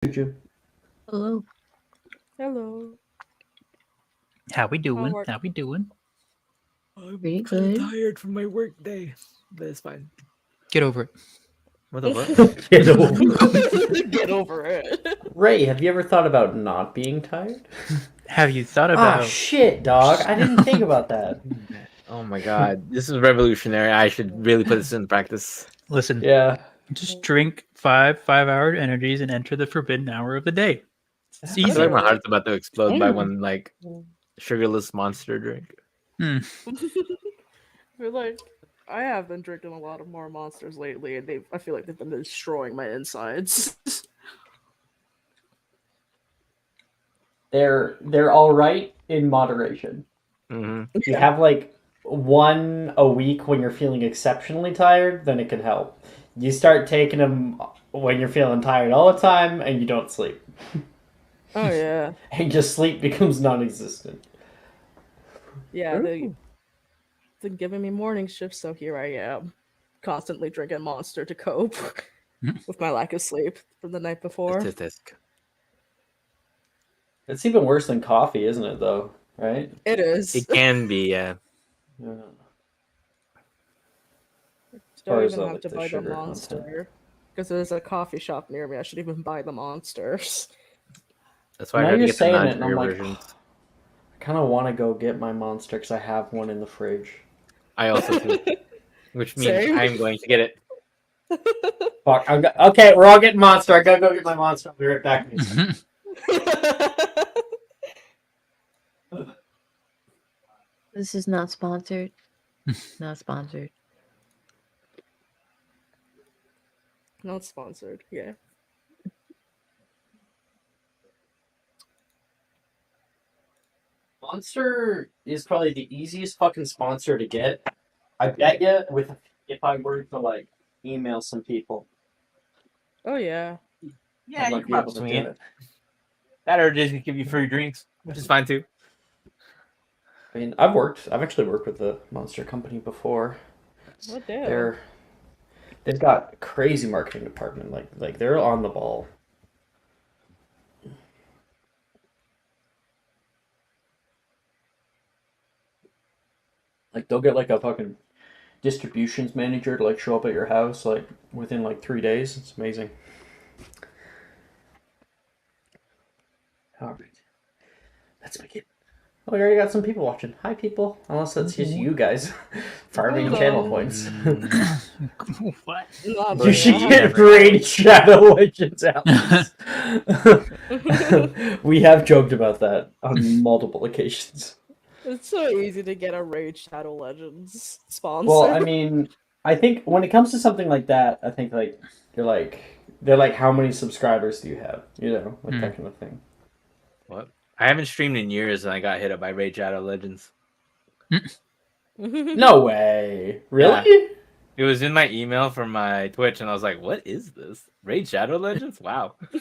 Choo-choo. Hello. Hello. How we doing? work? How we doing? I'm Pretty kind good. of tired from my work day, but it's fine. Get over it. What the fuck? Get over it. Get over it. Ray, have you ever thought about not being tired? Have you thought Ah, about? shit, dog. I didn't think about that. Oh my god, this is revolutionary. I should really put this in practice. Listen, Yeah. just drink 5 5-hour energies and enter the forbidden hour of the day. It's I feel easy. like my heart's about to explode by Mm. one like sugarless monster drink. I feel like I have been drinking a lot of more monsters lately, and I feel like they've been destroying my insides. They're all right in moderation. hmm If you have like one a week when you're feeling exceptionally tired, then it can help. You start taking them when you're feeling tired all the time and you don't sleep. Oh yeah, And just sleep becomes non-existent. yeah. They're giving me morning shifts, so here I am, constantly drinking Monster to cope with my lack of sleep from the night before. It's even worse than coffee, isn't it, though? Right? It is. It can be, yeah. Yeah. Don't Or is even that have like to the buy the sugar Monster because there's a coffee shop near me. I should even buy the Monsters. That's why Now I gotta you're get the saying it, and I'm non-sugar like, versions. I kind of want to go get my Monster because I have one in the fridge. I also do, which means Same. I'm going to get it. Fuck. Okay, we're all getting Monster. I gotta go get my Monster. I'll be right back. This is not sponsored. Not sponsored. Not sponsored. Yeah. Monster is probably the easiest fucking sponsor to get. I bet you, if I were to like email some people, Oh yeah. Yeah, I you might can be able probably to swing do it. it. That or just give you free drinks, which is fine too. I mean, I've actually worked with the Monster company before. Oh damn. They've got a crazy marketing department. Like they're on the ball. Like they'll get like a fucking distributions manager to like show up at your house like within like 3 days. It's amazing. All right, let's make it. Oh, we already got some people watching. Hi, people. Unless that's just you guys farming Hello. channel points. What? Not You should bad. get Raid Shadow Legends out. We have joked about that on multiple occasions. It's so easy to get a Raid Shadow Legends sponsor. Well, I mean, I think when it comes to something like that, I think like they're like, how many subscribers do you have? You know, like that kind of thing. What? I haven't streamed in years, and I got hit up by Raid Shadow Legends. No way. Really? It was in my email from my Twitch, and I was like, "What is this? Raid Shadow Legends? Wow." Oh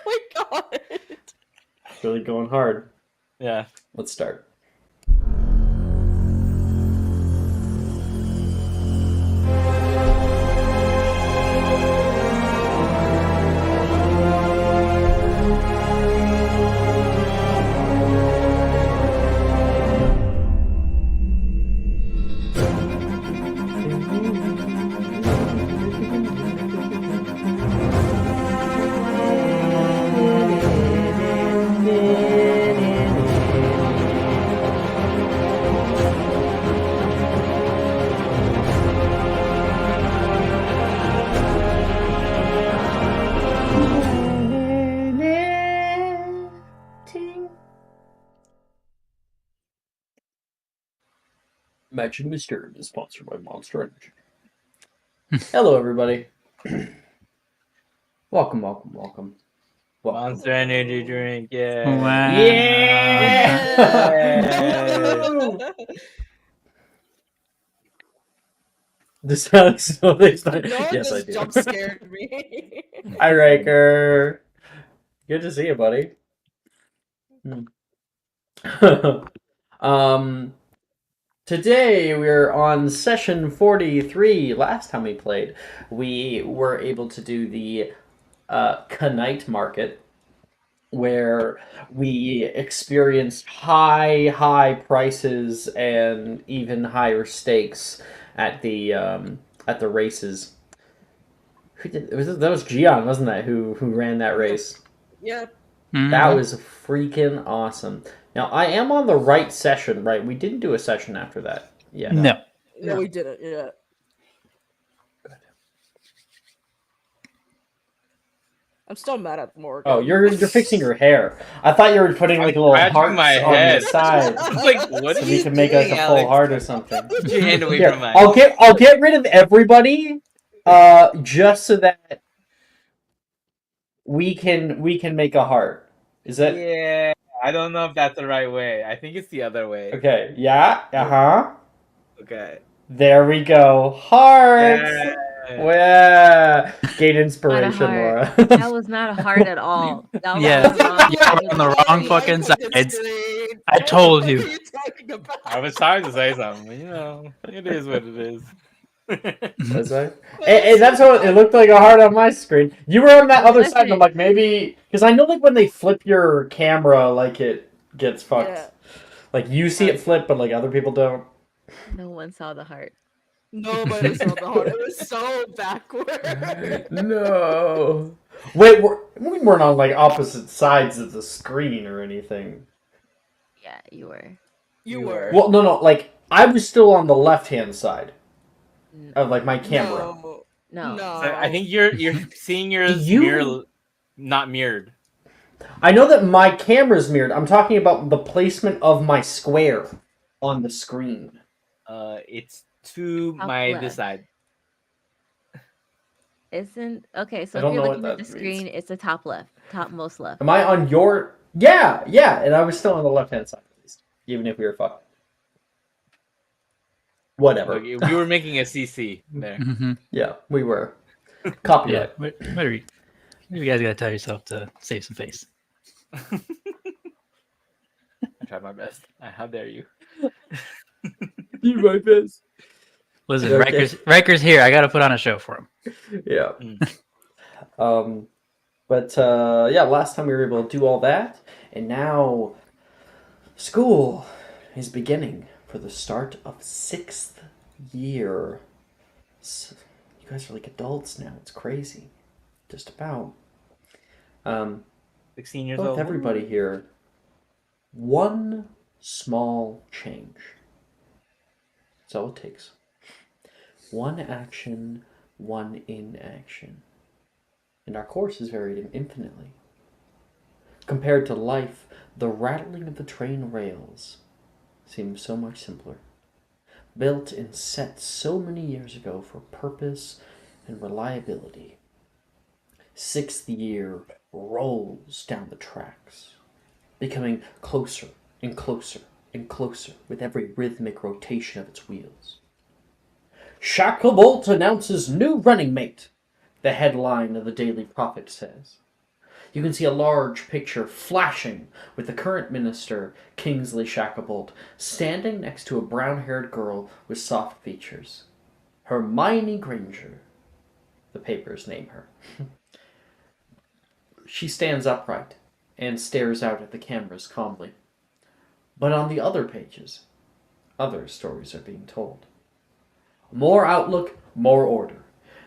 my god. Really going hard. Yeah. Let's start. Magic Mysterium is sponsored by Monster Energy. Hello, everybody. Welcome. Monster Energy drink. Yeah. Wow. Yeah! This sounds so exciting. No one Yes, I just do. jump scared me. Hi, Riker. Good to see you, buddy. Today we're on session 43. Last time we played, we were able to do the Knight Market, where we experienced high prices and even higher stakes at the races. That was Gian, wasn't that, who ran that race? Yeah. That was freaking awesome. Now I am on the right session, right? We didn't do a session after that. Yeah. No. No, we didn't. Yeah. I'm still mad at Morgan. Oh, you're fixing your hair. I thought you were putting like little scratching hearts my on head. the side, I'm like, what so are we you can make like doing, a full Alex? heart or something. Put your hand away Here, from my. I'll get rid of everybody, just so that we can make a heart. Is that Yeah, I don't know if that's the right way. I think it's the other way. okay? Yeah. Okay. There we go. Hearts. Yeah. Yeah. Gain Not a inspiration, heart. Laura. That was not a heart at all. That was Yeah. on the wrong You're side on the of wrong screen. fucking sides. I What told the fuck you. are you talking about? I was trying to say something, but it is what it is. Was I? And that's what it looked like, a heart on my screen. You were on that other side, and I'm like, maybe because I know like when they flip your camera, like it gets fucked. Yeah. Like you see it flip, but like other people don't. No one saw the heart. Nobody saw the heart. It was so backward. No. Wait, we weren't on like opposite sides of the screen or anything. Yeah, you were. You were. Well, no, like I was still on the left-hand side N- of like my camera. No. No. No. So I think you're seeing yours You- not mirrored. I know that my camera's mirrored. I'm talking about the placement of my square on the screen. It's to Top my left. this side. Isn't okay. So I if don't you're know what looking at the that means. screen, it's the top left, topmost left. Am I on your? Yeah, and I was still on the left-hand side at least, even if we were fucked. Whatever. Okay, we were making a CC there. Mhm. Yeah, we were. Yeah. Copyright. What are you guys gotta tell yourself to save some face. I tried my best. How dare you? You my best. Listen, Okay. Riker's here. I gotta put on a show for him. Yeah. Mm. But yeah, last time we were able to do all that, and now school is beginning for the start of 6th year. So, you guys are like adults now. It's crazy. Just about. 16 years With old. everybody here, one small change. That's all it takes. One action, one inaction. And our course is varied infinitely. Compared to life, the rattling of the train rails seems so much simpler. Built and set so many years ago for purpose and reliability. 6th year rolls down the tracks, becoming closer and closer and closer with every rhythmic rotation of its wheels. Shacklebolt announces new running mate, the headline of the Daily Prophet says. You can see a large picture flashing with the current minister, Kingsley Shacklebolt, standing next to a brown-haired girl with soft features. Hermione Granger, the papers name her. She stands upright and stares out at the cameras calmly. But on the other pages, other stories are being told. More outlook, more order.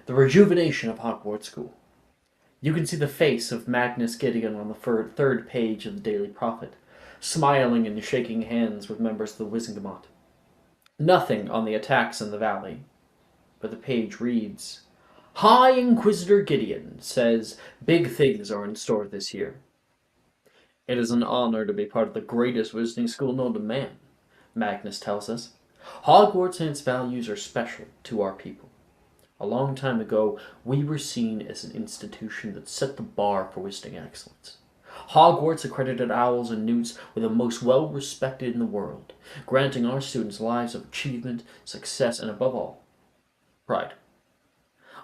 The rejuvenation of Hogwarts School. You can see the face of Magnus Gideon on the third page of the Daily Prophet, smiling and shaking hands with members of the Wizengamot. Nothing on the attacks in the valley, but the page reads, High Inquisitor Gideon says big things are in store this year. It is an honor to be part of the greatest wizarding school known to man, Magnus tells us. Hogwarts and its values are special to our people. A long time ago, we were seen as an institution that set the bar for wizarding excellence. Hogwarts accredited owls and newts were the most well-respected in the world, granting our students lives of achievement, success, and above all, pride.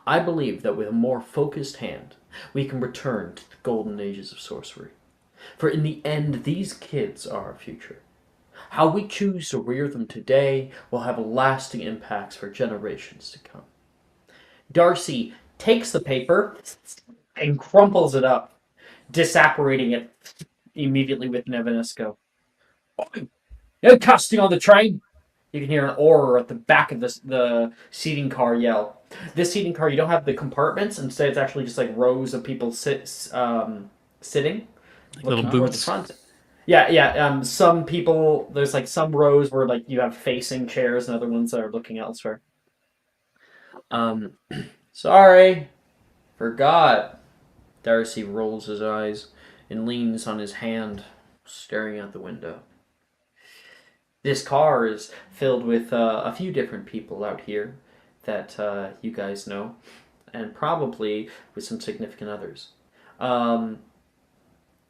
I believe that with a more focused hand, we can return to the golden ages of sorcery. For in the end, these kids are our future. How we choose to rear them today will have lasting impacts for generations to come. Darcy takes the paper and crumples it up, disapparating it immediately with Nevanesco. No casting on the train! You can hear an oar at the back of the seating car yell. This seating car, you don't have the compartments. Instead, it's actually just like rows of people sitting, Like looking little towards the booths. front. Yeah. Some people, there's like some rows where like you have facing chairs, and other ones that are looking elsewhere. Sorry, forgot. Darcy rolls his eyes and leans on his hand, staring out the window. This car is filled with a few different people out here that you guys know, and probably with some significant others. Um,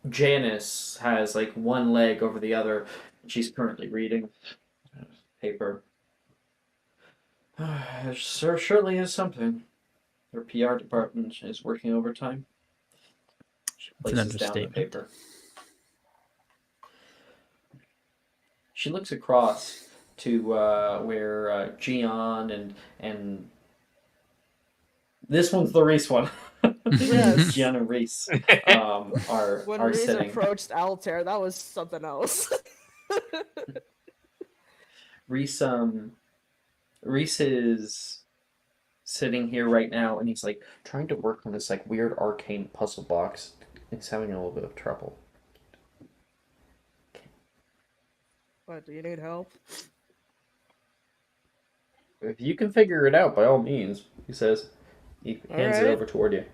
Janice has like one leg over the other. She's currently reading paper. It surely is something. Her PR department is working overtime. She It's an places down the understatement. paper. She looks across to where Gian and this one's the Reese one. Yes. Gian and Reese are When are Reese sitting. approached Altair, that was something else. Reese Reese is sitting here right now, and he's like trying to work on this like weird arcane puzzle box. He's having a little bit of trouble. What, do you need help? If you can figure it out, by all means, he says. He hands it Alright. over toward you.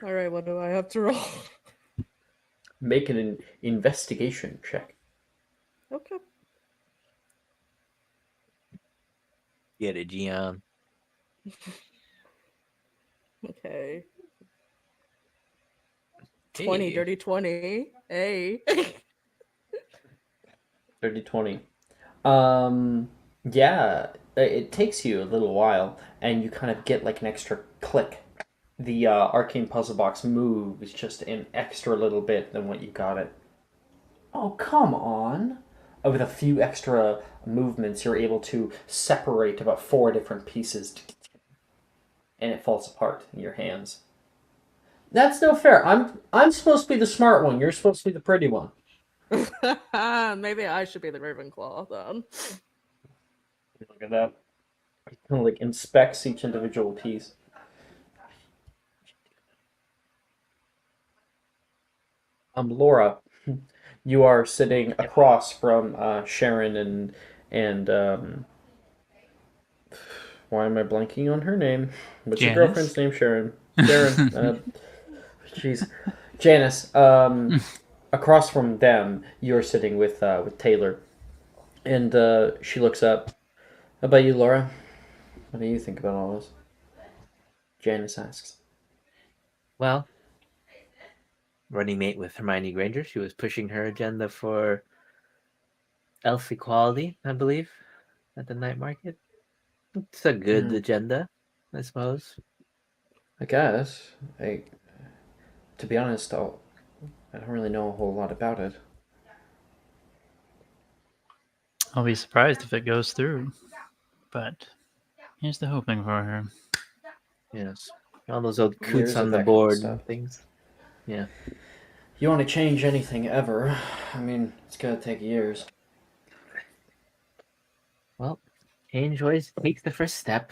Alright, what do I have to roll? Make an investigation check. Okay. Get it, Gian. Okay. 20, Hey. dirty 20. Hey. Dirty 20. Yeah, it takes you a little while, and you kind of get like an extra click. The arcane puzzle box moves just an extra little bit than what you got it. Oh, come on. With a few extra movements, you're able to separate about 4 different pieces, and it falls apart in your hands. That's no fair. I'm supposed to be the smart one. You're supposed to be the pretty one. Maybe I should be the Ravenclaw then. Look at that. He kind of like inspects each individual piece. Laura, you are sitting across from Sharon and why am I blanking on her name? What's your Janice? girlfriend's name? Sharon. Sharon. Jeez, Janice. Across from them, you're sitting with Taylor, and she looks up. How about you, Laura? What do you think about all this? Janice asks. Well, running mate with Hermione Granger, she was pushing her agenda for elf equality, I believe, at the night market. It's a good agenda, I suppose. I guess. To be honest, I don't really know a whole lot about it. I'll be surprised if it goes through. But here's the hoping for her. Yes. All those old Years coots of on the that kind of board stuff. and things. Yeah. You want to change anything ever? I mean, it's gonna take years. Well, change always takes the first step.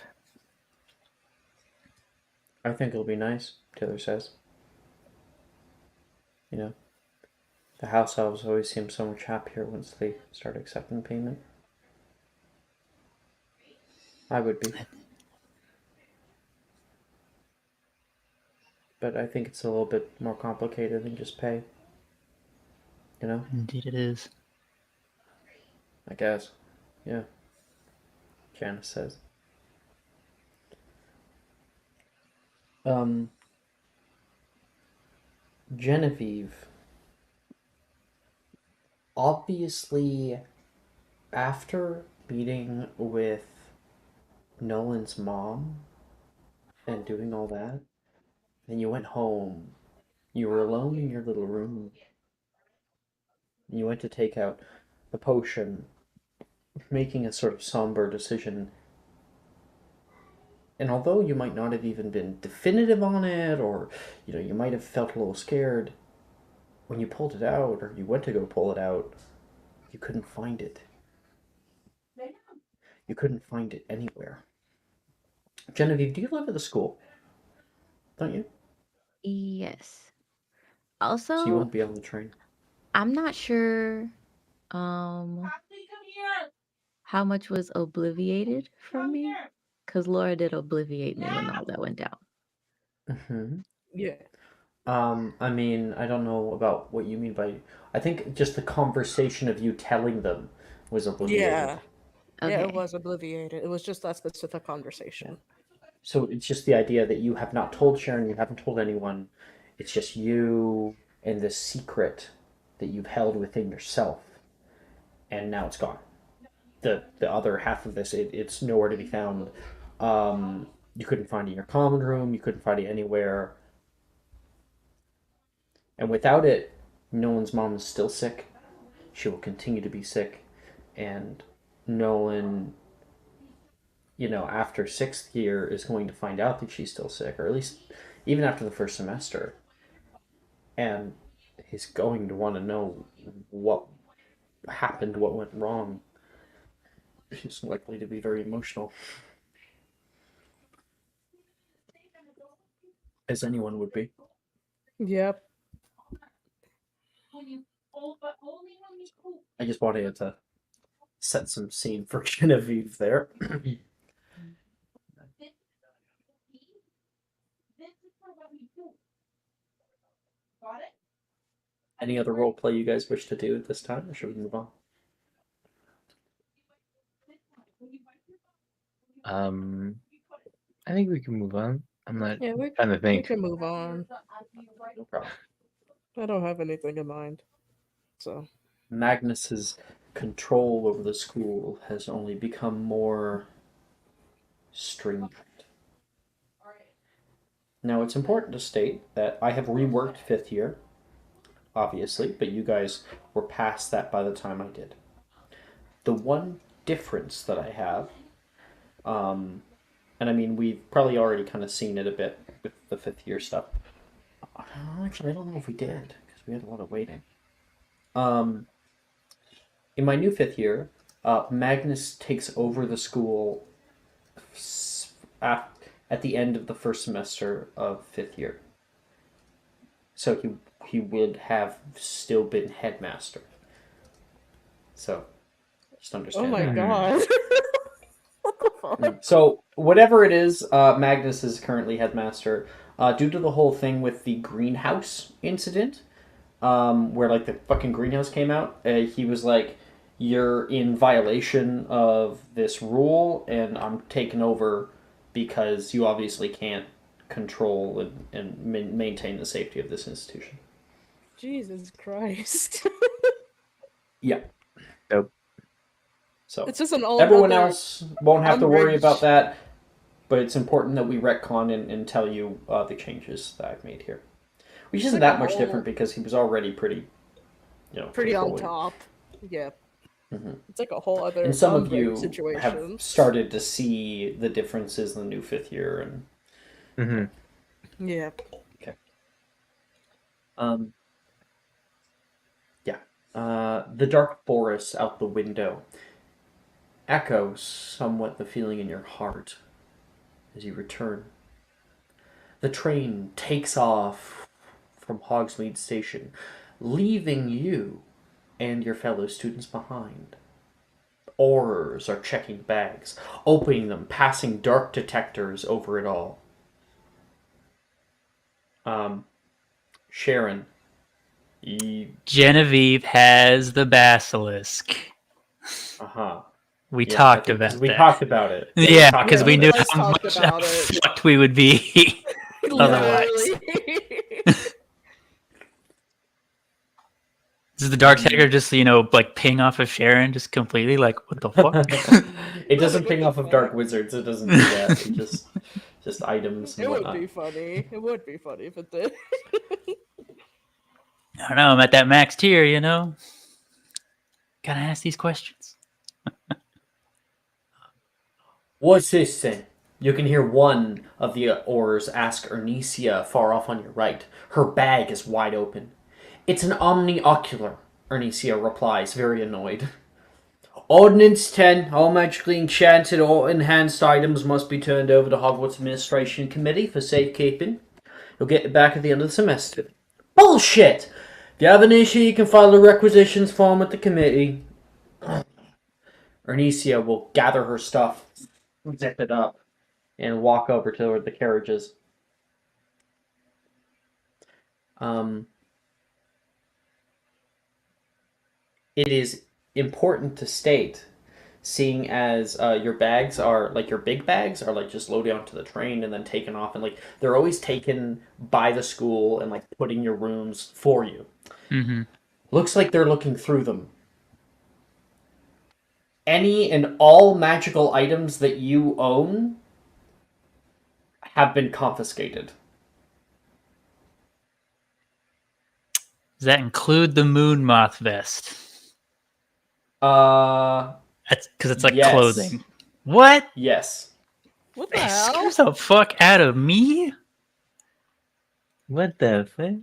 I think it'll be nice, Taylor says. You know, the house elves always seem so much happier once they start accepting payment. I would be. But I think it's a little bit more complicated than just pay. You know? Indeed it is. I guess. Yeah. Janice says. Genevieve. Obviously, after meeting with Nolan's mom and doing all that, then you went home. You were alone in your little room. You went to take out the potion, making a sort of somber decision. And although you might not have even been definitive on it, or you might have felt a little scared, when you pulled it out, or you went to go pull it out, you couldn't find it. You couldn't find it anywhere. Genevieve, do you live at the school? Don't you? Yes. So you Also, won't be on the train. I'm not sure how much was obliviated from me, because Laura did obliviate me when all that went down. Mm-hmm. Yeah. I mean, I don't know about what you mean by. I think just the conversation of you telling them was obliviated. Yeah. Yeah, Okay. it was obliviated. It was just that specific conversation. So it's just the idea that you have not told Sharon, you haven't told anyone. It's just you and this secret that you've held within yourself, and now it's gone. The other half of this, it's nowhere to be found. You couldn't find it in your common room. You couldn't find it anywhere. And without it, Nolan's mom is still sick. She will continue to be sick, and Nolan, after sixth year, is going to find out that she's still sick, or at least even after the first semester. And he's going to want to know what happened, what went wrong. She's likely to be very emotional, as anyone would be. Yep. I just wanted to set some scene for Genevieve there. Any other role play you guys wish to do at this time, or should we move on? I think we can move on. I'm not Yeah, trying to we think. can move on. No problem. I don't have anything in mind. So Magnus's control over the school has only become more stringent. Now, it's important to state that I have reworked fifth year, obviously, but you guys were past that by the time I did. The one difference that I have, and I mean, we've probably already kind of seen it a bit with the fifth year stuff. Actually, I don't know if we did, because we had a lot of waiting. In my new fifth year, Magnus takes over the school at the end of the first semester of fifth year. So he would have still been headmaster. So just understand. oh my that. god. What the fuck? So whatever it is, Magnus is currently headmaster. Due to the whole thing with the greenhouse incident, where like the fucking greenhouse came out, he was like, "You're in violation of this rule, and I'm taking over because you obviously can't control and maintain the safety of this institution." Jesus Christ. Yeah. Nope. So It's just an old everyone other- else won't have to worry umbrage. about that, but it's important that we retcon and tell you the changes that I've made here. Which isn't like that a much whole- different because he was already pretty, pretty on controlling. top. Yeah. Mhm. It's like a whole other And some of umbrage you situation. have started to see the differences in the new fifth year, and Yeah. the dark forest out the window echoes somewhat the feeling in your heart as you return. The train takes off from Hogsmeade Station, leaving you and your fellow students behind. Aurors are checking bags, opening them, passing dark detectors over it all. Sharon, Genevieve has the basilisk. We talked about we that. talked about it. Yeah, talked because about we it. knew Let's how talk much about it. fucked we would be. Otherwise. Literally. Does the dark hacker just, like ping off of Sharon just completely? Like, what the fuck? It doesn't ping off of dark wizards. It doesn't do that. It just items and It would whatnot. be funny. It would be funny if it did. I don't know. I'm at that max tier, Gotta ask these questions. What's this then? You can hear one of the Aurors ask Ernisia far off on your right. Her bag is wide open. It's an omni-ocular, Ernisia replies, very annoyed. Ordinance 10, all magically enchanted or enhanced items must be turned over to Hogwarts Administration Committee for safekeeping. You'll get it back at the end of the semester. Bullshit! If you have an issue, you can file a requisitions form with the committee. Ernisia will gather her stuff, zip it up, and walk over to the carriages. It is important to state, seeing as your bags are like your big bags are like just loaded onto the train and then taken off, and like they're always taken by the school and like put in your rooms for you. Mm-hmm. Looks like they're looking through them. Any and all magical items that you own have been confiscated. Does that include the moon moth vest? That's because it's like Yes. clothing. What? Yes. What the Hey, hell? screws the fuck out of me? What the fuck?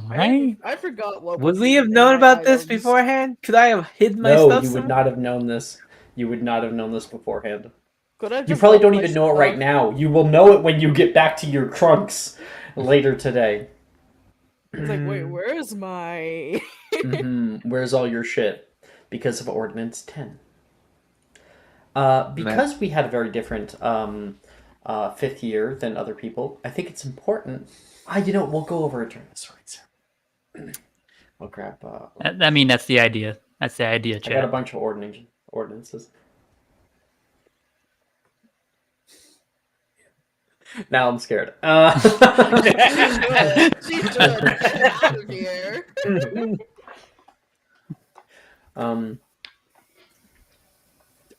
Right? I forgot what Would was we have in known my about this items. beforehand? Could I have hidden my No, stuff? you would not have known this. You would not have known this beforehand. Could I You just probably left don't my even know it stuff? right now. You will know it when you get back to your trunks later today. It's like, wait, where's my? Where's all your shit? Because of Ordinance 10. Because we had a very different fifth year than other people, I think it's important. We'll go over it during this right, I'll grab. I mean, that's the idea. That's the idea, I got a chat. bunch of ordinances. Now I'm scared. She should get out of here.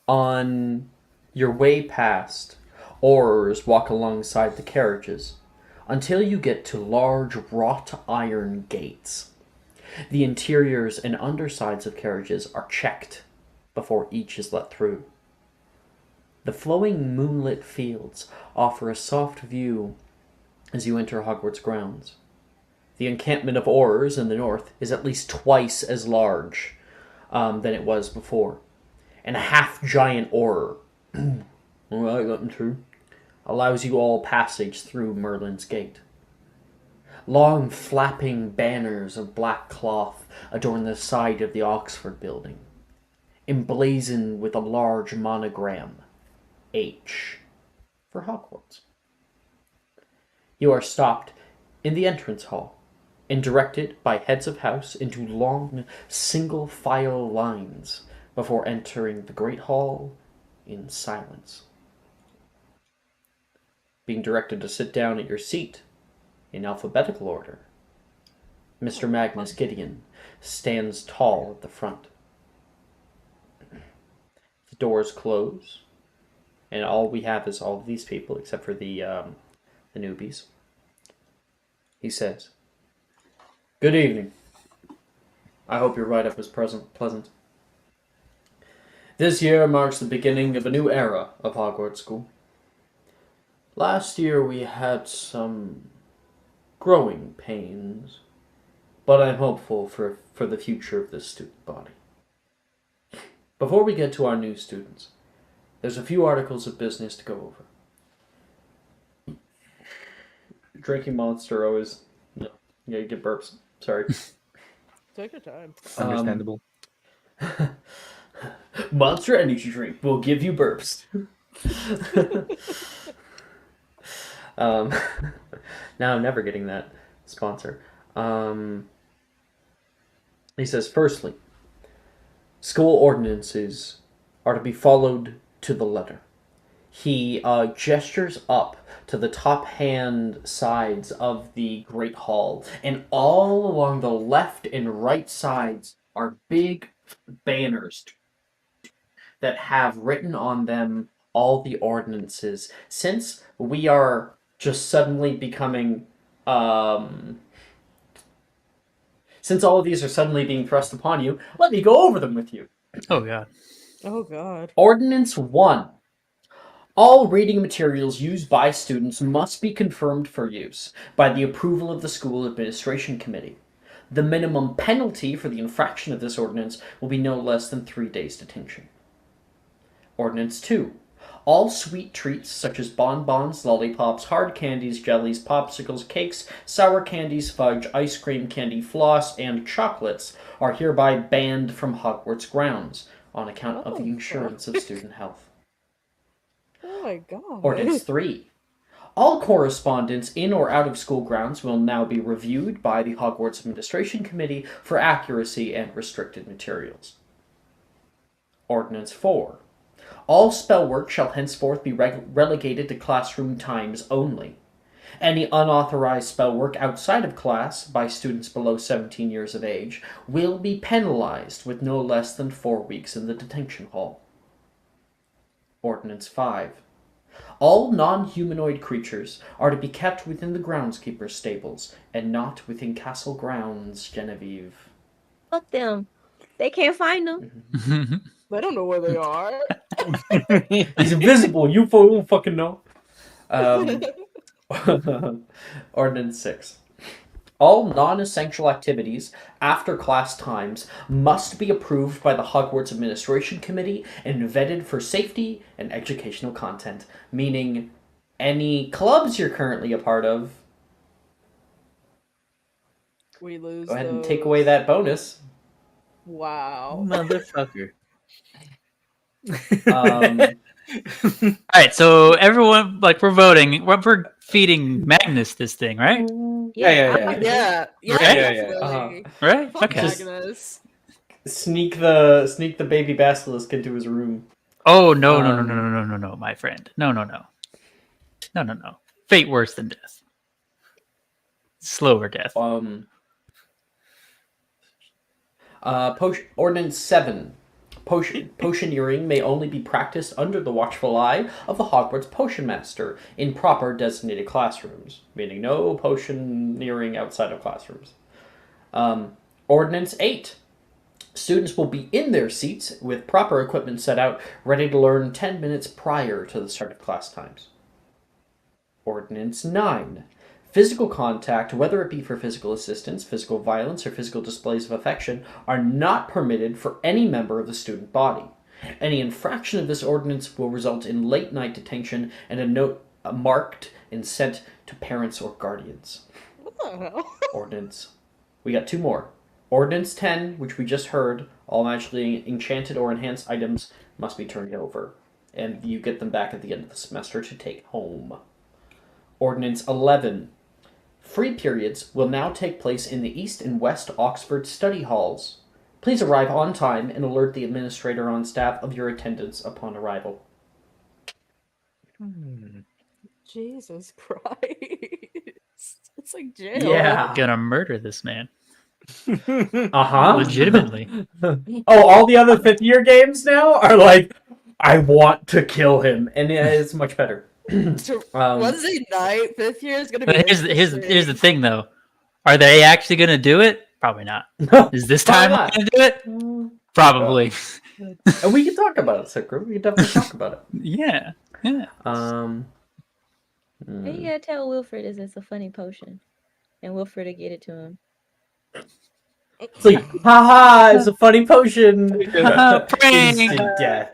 On your way past, Aurors walk alongside the carriages until you get to large wrought iron gates. The interiors and undersides of carriages are checked before each is let through. The flowing moonlit fields offer a soft view as you enter Hogwarts grounds. The encampment of Aurors in the north is at least twice as large than it was before. And a half-giant Auror, allows you all passage through Merlin's Gate. Long flapping banners of black cloth adorn the side of the Oxford building, emblazoned with a large monogram, H, for Hogwarts. You are stopped in the entrance hall and directed by heads of house into long, single-file lines before entering the Great Hall in silence. Being directed to sit down at your seat in alphabetical order, Mr. Magnus Gideon stands tall at the front. The doors close, and all we have is all of these people, except for the newbies. He says, "Good evening. I hope your write-up is pleasant. This year marks the beginning of a new era of Hogwarts School. Last year we had some growing pains, but I'm hopeful for the future of this student body. Before we get to our new students, there's a few articles of business to go over. Drinking monster always, you get burps. Sorry. Take your time. Understandable. Monster energy drink will give you burps. Now I'm never getting that sponsor. He says, firstly, school ordinances are to be followed to the letter. He gestures up to the top hand sides of the Great Hall, and all along the left and right sides are big banners that have written on them all the ordinances. Since we are just suddenly becoming, since all of these are suddenly being thrust upon you, let me go over them with you. Oh god. Oh god. Ordinance 1. All reading materials used by students must be confirmed for use by the approval of the school administration committee. The minimum penalty for the infraction of this ordinance will be no less than 3 days detention. Ordinance 2. All sweet treats such as bonbons, lollipops, hard candies, jellies, popsicles, cakes, sour candies, fudge, ice cream, candy floss, and chocolates are hereby banned from Hogwarts grounds on account of the insurance of student health. Oh my god. Ordinance 3. All correspondence in or out of school grounds will now be reviewed by the Hogwarts Administration Committee for accuracy and restricted materials. Ordinance 4. All spell work shall henceforth be relegated to classroom times only. Any unauthorized spell work outside of class by students below 17 years of age will be penalized with no less than 4 weeks in the detention hall. Ordinance 5. All non-humanoid creatures are to be kept within the groundskeeper's stables and not within castle grounds, Genevieve. Fuck them. They can't find them. I don't know where they are. He's invisible. You won't fucking know. Ordinance 6. All non-essential activities after class times must be approved by the Hogwarts Administration Committee and vetted for safety and educational content, meaning any clubs you're currently a part of, We lose go ahead and those. take away that bonus. Wow. Motherfucker. Um, All right, so everyone, like, we're voting. We're feeding Magnus this thing, right? Yeah. I'm- Yeah. Yeah. Right? Definitely. Right? Fuck Okay. Magnus. sneak the baby basilisk into his room. Oh no, my friend. No. Fate worse than death. Slower death. Ordinance 7. Potioneering may only be practiced under the watchful eye of the Hogwarts Potion Master in proper designated classrooms, meaning no potioneering outside of classrooms. Ordinance 8. Students will be in their seats with proper equipment set out, ready to learn 10 minutes prior to the start of class times. Ordinance 9. Physical contact, whether it be for physical assistance, physical violence, or physical displays of affection, are not permitted for any member of the student body. Any infraction of this ordinance will result in late-night detention and a note marked and sent to parents or guardians. What the hell? Ordinance. We got 2 more. Ordinance 10, which we just heard, all magically enchanted or enhanced items must be turned over, and you get them back at the end of the semester to take home. Ordinance 11. Free periods will now take place in the East and West Oxford study halls. Please arrive on time and alert the administrator on staff of your attendance upon arrival. Jesus Christ. It's like jail. Yeah. Gonna murder this man. Uh-huh. Legitimately. Oh, all the other 5th year games now are like, I want to kill him. And it's much better. So Wednesday night, 5th year is gonna be. But here's the thing though. Are they actually gonna do it? Probably not. Is this time Probably not. gonna do it? Probably. And we can talk about it, Sakura. We can definitely talk about it. Yeah. How you gotta tell Wilfred is it's a funny potion, and Wilfred to get it to him. It's like, haha, it's a funny potion. Prank. Instant death.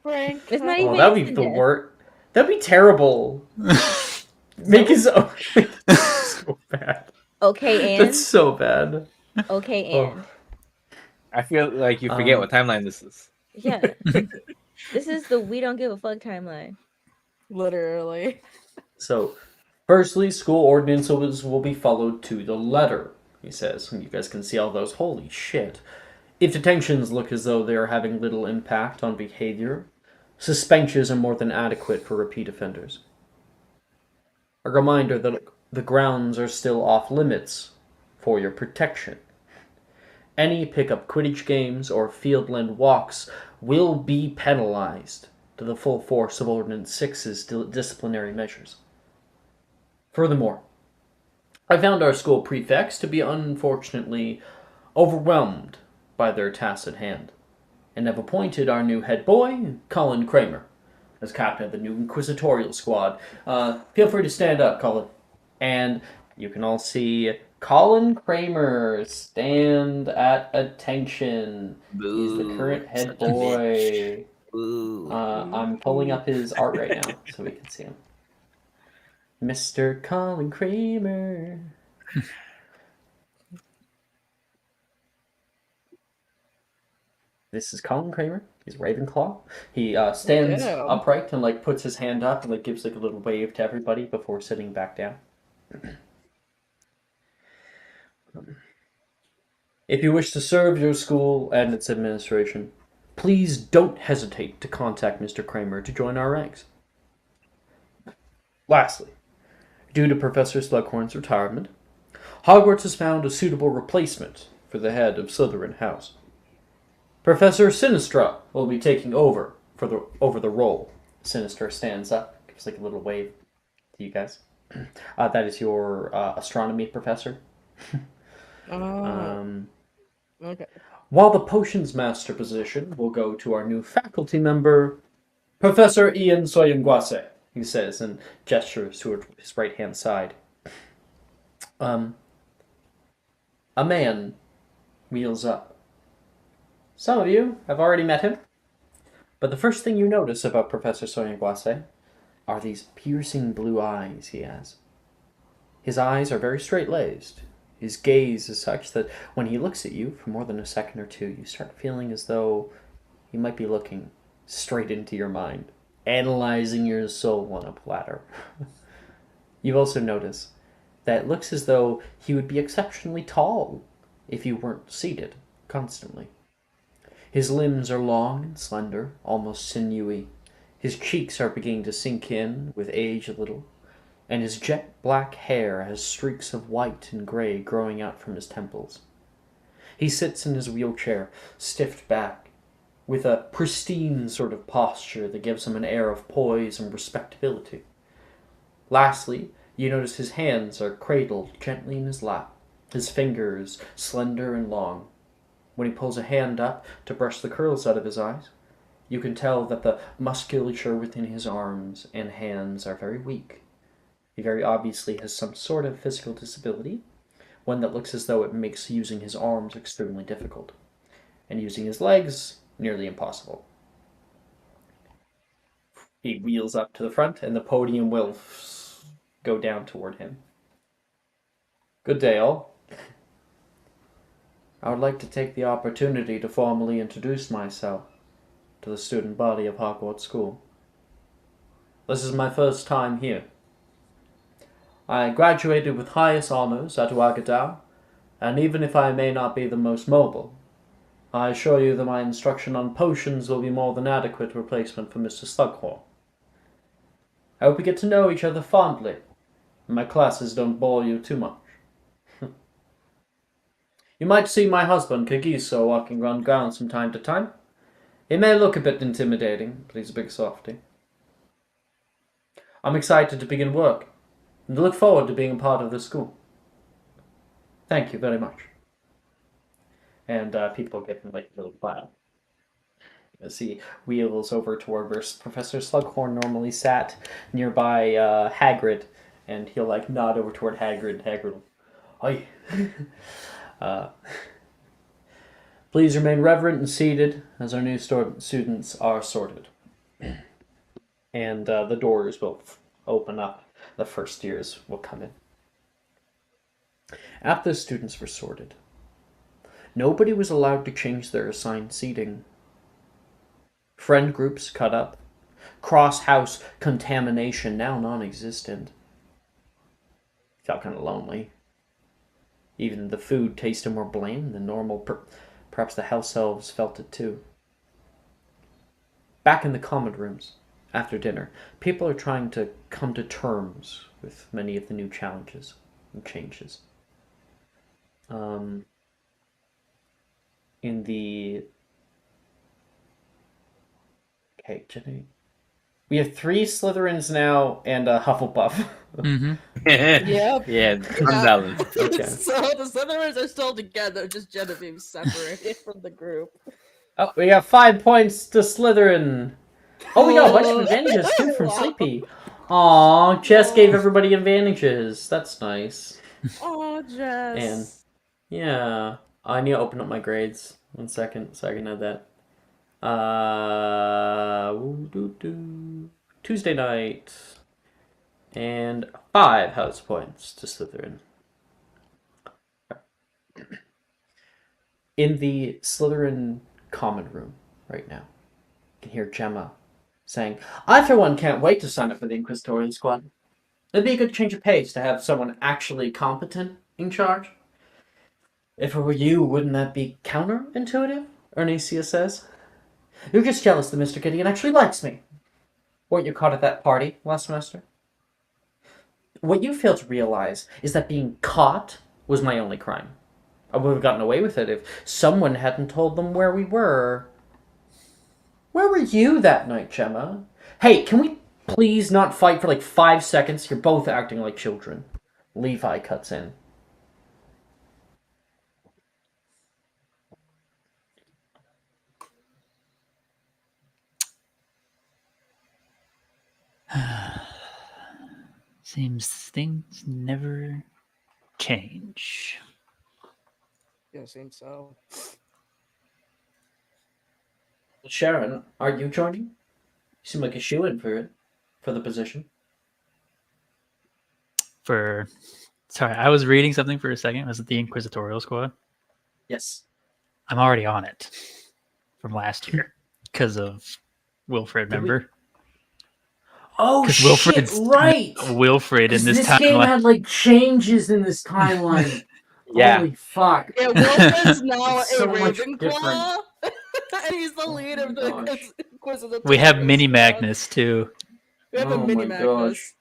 Frank. It's not Oh, even. that'd be instant the death. worst. That'd be terrible. Make his own. So bad. Okay, and That's so bad. okay, Oh. and I feel like you forget Um, what timeline this is. yeah. This is the we don't give a fuck timeline. Literally. So, firstly, school ordinances will be followed to the letter, he says. And you guys can see all those. Holy shit. If detentions look as though they are having little impact on behavior, suspensions are more than adequate for repeat offenders. A reminder that the grounds are still off limits for your protection. Any pickup Quidditch games or fieldland walks will be penalized to the full force of Ordinance 6's disciplinary measures. Furthermore, I found our school prefects to be unfortunately overwhelmed by their task at hand, and have appointed our new head boy, Colin Kramer, as captain of the new inquisitorial squad. Feel free to stand up, Colin. And you can all see Colin Kramer stand at attention. He's the current head boy. I'm pulling up his art right now so we can see him. Mr. Colin Kramer. This is Colin Kramer. He's Ravenclaw. He stands upright and like puts his hand up and like gives like a little wave to everybody before sitting back down. If you wish to serve your school and its administration, please don't hesitate to contact Mr. Kramer to join our ranks. Lastly, due to Professor Slughorn's retirement, Hogwarts has found a suitable replacement for the head of Slytherin House. Professor Sinistra will be taking over the role. Sinistra stands up, gives like a little wave to you guys. That is your astronomy professor. Okay. While the potions master position will go to our new faculty member, Professor Ian Soyunguase, he says, and gestures to his right-hand side. A man wheels up. Some of you have already met him, but the first thing you notice about Professor Soyunguase are these piercing blue eyes he has. His eyes are very straight-laced. His gaze is such that when he looks at you for more than a second or two, you start feeling as though he might be looking straight into your mind, analyzing your soul on a platter. You also notice that it looks as though he would be exceptionally tall if you weren't seated constantly. His limbs are long and slender, almost sinewy. His cheeks are beginning to sink in with age a little, and his jet black hair has streaks of white and gray growing out from his temples. He sits in his wheelchair, stiffed back, with a pristine sort of posture that gives him an air of poise and respectability. Lastly, you notice his hands are cradled gently in his lap, his fingers slender and long. When he pulls a hand up to brush the curls out of his eyes, you can tell that the musculature within his arms and hands are very weak. He very obviously has some sort of physical disability, one that looks as though it makes using his arms extremely difficult, and using his legs nearly impossible. He wheels up to the front, and the podium will go down toward him. Good day, all. I would like to take the opportunity to formally introduce myself to the student body of Hogwarts School. This is my first time here. I graduated with highest honors at Ouagadou, and even if I may not be the most mobile, I assure you that my instruction on potions will be more than adequate replacement for Mr. Slughorn. I hope we get to know each other fondly, and my classes don't bore you too much. You might see my husband, Kagiso, walking around grounds from time to time. He may look a bit intimidating, but he's a big softy. I'm excited to begin work, and look forward to being a part of this school. Thank you very much. And people give him like a little clap. As he wheels over toward where Professor Slughorn normally sat, nearby Hagrid, and he'll like nod over toward Hagrid. Hagrid will, hi. Please remain reverent and seated as our new students are sorted. And the doors will open up. The first years will come in. After the students were sorted, nobody was allowed to change their assigned seating. Friend groups cut up. Cross-house contamination now non-existent. Felt kind of lonely. Even the food tasted more bland than normal. Perhaps the house elves felt it too. Back in the common rooms, after dinner, people are trying to come to terms with many of the new challenges and changes. Okay, Jenny. We have 3 Slytherins now and a Hufflepuff. Mm-hmm. Yep. Yeah, unbalanced. Okay. So the Slytherins are still together, just Genevieve's separated from the group. Oh, we got 5 points to Slytherin. Oh, we got a bunch of advantages too from Wow. Sleepy. Aw, Jess gave Aw. everybody advantages. That's nice. Oh, Jess. And yeah, I need to open up my grades. 1 second, so I can add that. Tuesday night, and 5 house points to Slytherin. In the Slytherin common room right now, you can hear Gemma saying, "I for one can't wait to sign up for the Inquisitorial Squad. It'd be a good change of pace to have someone actually competent in charge. If it were you, wouldn't that be counterintuitive?" Ernisia says. "You're just jealous that Mr. Gideon actually likes me. Weren't you caught at that party last semester? What you fail to realize is that being caught was my only crime. I would have gotten away with it if someone hadn't told them where we were." "Where were you that night, Gemma? Hey, can we please not fight for like 5 seconds? You're both acting like children." Levi cuts in. Seems things never change. Yeah, seems so. "Sharon, are you joining? You seem like a shoo-in for the position." Sorry, I was reading something for a second. Was it the Inquisitorial Squad? "Yes." I'm already on it from last year because of Wilfred. Did we- Remember? Oh 'Cause shit! Wilfred's Right. Wilfred in Because this this game timeline. had like changes in this timeline. Yeah. Holy fuck! Yeah, Wilfred's now It's so a much Ravenclaw, and he's the lead of the gosh. Inquisitorial We have Mini Squad. Magnus too. We have a Oh Mini my Magnus. gosh.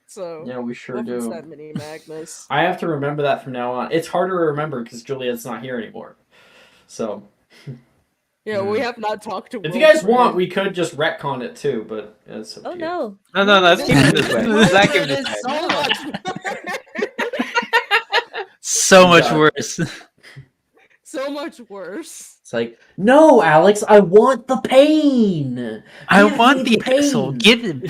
So Yeah, we sure Wilfred's do. that Mini Magnus. I have to remember that from now on. It's harder to remember because Juliet's not here anymore. So, Yeah, we have not talked to if Wilfred. you guys want, we could just retcon it too, but it's up Oh to you. no. No, let's keep it this way. Let's keep it Wilfred this is way. so much So much Yeah. worse. so much worse. It's like, no, Alex, I want the pain. I Give want me the asshole. Give him.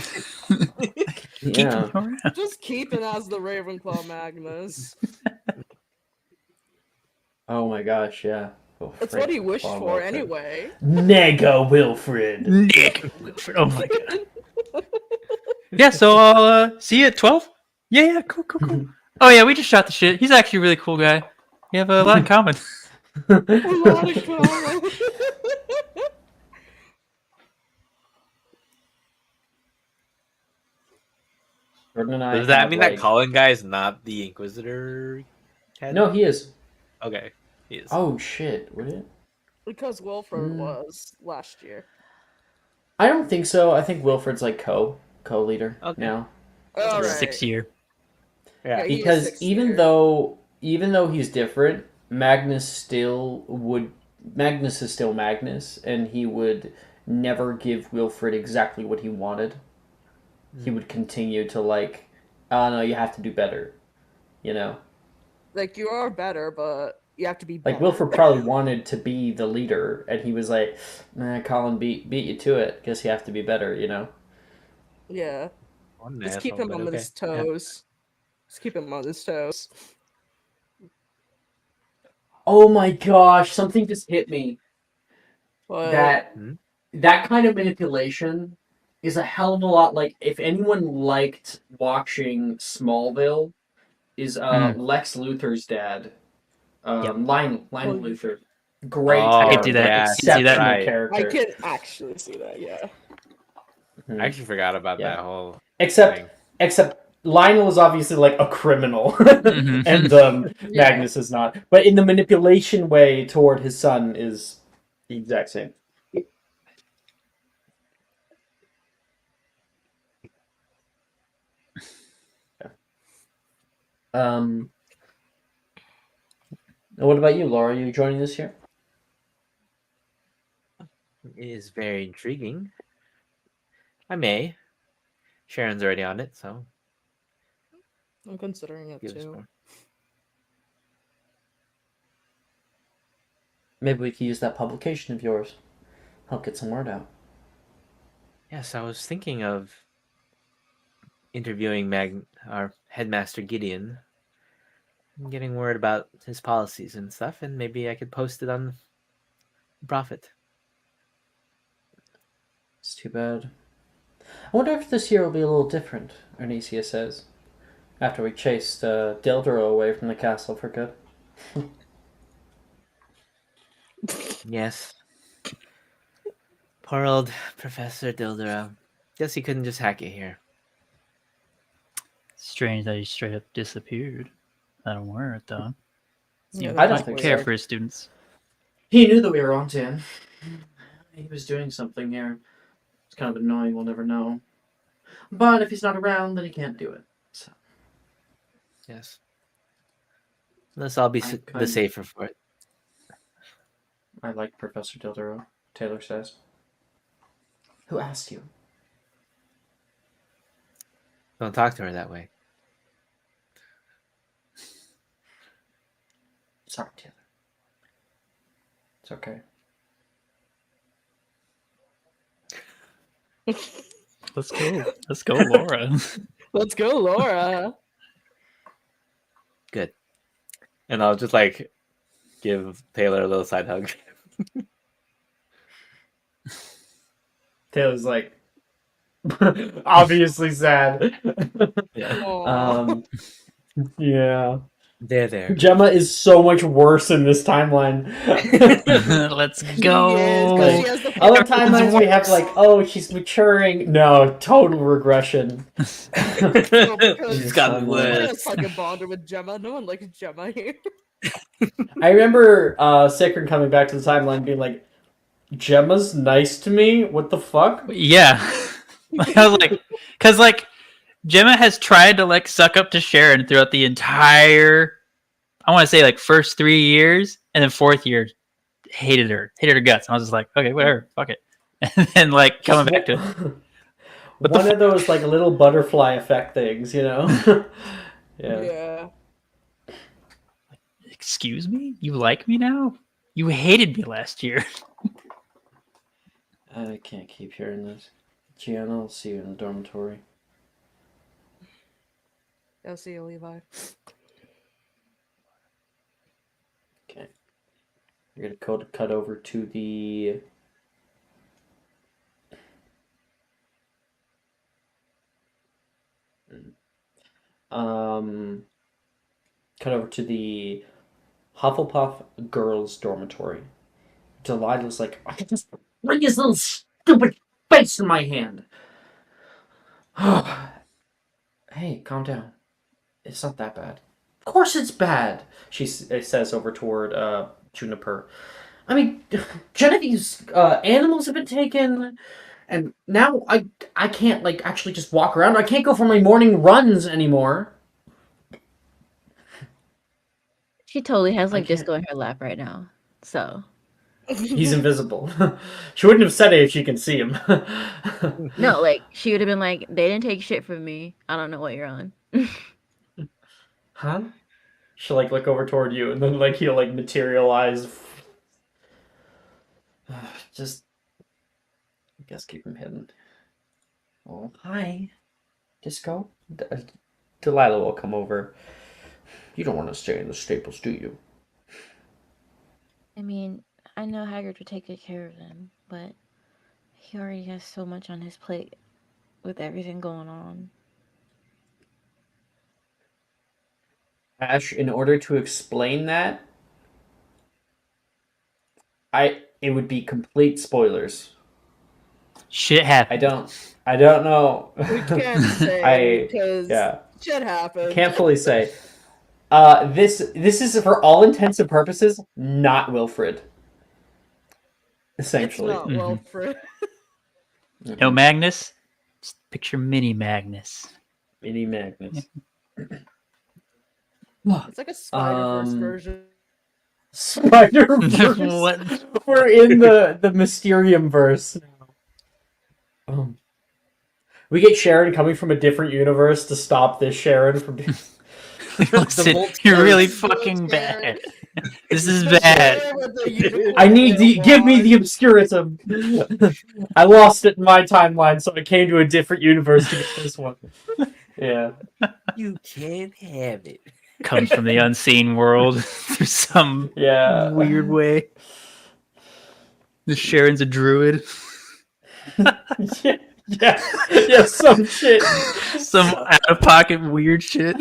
Keep Yeah. him around. Just keep it as the Ravenclaw Magnus. Oh my gosh, yeah. Oh, That's what he frick, wished Claw for Wilfred. anyway. Nega Wilfred. Nick Wilfred. Oh my god. Yeah, so I'll see you at 12. Yeah, cool. Oh yeah, we just shot the shit. He's actually a really cool guy. We have a lot in common. A lot of drama. Jordan and I Does that have, mean like... that Colin guy is not the Inquisitor head? No, he is. Okay. He is. Oh shit, would it? Because Wilfred was last year. I don't think so. I think Wilfred's like co-leader Okay. now. All right. 6 year. Yeah. He is Because sixth even year. though he's different, Magnus is still Magnus, and he would never give Wilfred exactly what he wanted. He would continue to like, oh no, you have to do better, you know. Like, you are better, but you have to be better. Like Wilfred probably wanted to be the leader, and he was like, "Nah, Colin beat you to it. Guess you have to be better," you know. Yeah. One Just keep asshole, him but on okay. his toes. Just keep him on his toes. Oh my gosh, something just hit me. But That kind of manipulation is a hell of a lot like if anyone liked watching Smallville is Lex Luthor's dad. Yep. Lionel Oh, Luthor. Great Oh, I could do that. character. I could see that. Exceptional Right. character. I can actually see that, yeah. Mhm. I actually forgot about Yeah. that whole Except thing. Lionel is obviously like a criminal, Mhm. and Yeah. Magnus is not. But in the manipulation way toward his son is the exact same. What about you, Laura? Are you joining this year? It is very intriguing. I may. Sharon's already on it, so I'm considering it give it a too. score. Maybe we could use that publication of yours. Help get some word out. Yes, I was thinking of interviewing our headmaster Gideon, and getting word about his policies and stuff, and maybe I could post it on Prophet. It's too bad. I wonder if this year will be a little different, Arnesia says, after we chased Dildro away from the castle for good. Yes. Poor old Professor Dildero. Guess he couldn't just hack it here. Strange that he straight up disappeared. I don't wear it though. Yeah, I don't that's think care so. for his students. He knew that we were on to him. He was doing something here. It's kind of annoying, we'll never know. But if he's not around, then he can't do it. So. Yes. Let's all be I the safer for it. I like Professor Dildero, Taylor says. Who asked you? Don't talk to her that way. Sorry, Taylor. It's okay. Let's go. Let's go, Laura. Let's go, Laura. Good. And I'll just like give Taylor a little side hug. Taylor's like, obviously sad. Yeah. Aw. Yeah. There. Gemma is so much worse in this timeline. Let's She go. is, 'cause she has the Other timelines we have like, oh, she's maturing. No, total regression. No, because She's gotten no one has worse. fucking bonded with Gemma. No one likes Gemma here. I remember Sakron coming back to the timeline being like, Gemma's nice to me? What the fuck? Yeah. I was like, because like Gemma has tried to like suck up to Sharon throughout the entire, I want to say like first 3 years, and then fourth year hated her guts. And I was just like, okay, whatever, fuck it. And then like coming back to it. What the One of those like little butterfly effect things, you know? Yeah. Yeah. Excuse me? You like me now? You hated me last year. I can't keep hearing this. Gianna, I'll see you in the dormitory. I'll see you, Levi. Okay. You're gonna cut over to the cut over to the Hufflepuff girls' dormitory. Delilah's like, I can just bring his little stupid face in my hand. Hey, calm down. It's not that bad. Of course it's bad, she says over toward Juniper. I mean, Genevieve's animals have been taken, and now I can't like actually just walk around. I can't go for my morning runs anymore. She totally has I like can't- Disco in her lap right now. So He's invisible. She wouldn't have said it if she can see him. no, like she would have been like, they didn't take shit from me. I don't know what you're on. Huh? She'll like look over toward you, and then like he'll like materialize. Just, I guess keep him hidden. Oh, hi, Disco. Delilah will come over. You don't want to stay in the stables, do you? I mean, I know Hagrid would take good care of him, but he already has so much on his plate with everything going on. Ash, in order to explain that, it would be complete spoilers. Shit happened. I don't know. We can't say I because yeah. shit happens. Can't fully say. This is for all intents and purposes not Wilfred. It's Essentially. not Mhm. Wilfred. No Magnus? Just picture mini Magnus. Mini Magnus. It's like a Spider-Verse Um, version. Spider-Verse. What? We're in the Mysterium verse now. We get Sharon coming from a different universe to stop this Sharon from being... Listen, multiverse. you're really So fucking scared. bad. This is bad. I need give me the obscuratum. I lost it in my timeline, so I came to a different universe to get this one. Yeah. You can't have it. Comes from the unseen world through some Yeah. weird way. The Sharon's a druid. yeah, some shit. Some out of pocket weird shit.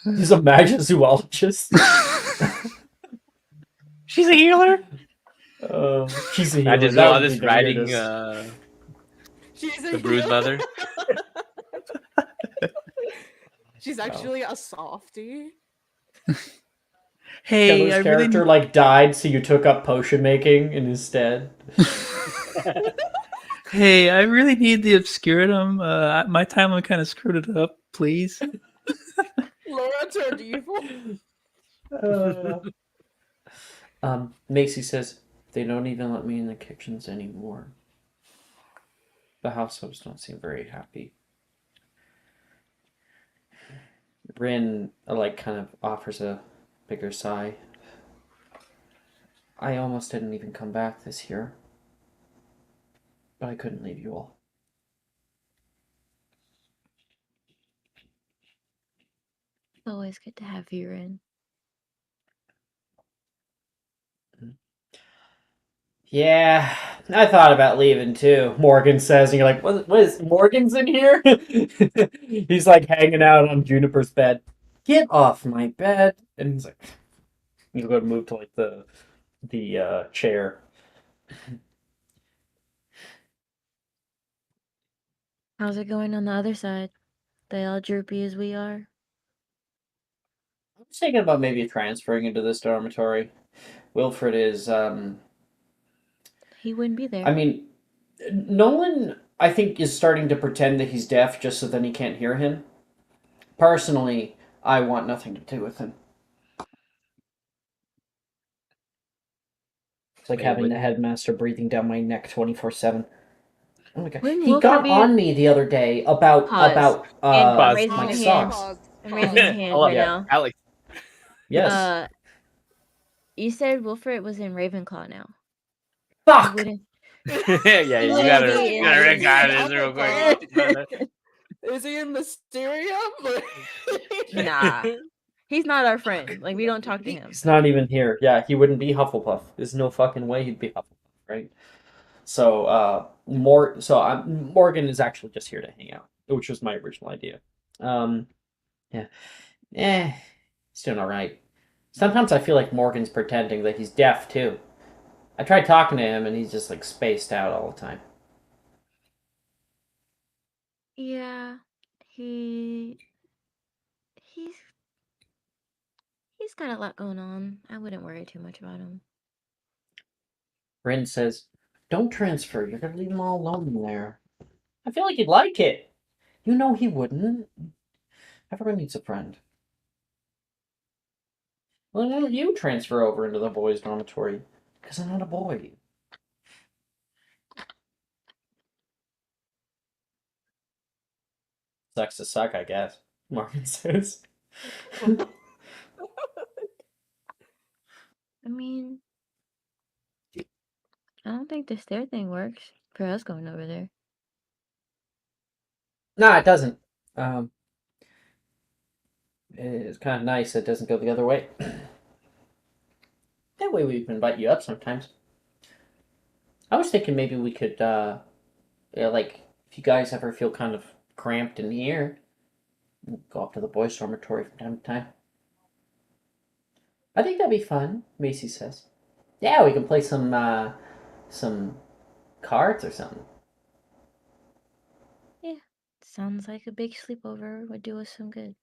He's a magic zoologist. She's a healer. She's a I healer. just That all would be this the riding weirdest. She's a the brood healer. mother. She's actually a softie. Hey, Keller's I really character like died, so you took up potion making in his stead. Hey, I really need the obscuratum. My timeline kind of screwed it up. Please. Laura turned evil. Macy says they don't even let me in the kitchens anymore. The households don't seem very happy. Rin kind of offers a bigger sigh. I almost didn't even come back this year, but I couldn't leave you all. It's always good to have you in. Yeah, I thought about leaving too, Morgan says, and you're like, what is Morgan's in here? He's like hanging out on Juniper's bed. Get off my bed. And he's like, he's going to move to like the chair. How's it going on the other side? They all droopy as we are? I was thinking about maybe transferring into this dormitory. Wilfred is, He wouldn't be there. I mean, Nolan, I think, is starting to pretend that he's deaf just so then he can't hear him. Personally, I want nothing to do with him. It's like Wait, having what? the headmaster breathing down my neck 24/7. Oh my god. Wouldn't He Wilfred got be- on me the other day about Pause. And Pause. raising my your socks. hand. I'm raising your hand Hold on. right now. Alex. Yes. You said Wilfred was in Ravenclaw now. He Fuck! wouldn't. yeah, you Wouldn't gotta, be you gotta in- recognize this real quick. Is he in Mysterium? Nah. He's not our friend. Like, we don't talk to him. He's not even here. Yeah, he wouldn't be Hufflepuff. There's no fucking way he'd be Hufflepuff, right? So, Morgan is actually just here to hang out, which was my original idea. Yeah. He's doing alright. Sometimes I feel like Morgan's pretending that he's deaf, too. I tried talking to him, and he's just, like, spaced out all the time. Yeah. He's got a lot going on. I wouldn't worry too much about him. Rin says, don't transfer. You're gonna leave him all alone in there. I feel like he'd like it. You know he wouldn't. Everyone needs a friend. Well, why don't you transfer over into the boys' dormitory? Because I'm not a boy. Sucks to suck, I guess, Martin says. I mean, I don't think the stair thing works for us going over there. No, it doesn't. It's kind of nice that it doesn't go the other way. That way we can invite you up sometimes. I was thinking maybe we could, if you guys ever feel kind of cramped in here, go up to the boys' dormitory from time to time. I think that'd be fun, Macy says. Yeah, we can play some cards or something. Yeah, sounds like a big sleepover would do us some good.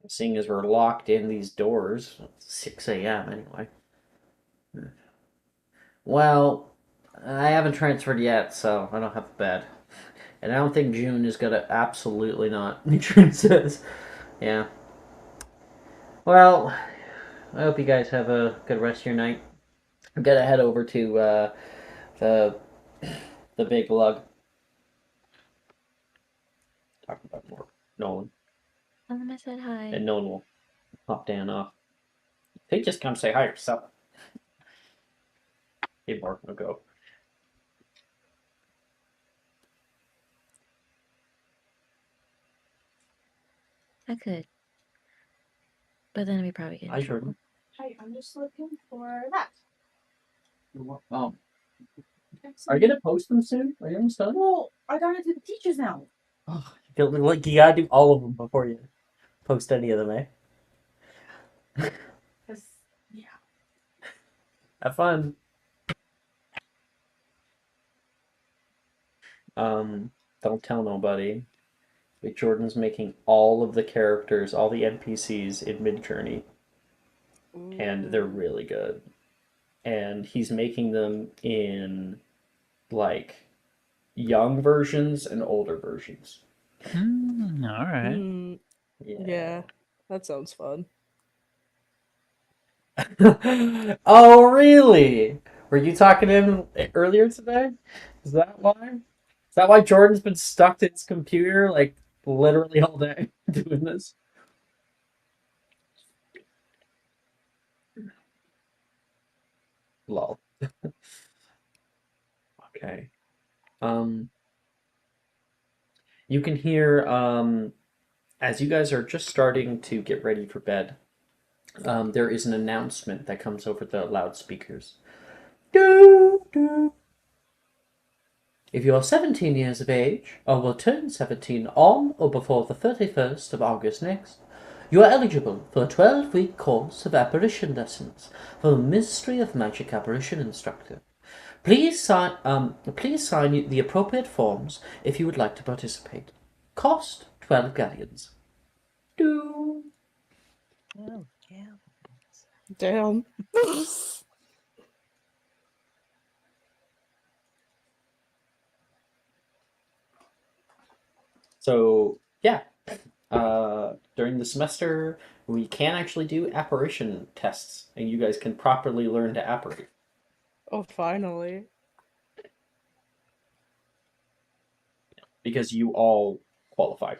Seeing as we're locked in these doors, 6 a.m. anyway. Well, I haven't transferred yet, so I don't have a bed. And I don't think June is gonna absolutely not. June says. Yeah. Well, I hope you guys have a good rest of your night. I'm gonna head over to the big lug. Talking about more Nolan. Tell him I said hi. And no one will pop Dan off. Hey, just come say hi yourself. Hey, Mark, I'll go. I could. But then we'd probably get in Hi, trouble. Jordan. Hi, I'm just looking for that. Oh. Are you gonna post them soon? Are you almost done? Well, I gotta do the teachers now. Oh, like you gotta do all of them before you post any of them, eh? Cause yeah. Have fun. Don't tell nobody. But Jordan's making all of the characters, all the NPCs in Midjourney, and they're really good. And he's making them in like young versions and older versions. All right. Yeah, that sounds fun. Oh, really? Were you talking to him earlier today? Is that why? Is that why Jordan's been stuck to his computer like literally all day doing this? Lol. Okay. You can hear as you guys are just starting to get ready for bed. There is an announcement that comes over the loudspeakers. Doo, doo. If you are 17 years of age, or will turn 17 on or before the 31st of August next, you are eligible for a 12-week course of apparition lessons for the Mystery of Magic Apparition Instructor. Please sign the appropriate forms if you would like to participate. Cost 12 galleons. Doo. Oh, yeah. Damn. So, yeah. During the semester, we can actually do apparition tests, and you guys can properly learn to apparate. Oh, finally. Because you all qualify.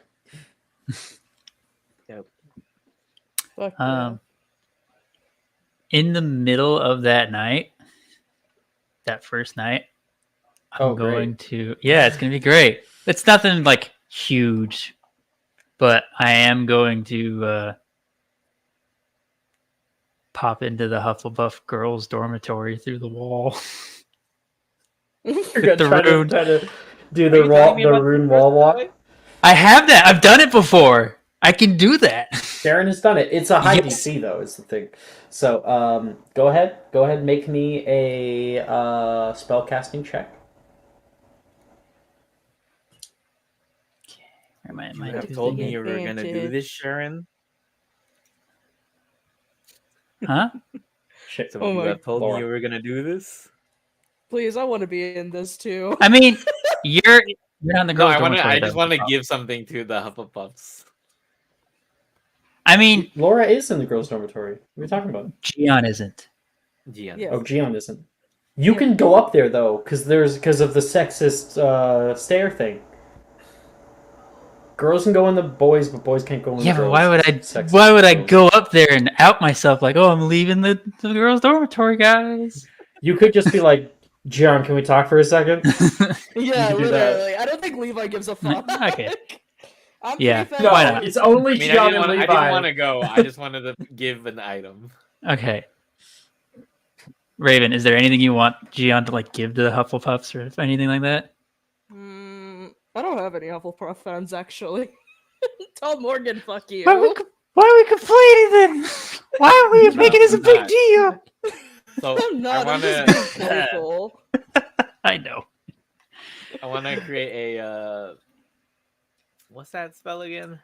Yep. Fuck yeah. In the middle of that night, that first night, I'm going to. Yeah, it's gonna be great. It's nothing like huge, but I am going to pop into the Hufflepuff girls' dormitory through the wall. You're gonna The try rune. to do Are the you telling me about rune the wall first walk. way? I have that. I've done it before. I can do that. Darren has done it. It's a high Yes. DC though, is the thing. So, go ahead. Go ahead and make me a spellcasting check. Am I You have Difficult told me you were going to do advantage. this, Sharon. Huh? Shit. So Oh you my- have told me Laura. you were going to do this? Please, I want to be in this too. I mean, you're on the No, girls' I dormitory. just though. want to give something to the Hufflepuffs. I mean, Laura is in the girls' dormitory. What are you talking about? Gion isn't. Gian. Yeah. Oh, Gion isn't. You Yeah. can go up there though, because of the sexist stair thing. Girls can go in the boys, but boys can't go in Yeah, the but girls. why would I? Sexist Why would I girls. go up there and out myself like, oh, I'm leaving the girls' dormitory, guys? You could just be like, Gian, can we talk for a second? Yeah, You can do that. literally. I don't think Levi gives a fuck. Okay. I'm Yeah. pretty No, Why fast. not? it's only I mean, Gian and I Levi. didn't want to go. I just wanted to give an item. Okay. Raven, is there anything you want Gion to like give to the Hufflepuffs or anything like that? I don't have any Hufflepuff fans actually. Tell Morgan, fuck you. Why are we complaining then? Why are we No, making this a I'm big not. deal? So I'm not. I I'm want just being to. playful. I know. I want to create a. What's that spell again?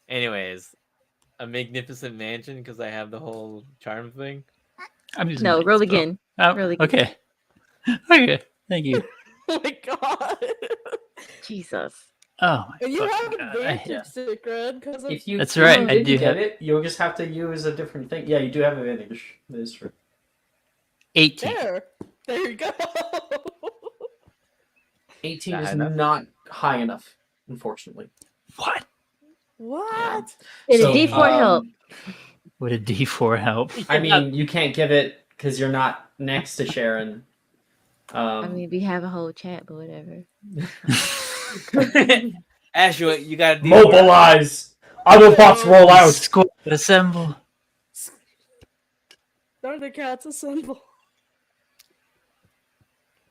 Anyways, a magnificent mansion because I have the whole charm thing. I'm just No, gonna roll spell. again. Oh, Roll again. okay. Okay. Thank you. Oh my god. Jesus. Oh my And you fucking have God. advantage, Secret, because If you, That's if right, you I didn't do get have- it, you'll just have to use a different thing. Yeah, you do have advantage. That is true. 18. there you go. 18 Not is enough? not high enough, unfortunately. What? What? Did So, a D4 help? Would a D4 help? I mean, you can't give it because you're not next to Sharon. I mean, we have a whole chat, but whatever. Ash, you got a D4? Mobilize! Autobots roll out! Squad assemble. Thundercats assemble.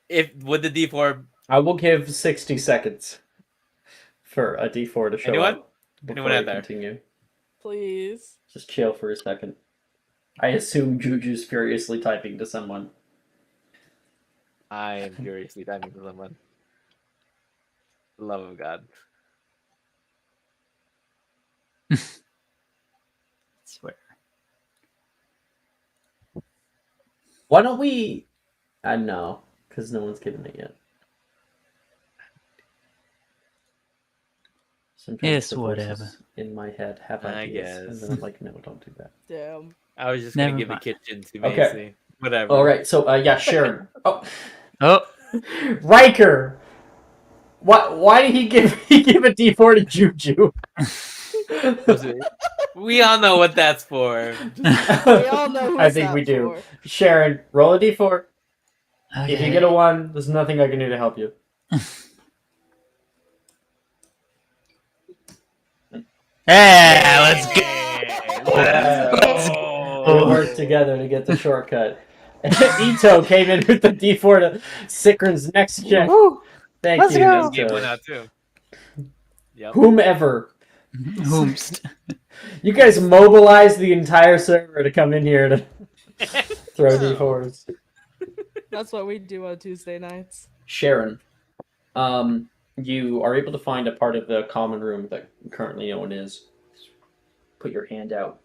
Would the D4? I will give 60 seconds for a D4 to show Anyone? up before Anyone we out there? continue. Please. Just chill for a second. I assume Juju's furiously typing to someone. I am furiously typing to someone. For the love of God. Swear. Why don't we... no, because no one's given it yet. Sometimes Yes, the whatever. voices in my head have I ideas, and guess. then I'm like, no, don't do that. Damn. I was just gonna Never give mind. the kitchen to Okay. Macy. Whatever. All right, so yeah, Sharon. Oh, Oh, Riker. Why did he give a D4 to Juju? We all know what that's for. We all know who's I think that we do. for. Sharon, roll a D4. okay. If you get a 1, there's nothing I can do to help you. Yeah, let's go. Let's We worked together to get the shortcut. Ito came in with the D4 to Sikrin's next check. Thank Let's you. go. Get one out too. Yep. Whomever. Whomst. You guys mobilized the entire server to come in here to throw D4s. That's what we do on Tuesday nights. Sharon, you are able to find a part of the common room that currently no one is. Put your hand out.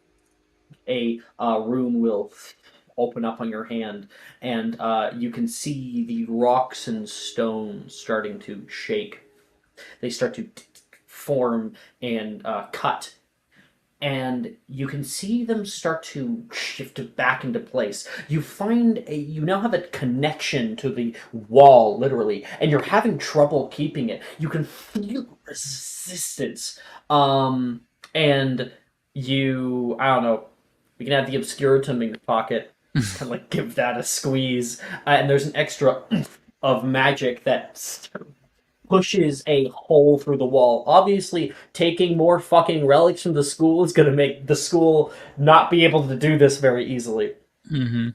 A room will open up on your hand, and you can see the rocks and stones starting to shake. They start to form and cut, and you can see them start to shift back into place. You now have a connection to the wall, literally, and you're having trouble keeping it. You can feel resistance, and I don't know. We can have the obscuratum in your pocket, kind of like give that a squeeze, and there's an extra of magic that pushes a hole through the wall. Obviously, taking more fucking relics from the school is going to make the school not be able to do this very easily. Mm-hmm.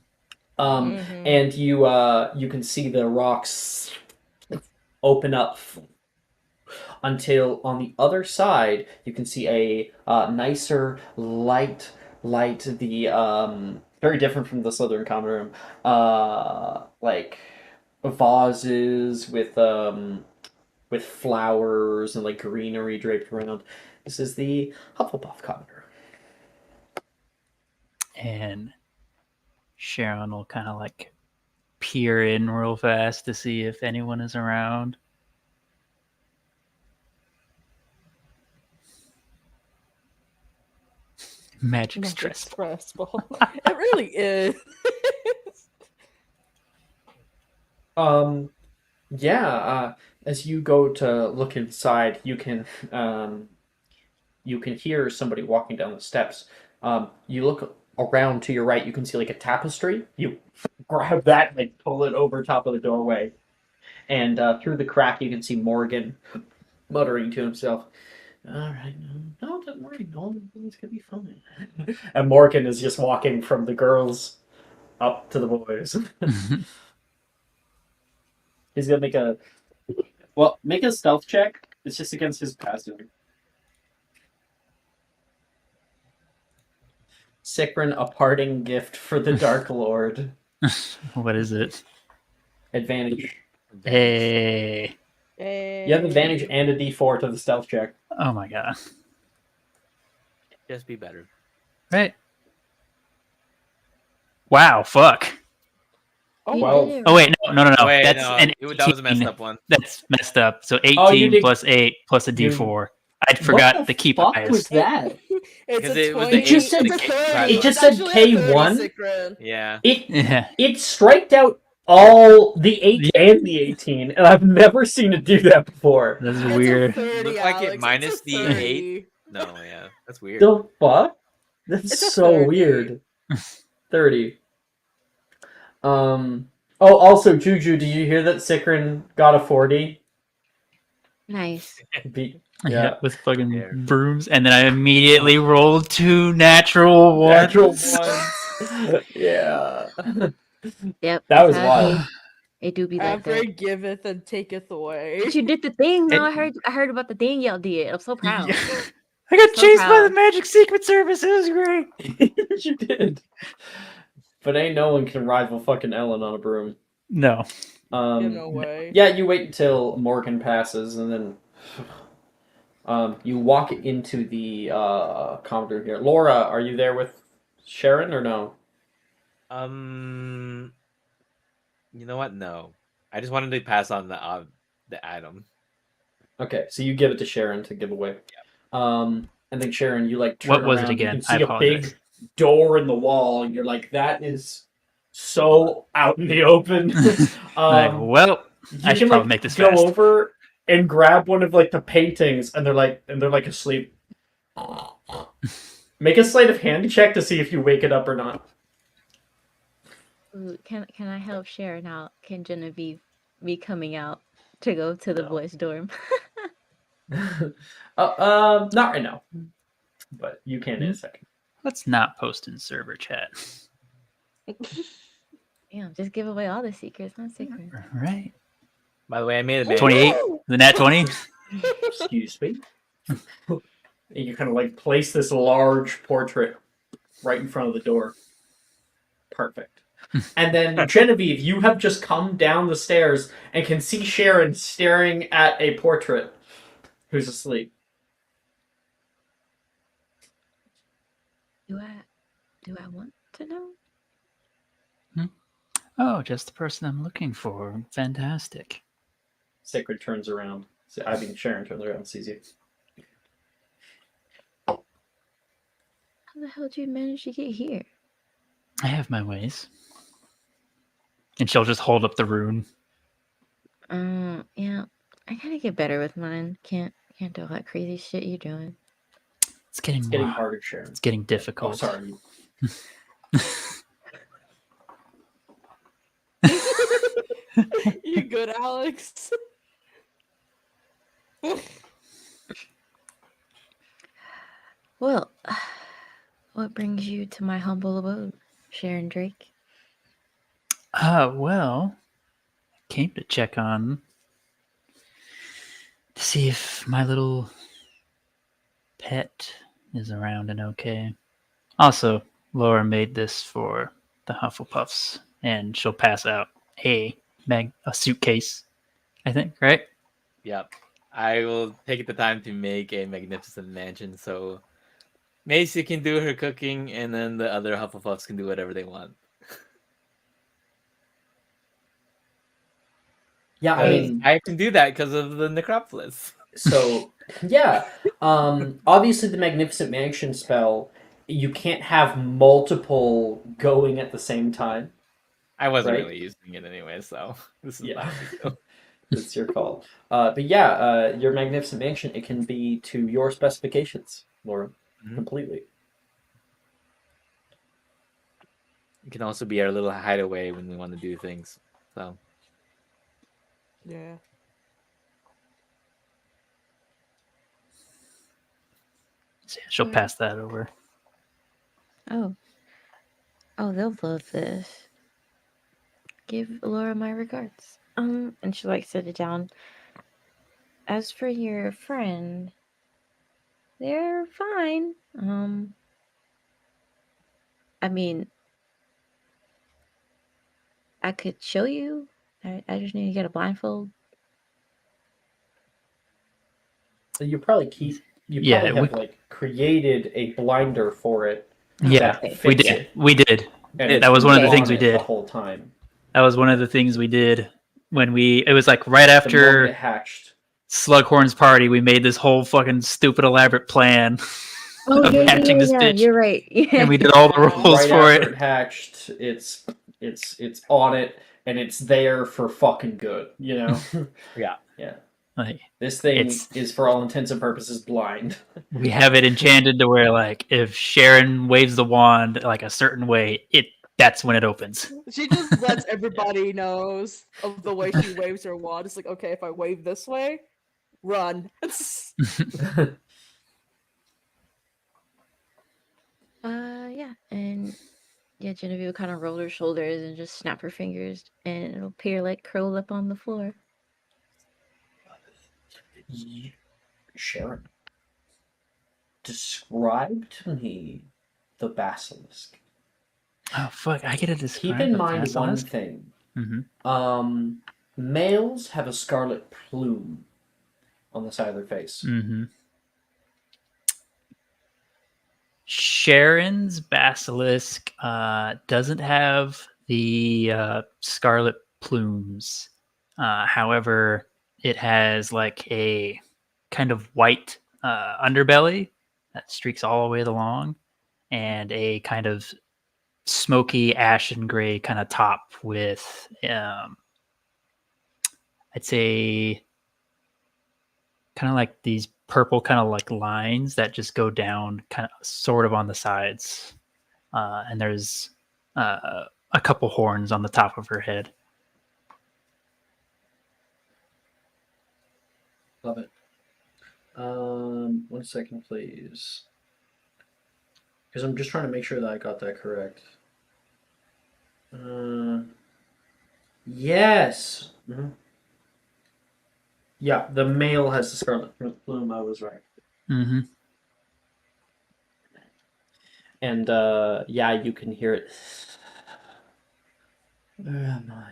And you can see the rocks open up until on the other side you can see a nicer light, the very different from the Slytherin common room, like vases with flowers and like greenery draped around. This is the Hufflepuff common room. And Sharon will kind of like peer in real fast to see if anyone is around. Magic stress. Stressful. It really is. As you go to look inside, you can hear somebody walking down the steps. You look around to your right, you can see like a tapestry. You grab that and like pull it over top of the doorway, and through the crack you can see Morgan muttering to himself, "All right, no, don't worry, all things gonna be fine." And Morgan is just walking from the girls up to the boys. He's gonna make a stealth check. It's just against his passive. Sikrin, a parting gift for the Dark Lord. What is it? Advantage. Hey. You have advantage and a D4 to the stealth check. Oh my god. Just be better. Right. Wow, fuck. Oh, You well. did it Oh wait, no. Wait, That's no, an that was a messed 18. up one. That's messed up. So 18 Oh, you did- plus 8 plus a D4. I forgot the keep fuck bias. was that? It's Because a it was 20. It just said- it's a 30. it just It's said actually a 30, K1. Sikrin. Yeah. Yeah. It striked out all the 8 and the 18, and I've never seen it do that before. That's It's weird. a 30, Looked like it Alex. minus It's a the 30. No, yeah, that's weird. The fuck? That's It's a so 30. weird. 30. Oh, also, Juju, do you hear that Sikrin got a 40? Nice. Yeah. With fucking There. brooms, and then I immediately rolled 2 natural ones. Natural ones. Yeah. Yep. That was that's how wild. It do be like After that. it giveth and taketh away. But you did the thing. No, It- I heard about the thing y'all did. I'm so proud. Yeah. I got So chased by the proud. Magic Secret Service. It was great. You did. But ain't no one can rival fucking Ellen on a broom. No. No way. Yeah, you wait until Morgan passes, and then you walk into the common room here. Laura, are you there with Sharon or no? You know what? No, I just wanted to pass on the item. Okay, so you give it to Sharon to give away. And then Sharon, you like turn What was it around, again? You can I see a apologize. big door in the wall, and you're like, that is so out in the open. Like, well, You I should can probably like make this go fast. over and grab one of like the paintings, and they're like asleep. Make a sleight of hand check to see if you wake it up or not. Ooh, can I help Sharon out? Can Genevieve be coming out to go to the No. boys' dorm? Not right now, but you can in a second. Let's not post in server chat. Yeah, just give away all the secrets, not secret. Right. By the way, I made a 28. The nat 20. Excuse me. You kind of like place this large portrait right in front of the door. Perfect. And then Genevieve, you have just come down the stairs and can see Sharon staring at a portrait who's asleep. Do I want to know? Oh, just the person I'm looking for. Fantastic. Sacred turns around. Sharon turns around and sees you. How the hell did you manage to get here? I have my ways. And she'll just hold up the rune. Yeah. I gotta get better with mine. Can't do all that crazy shit you're doing. It's getting harder, Sharon. It's getting Oh, difficult. sorry. You good, Alex? Well, what brings you to my humble abode, Sharon Drake? Well, I came to check on to see if my little pet is around and okay. Also, Laura made this for the Hufflepuffs, and she'll pass out a suitcase, I think, right? Yep. I will take the time to make a magnificent mansion so Macy can do her cooking and then the other Hufflepuffs can do whatever they want. Yeah, I mean, I can do that because of the necropolis. so yeah. Obviously, the Magnificent Mansion spell, you can't have multiple going at the same time. I wasn't Right. really using it anyway, so this is Yeah. not a big deal. It's your call. But yeah, your Magnificent Mansion, it can be to your specifications, Laura, completely. It can also be our little hideaway when we want to do things. So Yeah. So she'll pass that over. Oh, they'll love this. Give Laura my regards. And she like set it down. As for your friend, they're fine. I mean, I could show you. I just need to get a blindfold. So you probably have like created a blinder for it. Yeah, that we fits did. it, We did. and That was one of the it's things we on it did. the whole time. That was one of the things we did when it was like right The moment after it hatched. Slughorn's party, we made this whole fucking stupid elaborate plan of hatching this bitch. You're right. Yeah. And we did all the rules Right for after it. it hatched, it's on it, and it's there for fucking good. You know. yeah. Yeah. Like This thing It's- is, for all intents and purposes, blind. we have it enchanted to where like if Sharon waves the wand like a certain way, that's when it opens. She just lets everybody knows of the way she waves her wand. It's like, okay, if I wave this way, run. Yeah, and yeah, Genevieve will kind of roll her shoulders and just snap her fingers, and it'll appear like curled up on the floor. Sharon, describe to me the basilisk. Oh fuck! I get to describe Keep in the mind one basilisk? thing. Mm-hmm. Males have a scarlet plume on the side of their face. Mm-hmm. Sharon's basilisk doesn't have the scarlet plumes. However, it has like a kind of white underbelly that streaks all the way along, and a kind of smoky ashen gray kind of top with, I'd say, kind of like these purple kind of like lines that just go down kind of sort of on the sides. And there's a couple horns on the top of her head. Love it. 1 second, please. Because I'm just trying to make sure that I got that correct. Yes. Yeah, the male has the scarlet plume. I was right. Mm-hmm. And yeah, you can hear it. Where am I?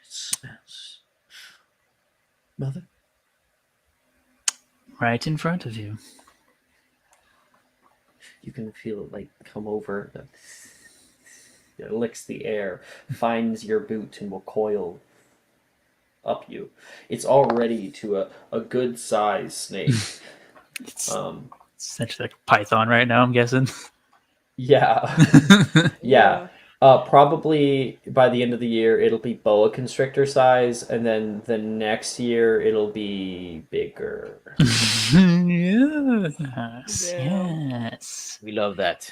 It smells. Mother? Right in front of you. You can feel it like come over. It licks the air, finds your boot, and will coil up you. It's already to a good size snake. It's essentially like a python right now, I'm guessing. Yeah. Yeah. Probably by the end of the year it'll be boa constrictor size, and then the next year it'll be bigger. Yes. Yes. We love that.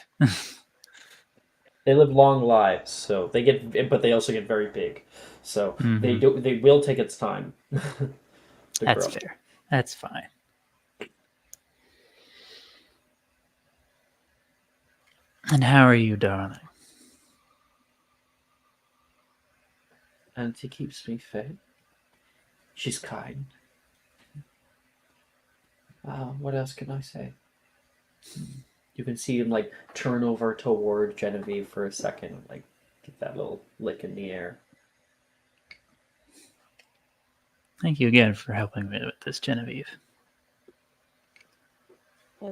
They live long lives, so they get, but they also get very big. So Mhm. they will take its time. to That's grow. fair. That's fine. And how are you, darling? And she keeps me fed. She's kind. What else can I say? You can see him like turn over toward Genevieve for a second, like get that little lick in the air. Thank you again for helping me with this, Genevieve.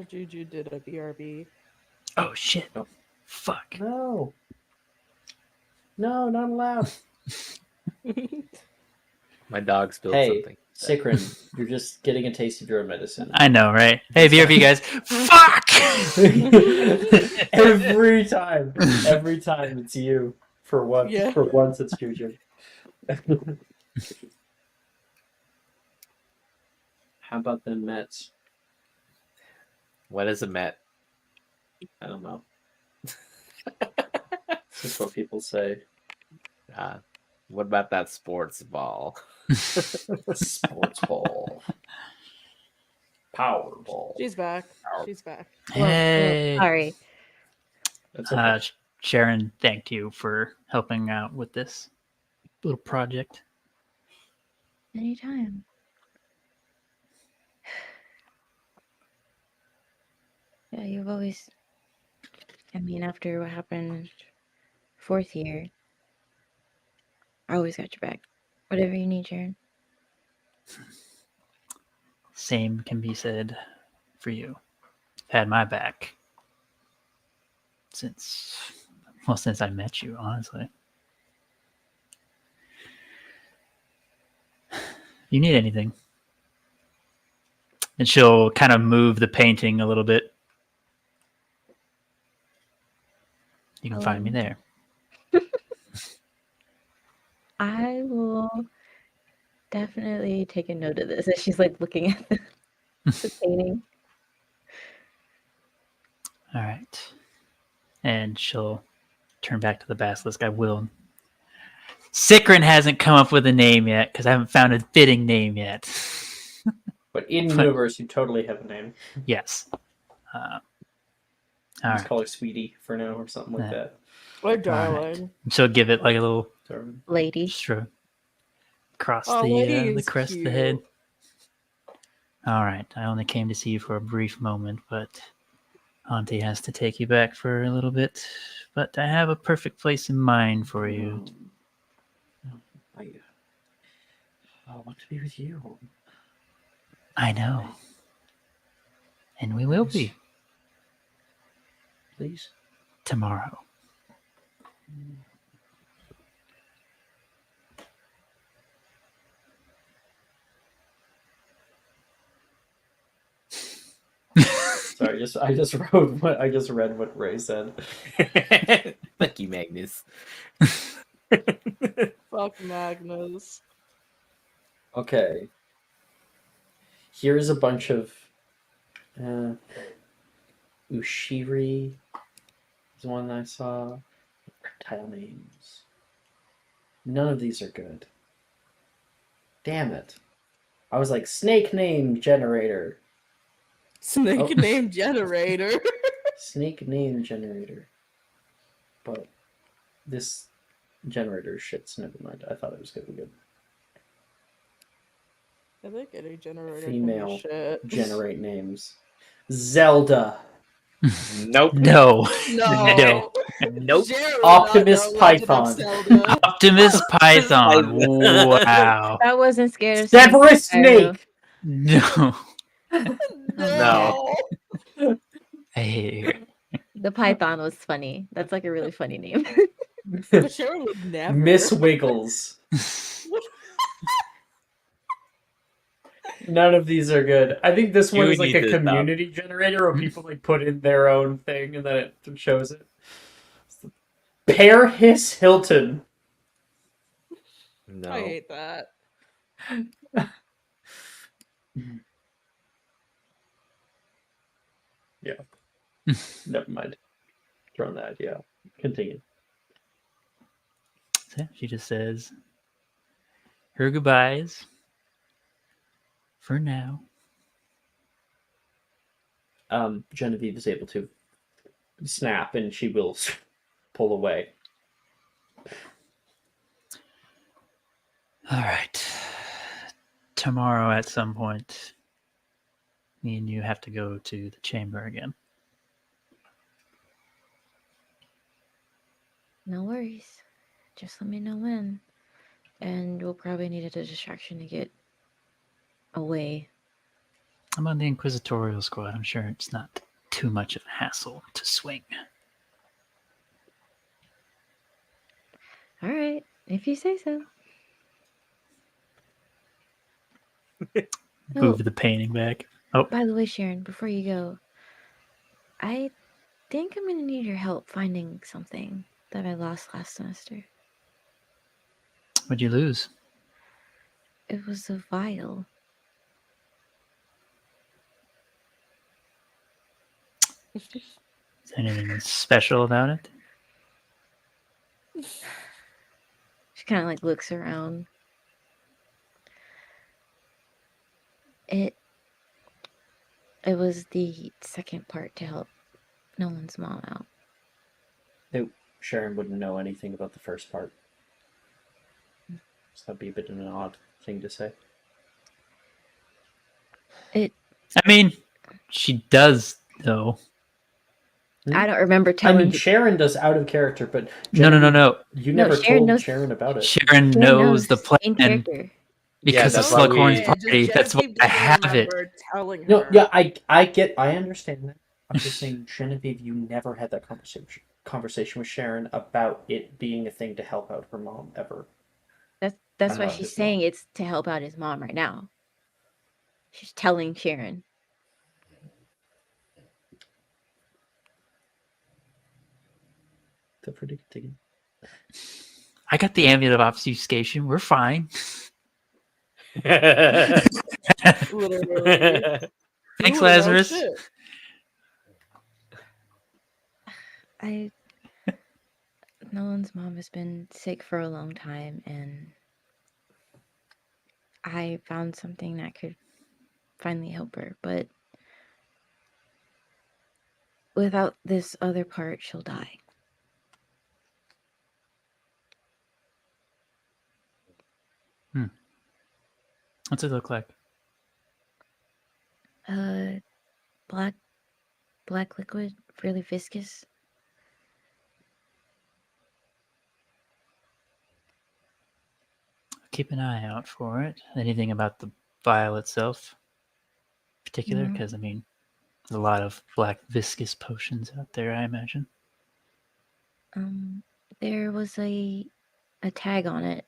Juju did a BRB. Oh shit! Oh. Fuck! No, not allowed. My dog spilled Hey, something. Sikrin, you're just getting a taste of your own medicine. I know, right? Hey, BRB guys. Fuck! every time it's you. For once, Yeah. for once it's Juju. How about the Mets? What is a Met? I don't know. That's what people say. What about that sports ball? Sports ball. Powerball. She's back. She's back. Hey. Sorry. That's okay. Sharon thanked you for helping out with this little project. Anytime. Yeah, you've always. I mean, after what happened 4th year, I always got your back. Whatever you need, Sharon. Same can be said for you. Had my back since I met you, honestly. You need anything? And she'll kind of move the painting a little bit. You can find me there. I will definitely take a note of this as she's like looking at the painting. All right. And she'll turn back to the basilisk. I will. Sikrin hasn't come up with a name yet because I haven't found a fitting name yet. But in universe, you totally have a name. Yes. All Just right. call her Sweetie for now or something like that. My darling. She'll give it like a little Darwin. Lady. stroke across Oh, lady the is crest of the cute. head. All right. I only came to see you for a brief moment, but Auntie has to take you back for a little bit. But I have a perfect place in mind for you. I want to be with you. I know. And we will be Please. tomorrow. Sorry, I just read what Ray said. Fuck you, Magnus. Fuck Magnus. Okay. Here's a bunch of Ushiri is one I saw. Reptile names. None of these are good. Damn it. I was like, snake name generator. Snake Oh. name generator. Snake name generator. But this generator shit's never mind. I thought it was gonna be good. I think any generator Female can be shit. generate names. Zelda. Nope. No. No. Nope. Jared would Optimus not know Legend of Python. Zelda. Optimus Python. Wow. That wasn't scared of Severus Pyro. Snake. No. No. I hate you. The Python was funny. That's like a really funny name. But Sharon would never. Miss Wiggles. None of these are good. I think this one You is like need a to stop. community generator where people like put in their own thing and then it shows it. Pear Hiss Hilton. No. I hate that. Never mind. Throwing that idea out. Continue. So she just says her goodbyes for now. Genevieve is able to snap and she will pull away. All right. Tomorrow at some point, me and you have to go to the chamber again. No worries. Just let me know when. And we'll probably need a distraction to get away. I'm on the Inquisitorial squad. I'm sure it's not too much of a hassle to swing. All right, if you say so. Move the painting back. Oh, By the way, Sharon, before you go, I think I'm going to need your help finding something that I lost last semester. what'd you lose? It was a vial. Is there anything special about it? She kind of like looks around. It was the second part to help Nolan's mom out. Sharon wouldn't know anything about the first part. So that'd be a bit of an odd thing to say. It. I mean, she does, though. I don't remember I telling. mean, Sharon does out of character, but No. you No, never Sharon told knows- Sharon about it. Sharon knows the in plan character. because Yeah, of that's why Slughorn's we- party. That's why Genevieve I doesn't have it. remember telling her. No, yeah, I understand that. I'm just saying, Genevieve, you never had that conversation with Sharon about it being a thing to help out her mom ever. That's why About she's his saying mom. it's to help out his mom right now. She's telling Sharon. Feel free to continue. I got the amulet of obfuscation. We're fine. Literally. Thanks, Ooh, no Lazarus. shit. Nolan's mom has been sick for a long time, and I found something that could finally help her. But without this other part, she'll die. What's it look like? Black liquid, really viscous. Keep an eye out for it. Anything about the vial itself in particular? No. Because, I mean, there's a lot of black viscous potions out there, I imagine. There was a tag on it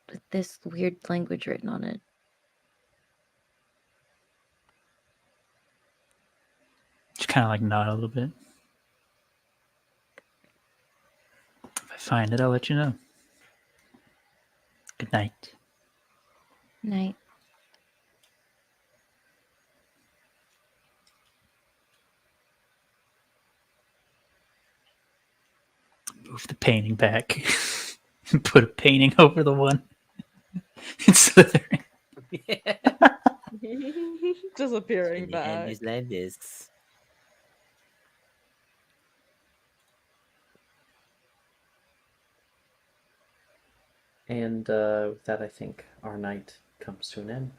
with this weird language written on it. Just kind of like nod a little bit. If I find it, I'll let you know. Good night. Night. Move the painting back. Put a painting over the one. It's Slytherin. Disappearing In the end, back. is like this. And with that, I think our night comes to an end.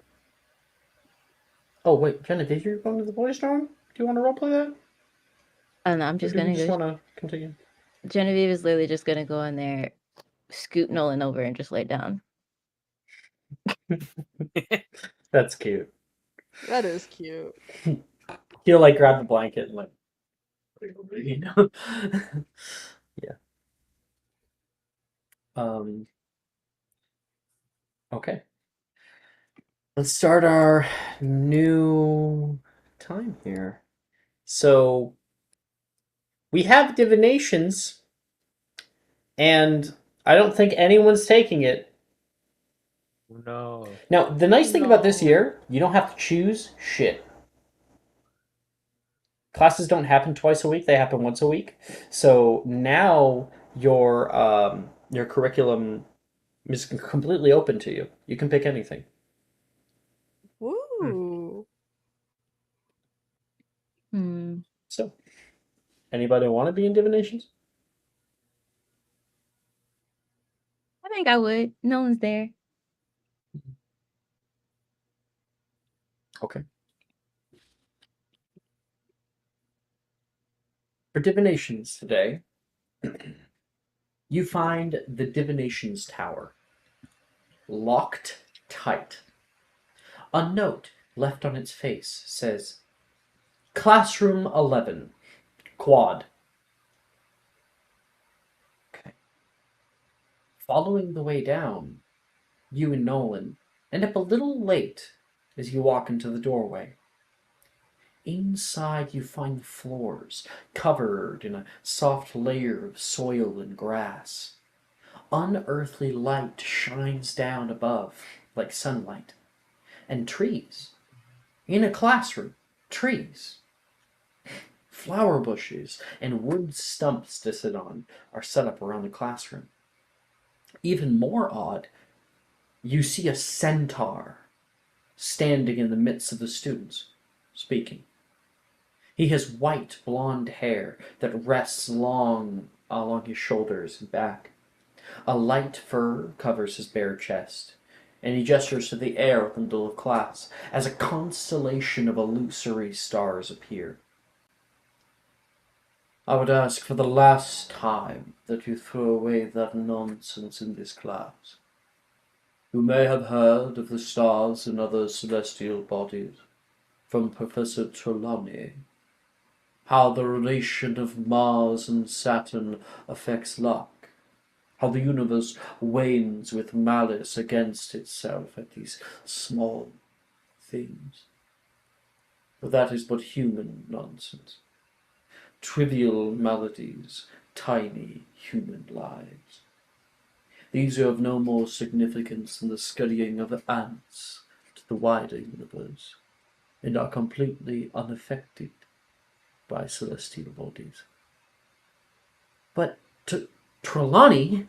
Oh, wait, Genevieve, you're going to the boys' dorm? Do you want to roleplay that? Oh no, I'm just Or do gonna you just go. want to continue? Genevieve is literally just gonna go in there, scoot Nolan over, and just lay down. That's cute. That is cute. He'll like grab the blanket and like, you know. Yeah. Okay. Let's start our new time here. So we have divinations, and I don't think anyone's taking it. No. Now, the nice thing about this No. year, you don't have to choose shit. Classes don't happen twice a week; they happen once a week. So now your curriculum is completely open to you. You can pick anything. Woo. So, anybody want to be in divinations? I think I would. Nolan's there. Okay. For divinations today, you find the divinations tower locked tight. A note left on its face says, Classroom 11, quad. Okay. Following the way down, you and Nolan end up a little late as you walk into the doorway. Inside, you find the floors covered in a soft layer of soil and grass. Unearthly light shines down above like sunlight. And trees. In a classroom, trees. Flower bushes and wood stumps to sit on are set up around the classroom. Even more odd, you see a centaur standing in the midst of the students, speaking. He has white blonde hair that rests long along his shoulders and back. A light fur covers his bare chest, and he gestures to the air in the middle of class as a constellation of illusory stars appear. I would ask for the last time that you throw away that nonsense in this class. You may have heard of the stars and other celestial bodies from Professor Trelawney. How the relation of Mars and Saturn affects luck. How the universe wanes with malice against itself at these small things. But that is but human nonsense. Trivial maladies, tiny human lives. These are of no more significance than the scurrying of ants to the wider universe, and are completely unaffected by celestial bodies. But Trelawney,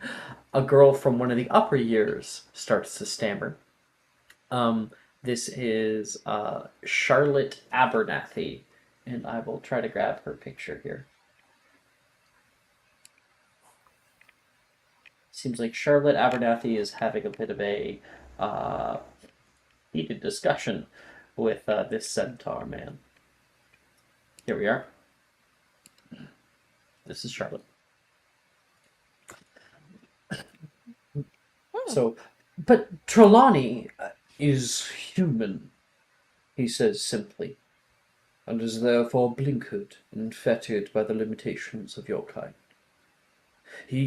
a girl from one of the upper years, starts to stammer. This is Charlotte Abernathy, and I will try to grab her picture here. Seems like Charlotte Abernathy is having a bit of a heated discussion with this centaur man. Here we are. This is Charlotte. So, but Trelawney is human, he says simply, and is therefore blinkered and fettered by the limitations of your kind.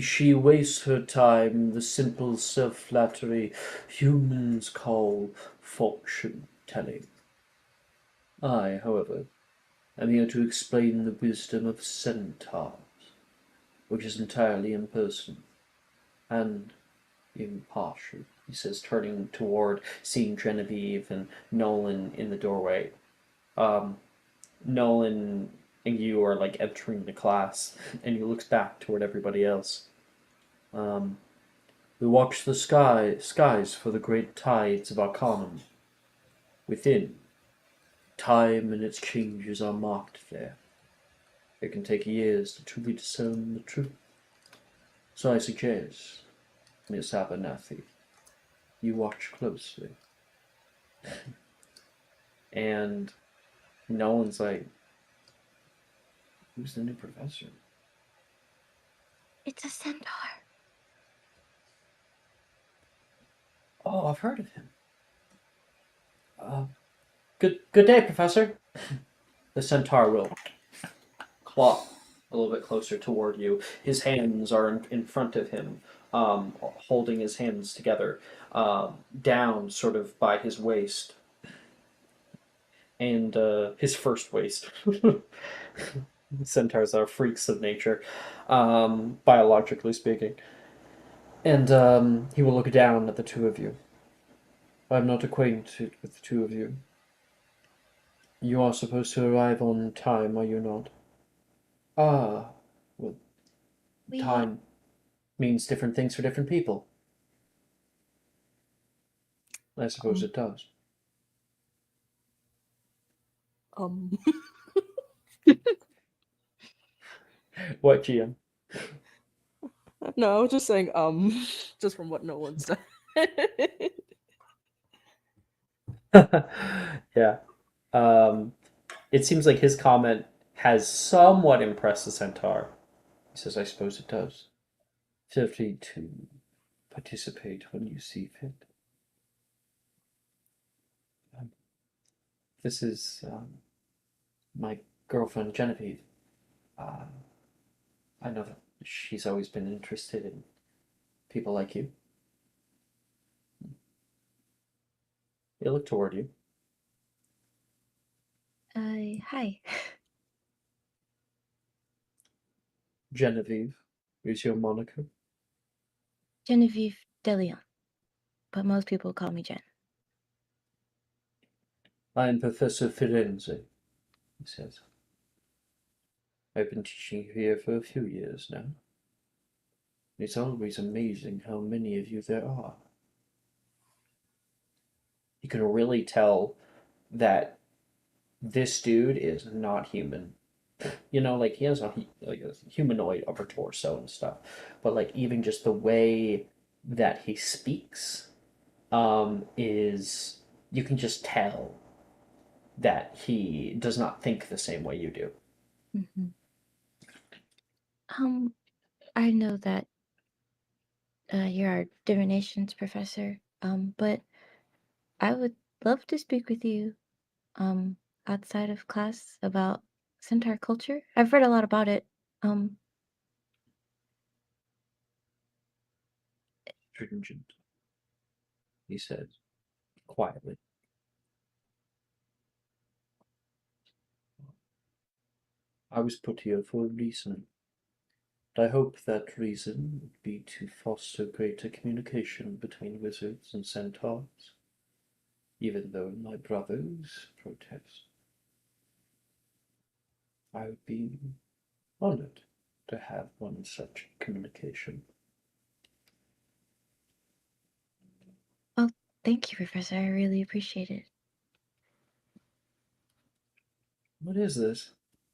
She wastes her time in the simple self-flattery humans call fortune-telling. I, however, am here to explain the wisdom of centaurs, which is entirely impersonal and impartial, he says, turning toward, seeing Genevieve and Nolan in the doorway. Nolan and you are like entering the class, and he looks back toward everybody else. We watch the skies for the great tides of Arcanum. Within, time and its changes are marked there. It can take years to truly discern the truth. So I suggest, Miss Abernathy, you watch closely. And Nolan's like, who's the new professor? It's a centaur. Oh, I've heard of him. Good day, Professor. The centaur will claw a little bit closer toward you. His hands are in front of him, holding his hands together, down sort of by his waist. And his first waist. Centaurs are freaks of nature, biologically speaking. And he will look down at the two of you. I'm not acquainted with the two of you. You are supposed to arrive on time, are you not? Ah, well, time means different things for different people. I suppose it does. What, GM? No, I was just saying, just from what Nolan said. Yeah. It seems like his comment has somewhat impressed the centaur. He says, I suppose it does. Feel free to participate when you see fit. This is my girlfriend, Genevieve. I know that she's always been interested in people like you. They look toward you. Hi. Genevieve is your moniker. Genevieve DeLeon. But most people call me Jen. I am Professor Firenze, he says. I've been teaching here for a few years now. It's always amazing how many of you there are. You can really tell that this dude is not human. You know, like he has a humanoid upper torso and stuff, but like even just the way that he speaks, is you can just tell that he does not think the same way you do. Mm-hmm. I know that you're our divinations professor, but I would love to speak with you outside of class about centaur culture. I've read a lot about it. Stringent, he says, quietly. I was put here for a reason. I hope that reason would be to foster greater communication between wizards and centaurs, even though my brothers protest. I would be honored to have one such communication. Oh, thank you, Professor. I really appreciate it. What is this?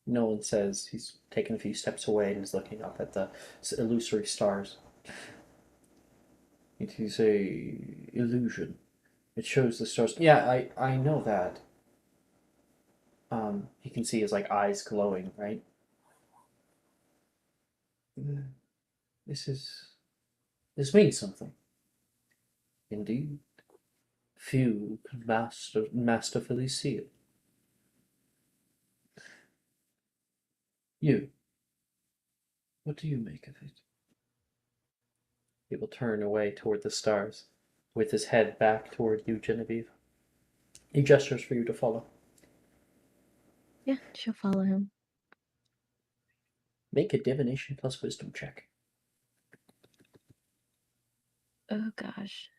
Nolan says. He's taken a few steps away and is looking up at the illusory stars. It is a illusion. It shows the stars. Yeah, I know that. He can see his like eyes glowing, right? This is this means something. Indeed. Few can masterfully see it. You, what do you make of it? He will turn away toward the stars, with his head back toward you, Genevieve. He gestures for you to follow. Yeah, she'll follow him. Make a divination plus wisdom check. Oh gosh.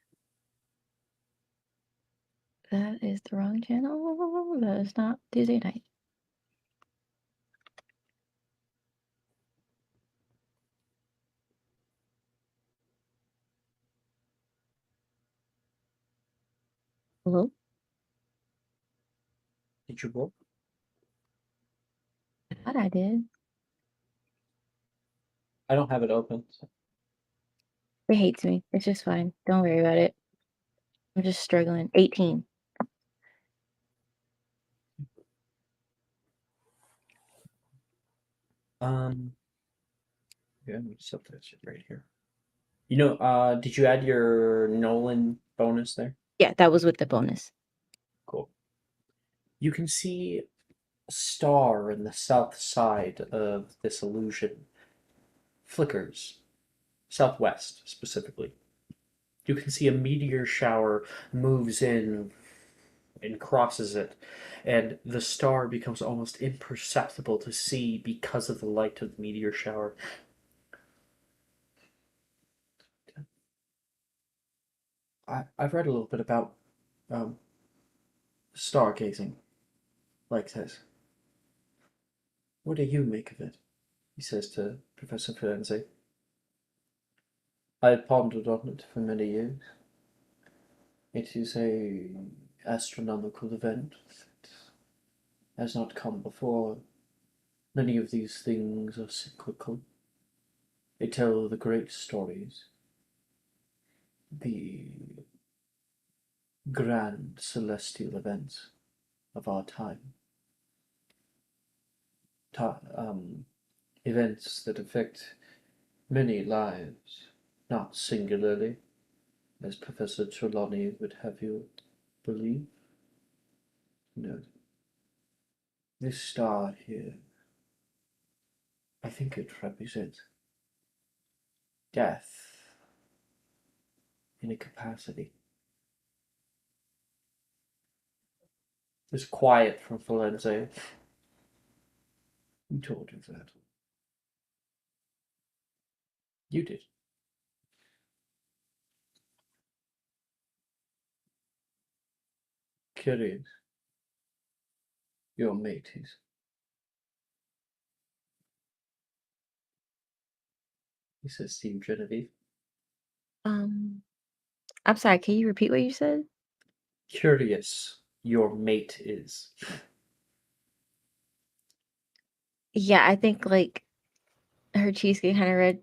That is the wrong channel. That is not Tuesday night. Hello? Did you roll? I thought I did. I don't have it open. So. It hates me. It's just fine. Don't worry about it. I'm just struggling. 18. Yeah, let me set that shit right here. You know, did you add your Nolan bonus there? Yeah, that was with the bonus. Cool. You can see a star in the south side of this illusion flickers, southwest specifically. You can see a meteor shower moves in and crosses it, and the star becomes almost imperceptible to see because of the light of the meteor shower. I've read a little bit about um, stargazing like this. What do you make of it? He says to Professor Firenze. I pondered on it for many years. It is a astronomical event that has not come before. Many of these things are cyclical. They tell the great stories, the grand celestial events of our time. Events that affect many lives, not singularly, as Professor Trelawney would have you believe. No. This star here, I think it represents death in a capacity. It's quiet from Firenze. Who told you that? You did. Curious. Your mate is. He says to you, Genevieve. I'm sorry, can you repeat what you said? Curious. Your mate is. Yeah, I think like her cheeks get kind of red.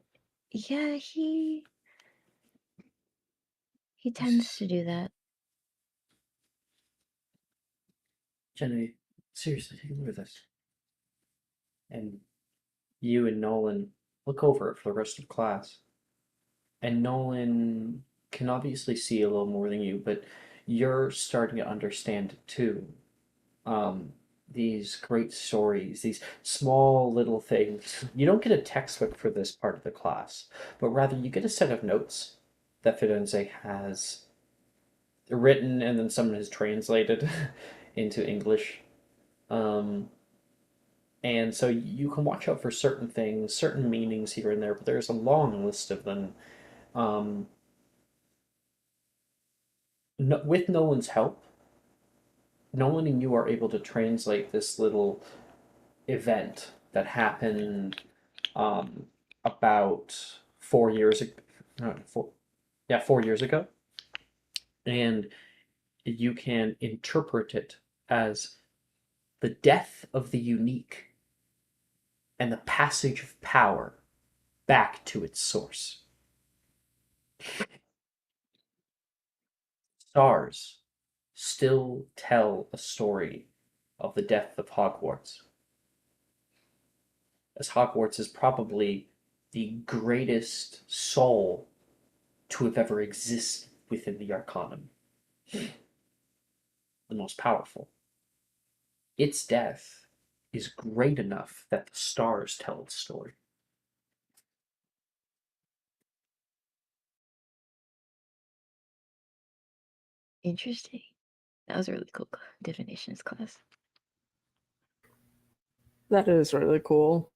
Yeah, he tends to do that. Genevieve, seriously, take a look at this. And you and Nolan look over it for the rest of class. And Nolan can obviously see a little more than you, but you're starting to understand it too. These great stories, these small little things. You don't get a textbook for this part of the class, but rather you get a set of notes that Firenze has written and then someone has translated into English. Um, And so you can watch out for certain things, certain meanings here and there, but there's a long list of them. With Nolan's help, Nolan and you are able to translate this little event that happened about 4 years ago. 4 years ago. And you can interpret it as the death of the unique and the passage of power back to its source. Stars still tell a story of the death of Hogwarts, as Hogwarts is probably the greatest soul to have ever existed within the Arcanum. The most powerful. Its death is great enough that the stars tell its story. Interesting. That was a really cool divinations class. That is really cool.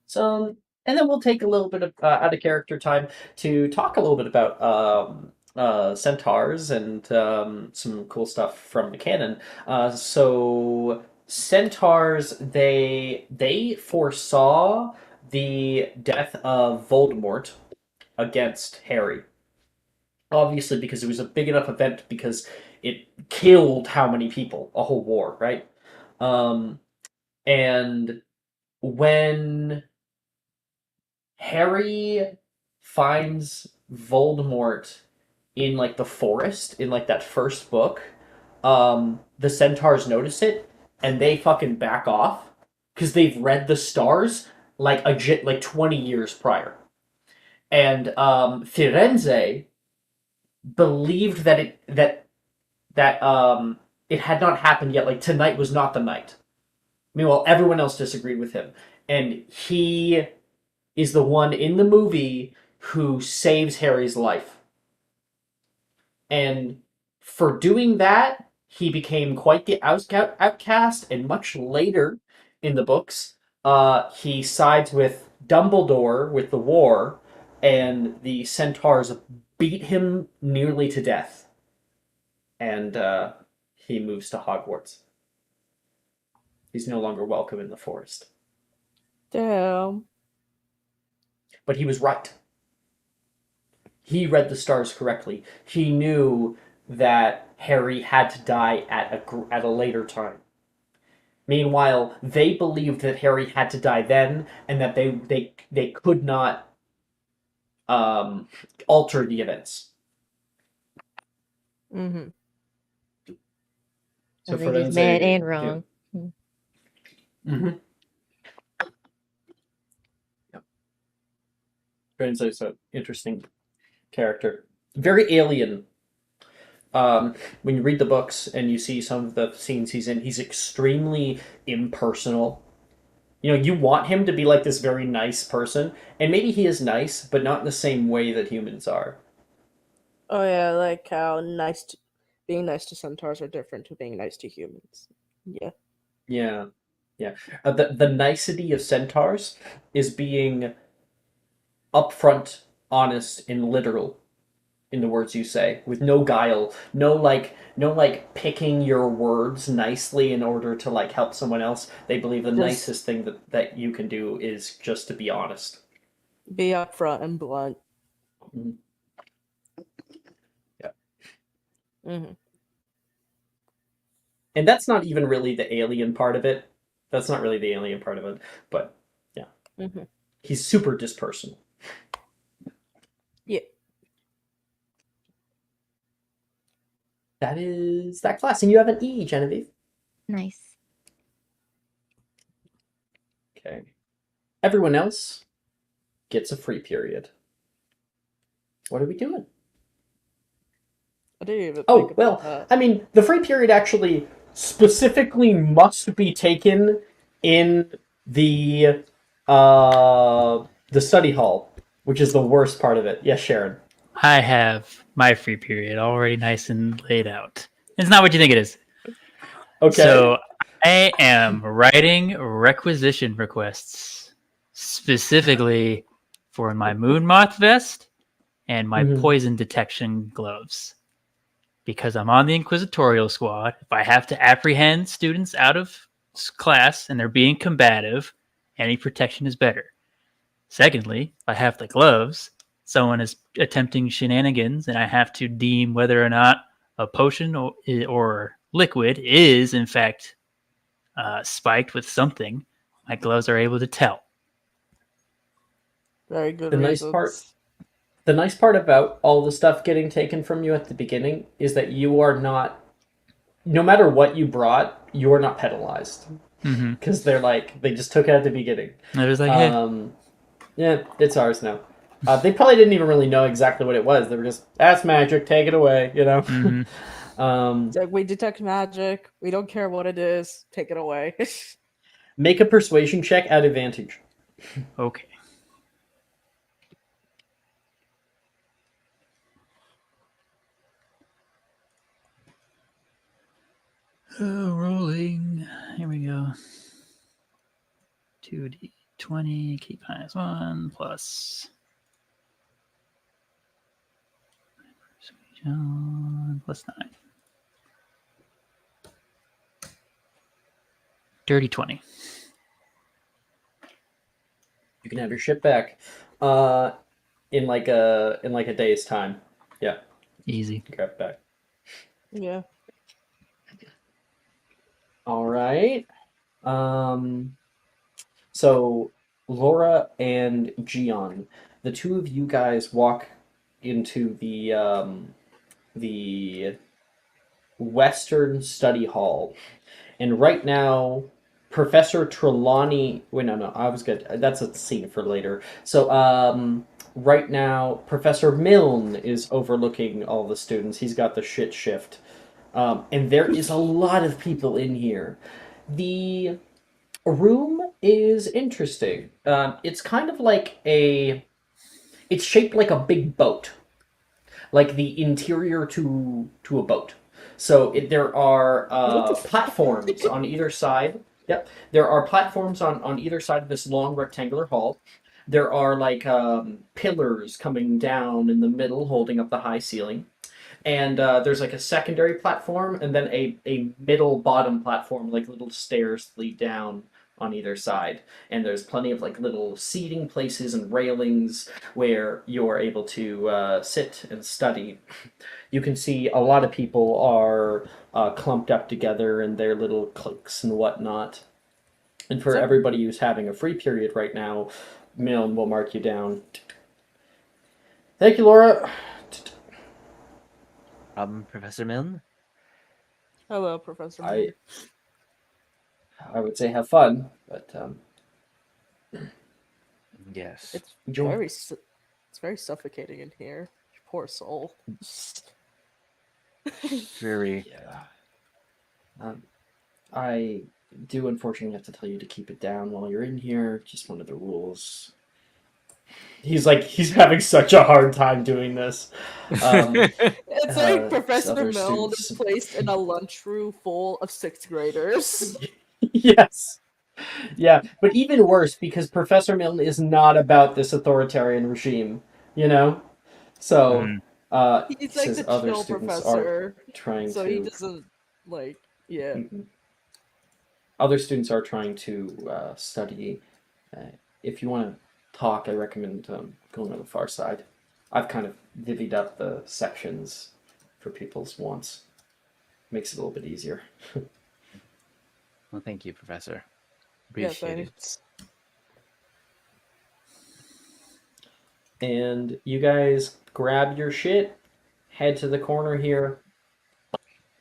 So, and then we'll take a little bit of out of character time to talk a little bit about centaurs and some cool stuff from the canon. So centaurs, they foresaw the death of Voldemort against Harry. Obviously, because it was a big enough event, because it killed how many people? A whole war, right? And when Harry finds Voldemort in like the forest in like that first book, the centaurs notice it and they fucking back off because they've read the stars like 20 years prior. And Firenze believed that it had not happened yet. Like tonight was not the night. Meanwhile, everyone else disagreed with him, and he is the one in the movie who saves Harry's life. And for doing that, he became quite the outcast, and much later in the books, he sides with Dumbledore with the war, and the centaurs beat him nearly to death. And he moves to Hogwarts. He's no longer welcome in the forest. Damn. But he was right. He read the stars correctly. He knew that Harry had to die at a later time. Meanwhile, they believed that Harry had to die then, and that they could not alter the events. Mm-hmm. So I think he's mad and wrong. Mm-hmm. Yep. Firenze's an interesting character. Very alien. When you read the books and you see some of the scenes he's in, he's extremely impersonal. You know, you want him to be like this very nice person, and maybe he is nice, but not in the same way that humans are. Oh yeah, like how being nice to centaurs are different to being nice to humans. Yeah. Yeah. The nicety of centaurs is being upfront, honest, and literal in the words you say, with no guile, no picking your words nicely in order to like help someone else. They believe the nicest thing that you can do is just to be honest. Be upfront and blunt. Mm-hmm. Yeah. Mm-hmm. And that's not even really the alien part of it. But yeah. Mm-hmm. He's super dispersonal. Yeah. That is that class, and you have an E, Genevieve. Nice. Okay. Everyone else gets a free period. What are we doing? I didn't even think about that. I mean, the free period actually specifically must be taken in the study hall, which is the worst part of it. Yes, Sharon. I have my free period already nice and laid out. It's not what you think it is. Okay. So I am writing requisition requests specifically for my moon moth vest and my poison detection gloves. Because I'm on the inquisitorial squad, if I have to apprehend students out of class and they're being combative, any protection is better. Secondly, if I have the gloves, someone is attempting shenanigans and I have to deem whether or not a potion or liquid is, in fact, spiked with something, my gloves are able to tell. Very good The nice reasons. part- The nice part about all the stuff getting taken from you at the beginning is that you are not, no matter what you brought, you are not penalized. Because they just took it at the beginning. I was like, hey. Yeah, it's ours now. They probably didn't even really know exactly what it was. They were just, that's magic, take it away, you know? It's like, we detect magic. We don't care what it is. Take it away. Make a persuasion check at advantage. Okay. Oh, rolling. Here we go. 2d20, keep highest 1, plus. Plus 9. Dirty 20. You can have your ship back. In like a day's time. Yeah. Easy. Grab it back. Yeah. All right. So Laura and Gian, the two of you guys walk into the Western Study Hall, and right now, Professor Trelawney. Wait, no, I was good. That's a scene for later. So, right now, Professor Milne is overlooking all the students. He's got the shit shift. And there is a lot of people in here. The room is interesting. It's kind of like it's shaped like a big boat, like the interior to a boat. So there are platforms on either side. Yep, there are platforms on either side of this long rectangular hall. There are like pillars coming down in the middle, holding up the high ceiling. And there's like a secondary platform and then a middle bottom platform, like little stairs lead down on either side. And there's plenty of like little seating places and railings where you're able to sit and study. You can see a lot of people are clumped up together in their little cliques and whatnot. And for everybody who's having a free period right now, Milne will mark you down. Thank you, Laura. Professor Milne? Hello, Professor. I would say have fun, but Yes. It's enjoy. it's very suffocating in here. Poor soul. Very. Yeah. I do unfortunately have to tell you to keep it down while you're in here. Just one of the rules. He's having such a hard time doing this. It's like Professor other Milne students. is placed in a lunchroom full of 6th graders. Yes. Yeah, but even worse because Professor Milne is not about this authoritarian regime, you know? So, He's like the other chill students professor, are trying so to... he doesn't like, yeah. Mhm. Other students are trying to study. If you want to talk, I recommend going to the far side. I've kind of divvied up the sections for people's wants. Makes it a little bit easier. Well, thank you, Professor. Yeah, Appreciate it. thanks. And you guys grab your shit, head to the corner here,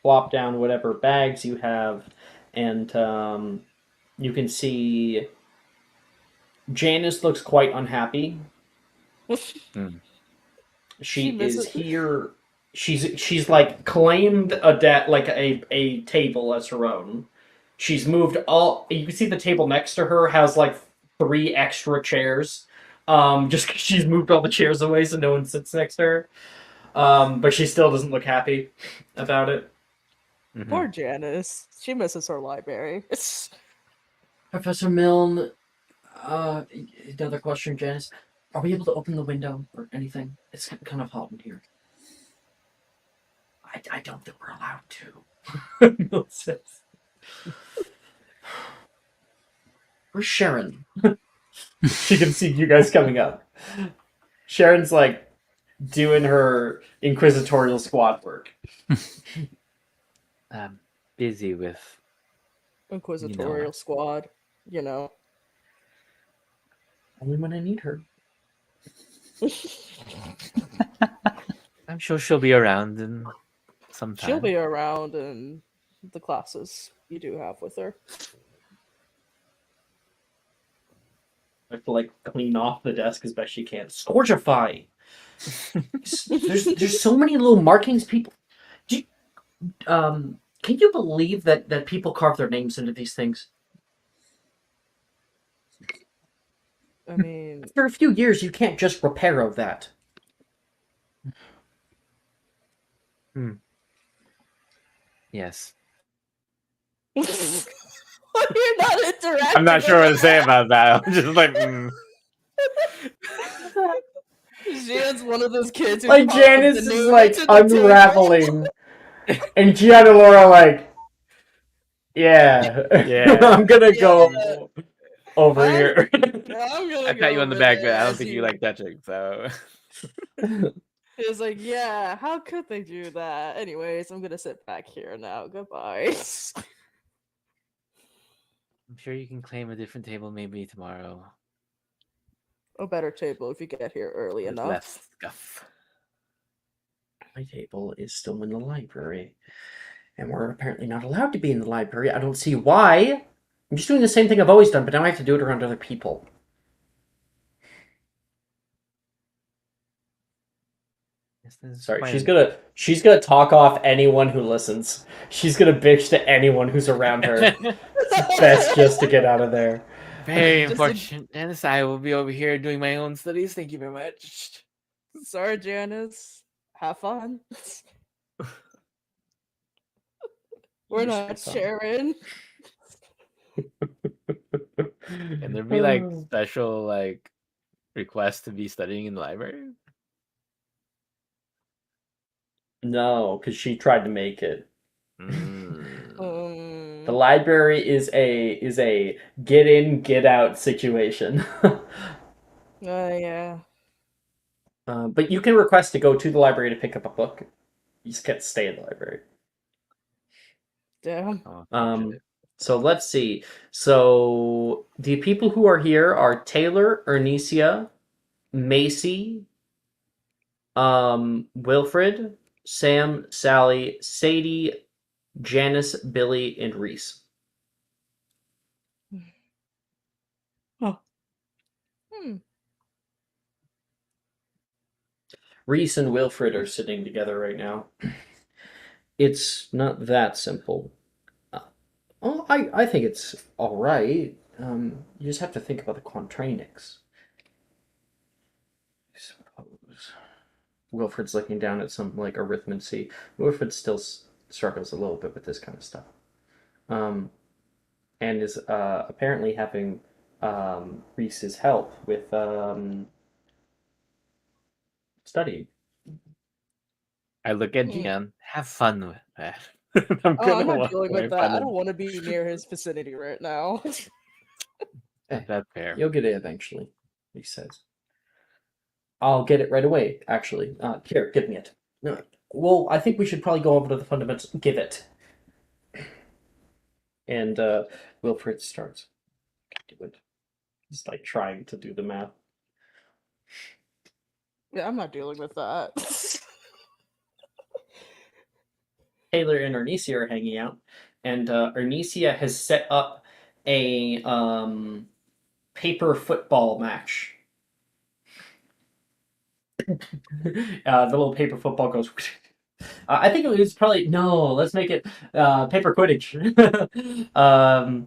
plop down whatever bags you have, and you can see Janice looks quite unhappy. She is here. She's like claimed a table as her own. She's moved all. You can see the table next to her has like 3 extra chairs. Just 'cause she's moved all the chairs away so no one sits next to her. But she still doesn't look happy about it. Mhm. Poor Janice. She misses her library. Professor Milne, another question, Janice. Are we able to open the window or anything? It's kind of hot in here. I don't think we're allowed to. Milne says. Where's Sharon? She can see you guys coming up. Sharon's like doing her inquisitorial squad work. Busy with Inquisitorial squad, you know. Only when I need her. I'm sure she'll be around in some time. She'll be around in the classes you do have with her. I have to like clean off the desk as best she can. Scorchify. there's so many little markings. People, can you believe that people carve their names into these things? I mean, After a few years, you can't just reparo that. Yes. you're not interacting. I'm not sure what to say about that. I'm just like, Jan's one of those kids who Like carved Janice the is name like into the table. unraveling, and Gianna Laura like, yeah, I'm gonna go over here. I'm gonna I go pat you on the over back, but there I don't as think you like touching, so. It's like, yeah, how could they do that? Anyways, I'm gonna sit back here now. Goodbye. I'm sure you can claim a different table maybe tomorrow. A better table if you get here early With enough. less scuff. My table is still in the library, and we're apparently not allowed to be in the library. I don't see why. I'm just doing the same thing I've always done, but now I have to do it around other people. Sorry, she's gonna talk off anyone who listens. She's gonna bitch to anyone who's around her. It's best just to get out of there. Very Just unfortunate. Janice, I will be over here doing my own studies. Thank you very much. Sorry, Janice. Have fun. We're not sharing. Can there be like special like requests to be studying in the library? No, because she tried to make it. Mm. The library is a get in, get out situation. Yeah. But you can request to go to the library to pick up a book. You just can't stay in the library. Damn. So let's see. So the people who are here are Taylor, Ernesia, Macy, Wilfred, Sam, Sally, Sadie, Janice, Billy, and Reese. Reese and Wilfred are sitting together right now. It's not that simple. I think it's all right. You just have to think about the quatrainics. I suppose. Wilfred's looking down at some like arithmancy. Wilfred still struggles a little bit with this kind of stuff, and is apparently having Reese's help with studying. I look at Gian. Have fun with that. I'm not dealing with that. I don't want to be near his vicinity right now. That's fair. You'll get it eventually, he says. I'll get it right away, actually. Here, give me it. No, well, I think we should probably go over to the fundamentals. Give it. And Wilfred starts. Do it. Just like trying to do the math. Yeah, I'm not dealing with that. Taylor and Ernesia are hanging out, and Ernesia has set up a paper football match. The little paper football goes. I think it was probably no. Let's make it paper Quidditch.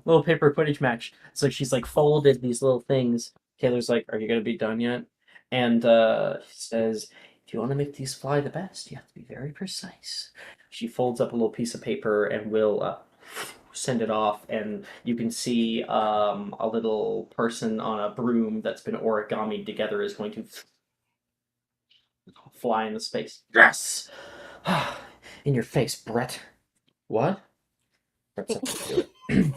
Little paper Quidditch match. So she's like folded these little things. Taylor's like, "Are you gonna be done yet?" And he says, "If you want to make these fly the best, you have to be very precise. She folds up a little piece of paper and will send it off, and you can see a little person on a broom that's been origamied together is going to fly into space. Yes! In your face, Brett. What? Brett's up to do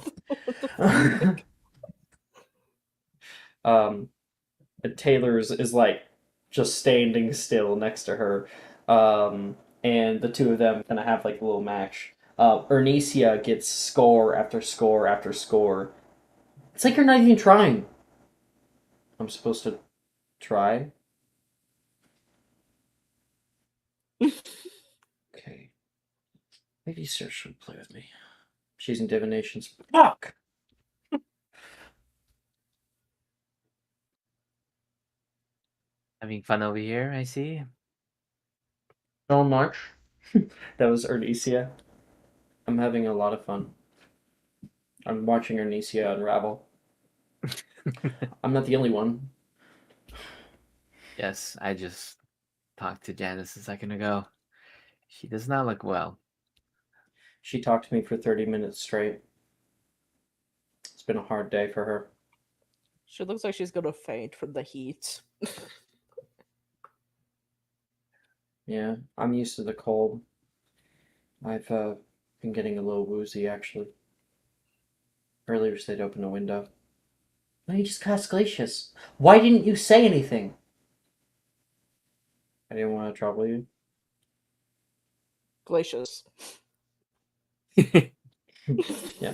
it. And Taylor's is like just standing still next to her. And the two of them kind of have like a little match. Ernesia gets score after score after score. It's like you're not even trying. I'm supposed to try? Okay. Maybe Sir should play with me. She's in divinations. Fuck! Having fun over here, I see. So much. That was Ernesia. I'm having a lot of fun. I'm watching Ernesia unravel. I'm not the only one. Yes, I just talked to Janice a second ago. She does not look well. She talked to me for 30 minutes straight. It's been a hard day for her. She looks like she's gonna faint from the heat. Yeah, I'm used to the cold. I've been getting a little woozy, actually. Earlier, they'd open a window. No, you just cast Glacius. Why didn't you say anything? I didn't want to trouble you. Glacius. Yeah.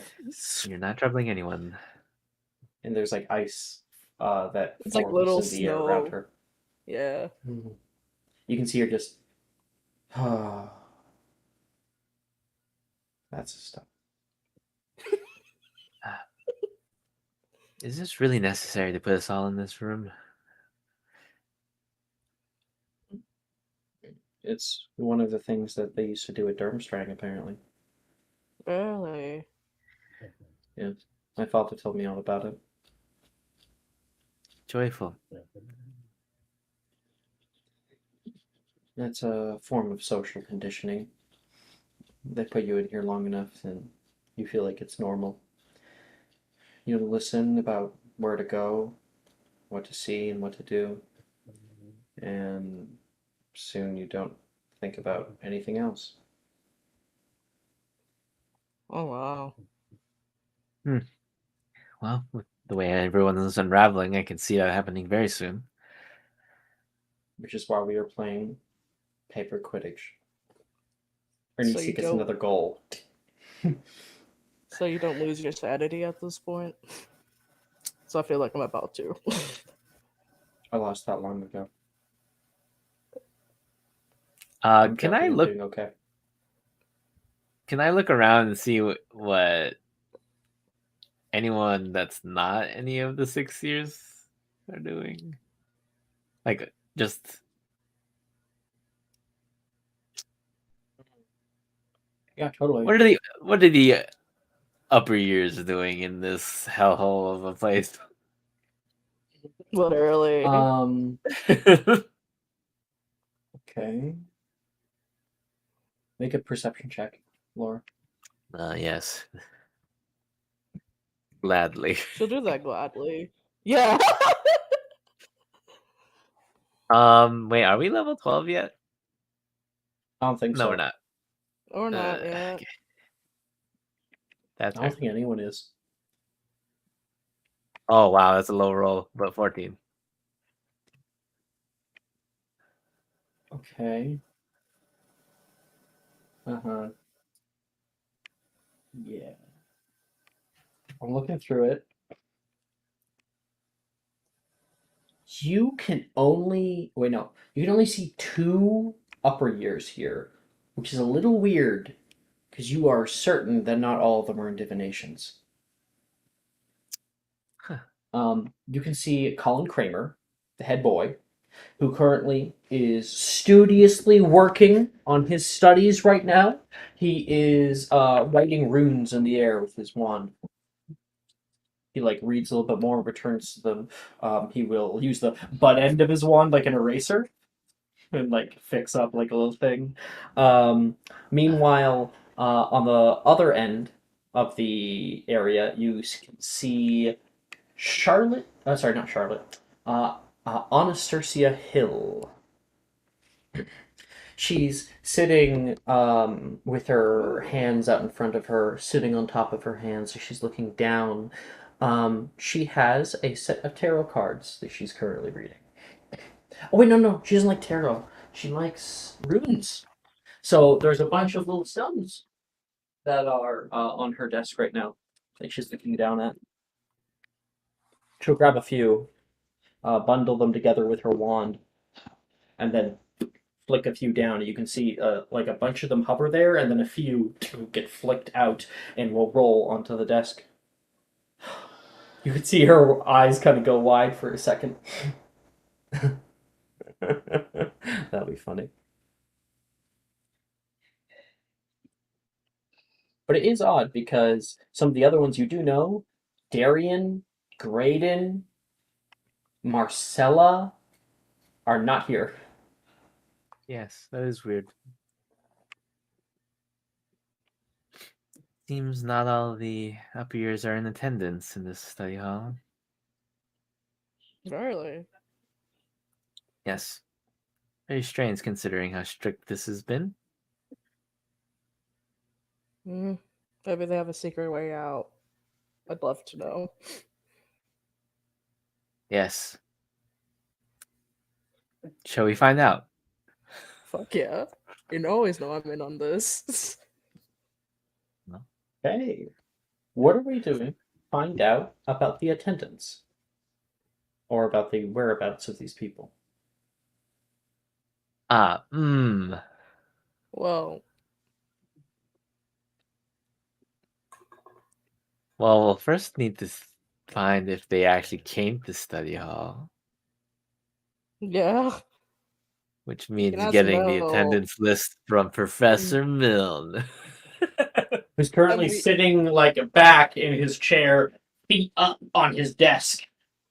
You're not troubling anyone. And there's like ice that It's like forms little in the air around snow. her. Yeah. You can see her just. That's the stuff. Is this really necessary to put us all in this room? It's one of the things that they used to do at Durmstrang, apparently. Really? Yeah. My father told me all about it. Joyful. That's a form of social conditioning. They put you in here long enough and you feel like it's normal. You listen about where to go, what to see, and what to do. And soon you don't think about anything else. Oh wow. Well, with the way everyone is unraveling, I can see that happening very soon. Which is why we are playing paper Quidditch. So Ernisi you gets don't- another goal. So you don't lose your sanity at this point? So I feel like I'm about to. I lost that long ago. Can I I'm look? doing okay. Can I look around and see what anyone that's not any of the 6 years are doing? Like, just Yeah, totally. what are the upper years doing in this hellhole of a place? Literally. Okay. Make a perception check, Laura. Yes. Gladly. She'll do that gladly. Yeah. Wait, are we level 12 yet? I don't think No, so. we're not. Or not yet. Okay. That's I don't fair. think anyone is. Oh wow, that's a low roll, but 14. Okay. Uh-huh. Yeah. I'm looking through it. You can only wait, no. You can only see 2 upper years here, which is a little weird because you are certain that not all of them are in divinations. You can see Colin Kramer, the head boy, who currently is studiously working on his studies right now. He is writing runes in the air with his wand. He like reads a little bit more, returns to them. He will use the butt end of his wand like an eraser. and like fix up like a little thing. Meanwhile, on the other end of the area, you can see Charlotte. Sorry, not Charlotte. Anastasia Hill. She's sitting with her hands out in front of her, sitting on top of her hands. So she's looking down. She has a set of tarot cards that she's currently reading. Oh wait, no, she doesn't like tarot. She likes runes. So there's a bunch of little stones that are on her desk right now that she's looking down at. She'll grab a few, bundle them together with her wand, and then flick a few down. You can see like a bunch of them hover there, and then a few get flicked out and will roll onto the desk. You can see her eyes kind of go wide for a second. That'll be funny. But it is odd because some of the other ones you do know, Darian, Graydon, Marcella, are not here. Yes, that is weird. Seems not all the up years are in attendance in this study hall. Really? Yes. Very strange considering how strict this has been. Maybe they have a secret way out. I'd love to know. Yes. Shall we find out? Fuck yeah. You always know I'm in on this. Hey, what are we doing? Find out about the attendance. Or about the whereabouts of these people. Well, Well, we'll first need to find if they actually came to study hall, yeah. which means ask getting the Mel. attendance list from Professor Milne. Who's currently sitting like back in his chair, feet up on his desk.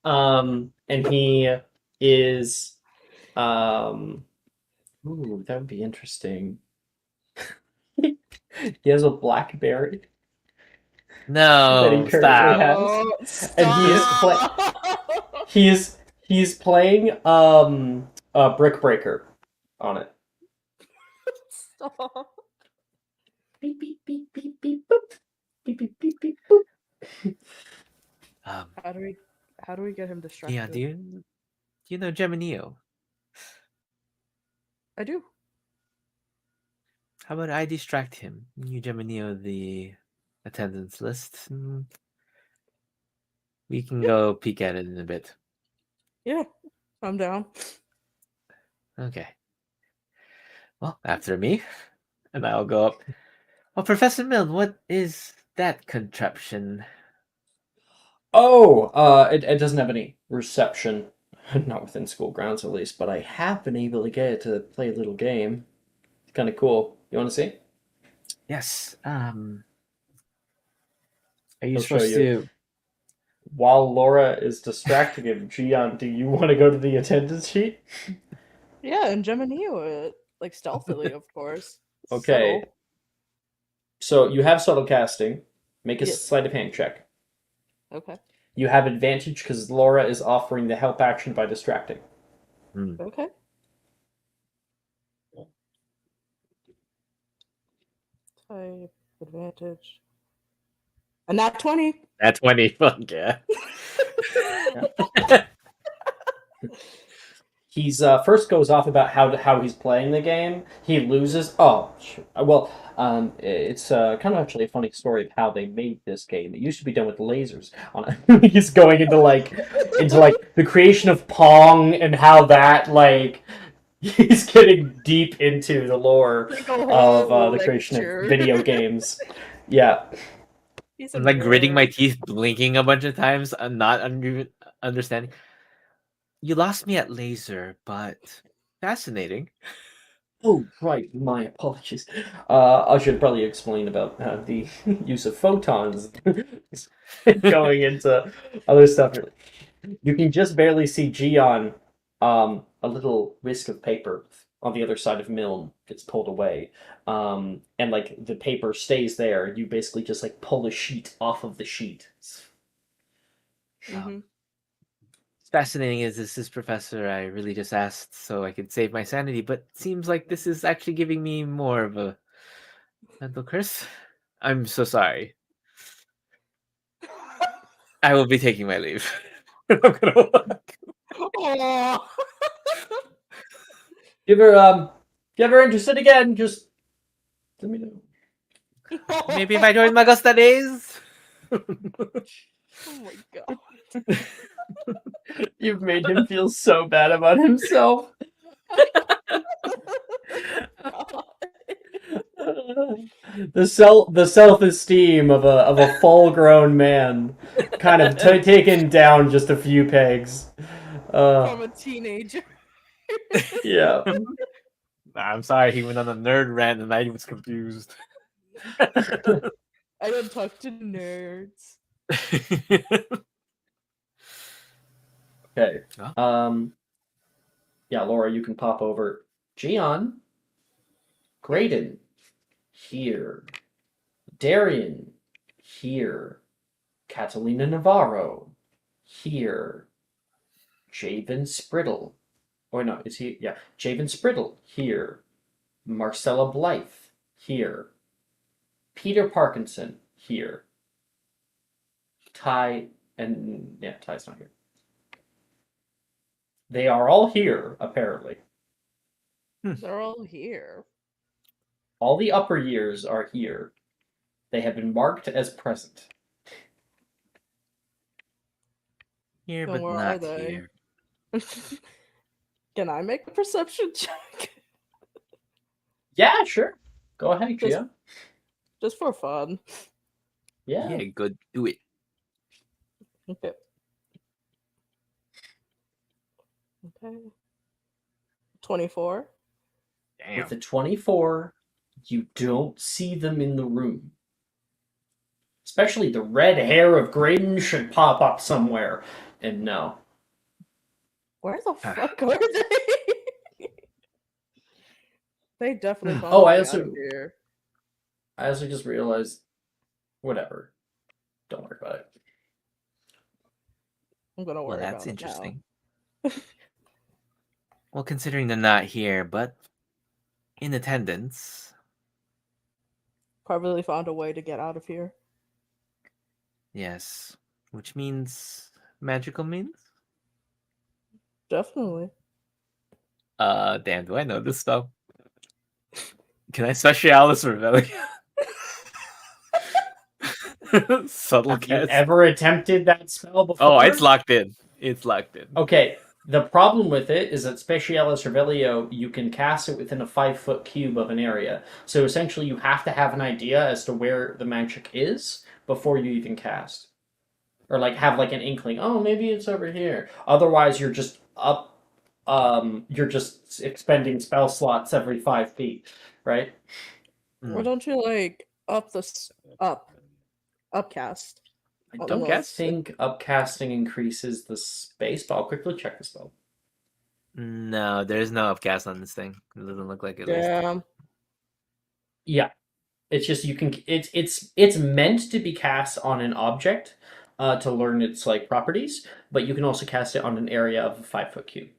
And he is ooh, that would be interesting. He has a BlackBerry that he No, currently stop. has. And he's playing Brick Breaker on it. Stop. Beep beep beep beep beep boop. Beep beep beep beep boop. How do we get him distracted? Yeah, do you know Geminio? I do. How about I distract him? You Geminio the attendance list. We can go peek at it in a bit. Yeah, I'm down. Okay. Well, after me, and I'll go up. Well, Professor Milne, what is that contraption? Oh, it doesn't have any reception, not within school grounds at least. But I have been able to get it to play a little game. It's kind of cool. You want to see? Yes. Are you I'll show supposed you. to? While Laura is distracting him, Gian, do you want to go to the attendance sheet? Yeah, and Geminio it like stealthily, of course. Okay. So you have subtle casting. Make a Yes. sleight of hand check. Okay. You have advantage because Laura is offering the help action by distracting. Okay. Type advantage. And that 20. That's 20. Fuck yeah. He's first goes off about how he's playing the game. He loses. Oh, well, it's kind of actually a funny story of how they made this game. It used to be done with lasers. He's going into like the creation of Pong and how that like he's getting deep into the lore of the creation of video games. Yeah. I'm like gritting my teeth, blinking a bunch of times. I'm not understanding. You lost me at laser, but fascinating. Oh, right. My apologies. I should probably explain about the use of photons going into other stuff. You can just barely see Gian, a little whisk of paper on the other side of Milne gets pulled away, and like the paper stays there. You basically just like pull a sheet off of the sheet. Mhm. It's fascinating as this is, Professor. I really just asked so I could save my sanity, but it seems like this is actually giving me more of a mental curse. I'm so sorry. I will be taking my leave. I'm gonna walk. Aw. If you're ever interested again, just let me know. Maybe if I join Magusta Days. Oh my god. You've made him feel so bad about himself. The self-esteem of a full-grown man kind of taken down just a few pegs. From a teenager. Yeah. I'm sorry, he went on a nerd rant and I was confused. I don't talk to nerds. Okay. Huh? Yeah, Laura, you can pop over. Gian, Graydon, here. Darian, here. Catalina Navarro, here. Javen Spriddle. Oh, no, is he? Yeah. Javen Spriddle, here. Marcella Blythe, here. Peter Parkinson, here. Ty, and yeah, Ty's not here. They are all here, apparently. They're all here. All the upper years are here. They have been marked as present. Here, Then but where are not they? here. Can I make a perception check? Yeah, sure. Go ahead, Just- Gia. Just for fun. Yeah. Yeah, go do it. Okay. Okay. 24. Damn. With the 24, you don't see them in the room. Especially the red hair of Graydon should pop up somewhere. And no. Where the fuck are they? They definitely found Oh, a I way also- out of here. I also just realized, whatever. Don't worry about it. I'm gonna Well, worry that's about it now. interesting. Well, considering they're not here, but in attendance, Probably found a way to get out of here. yes. Which means magical means? Definitely. Damn, do I know this stuff? Can I Specialis Revelia? Subtle Have you cast. ever attempted that spell before? Oh, it's locked in. It's locked in. Okay, the problem with it is that Specialis Revelio, you can cast it within a 5-foot cube of an area. So essentially, you have to have an idea as to where the magic is before you even cast. Or like have like an inkling, oh, maybe it's over here. Otherwise, you're just you're just expending spell slots every 5 feet, right? Why don't you like upcast? I Oh, don't well, think upcasting increases the space, but I'll quickly check the spell. No, there's no upcast on this thing. It doesn't look like it. At least. Yeah. Yeah, it's just you can. It's meant to be cast on an object to learn its like properties, but you can also cast it on an area of a 5-foot cube.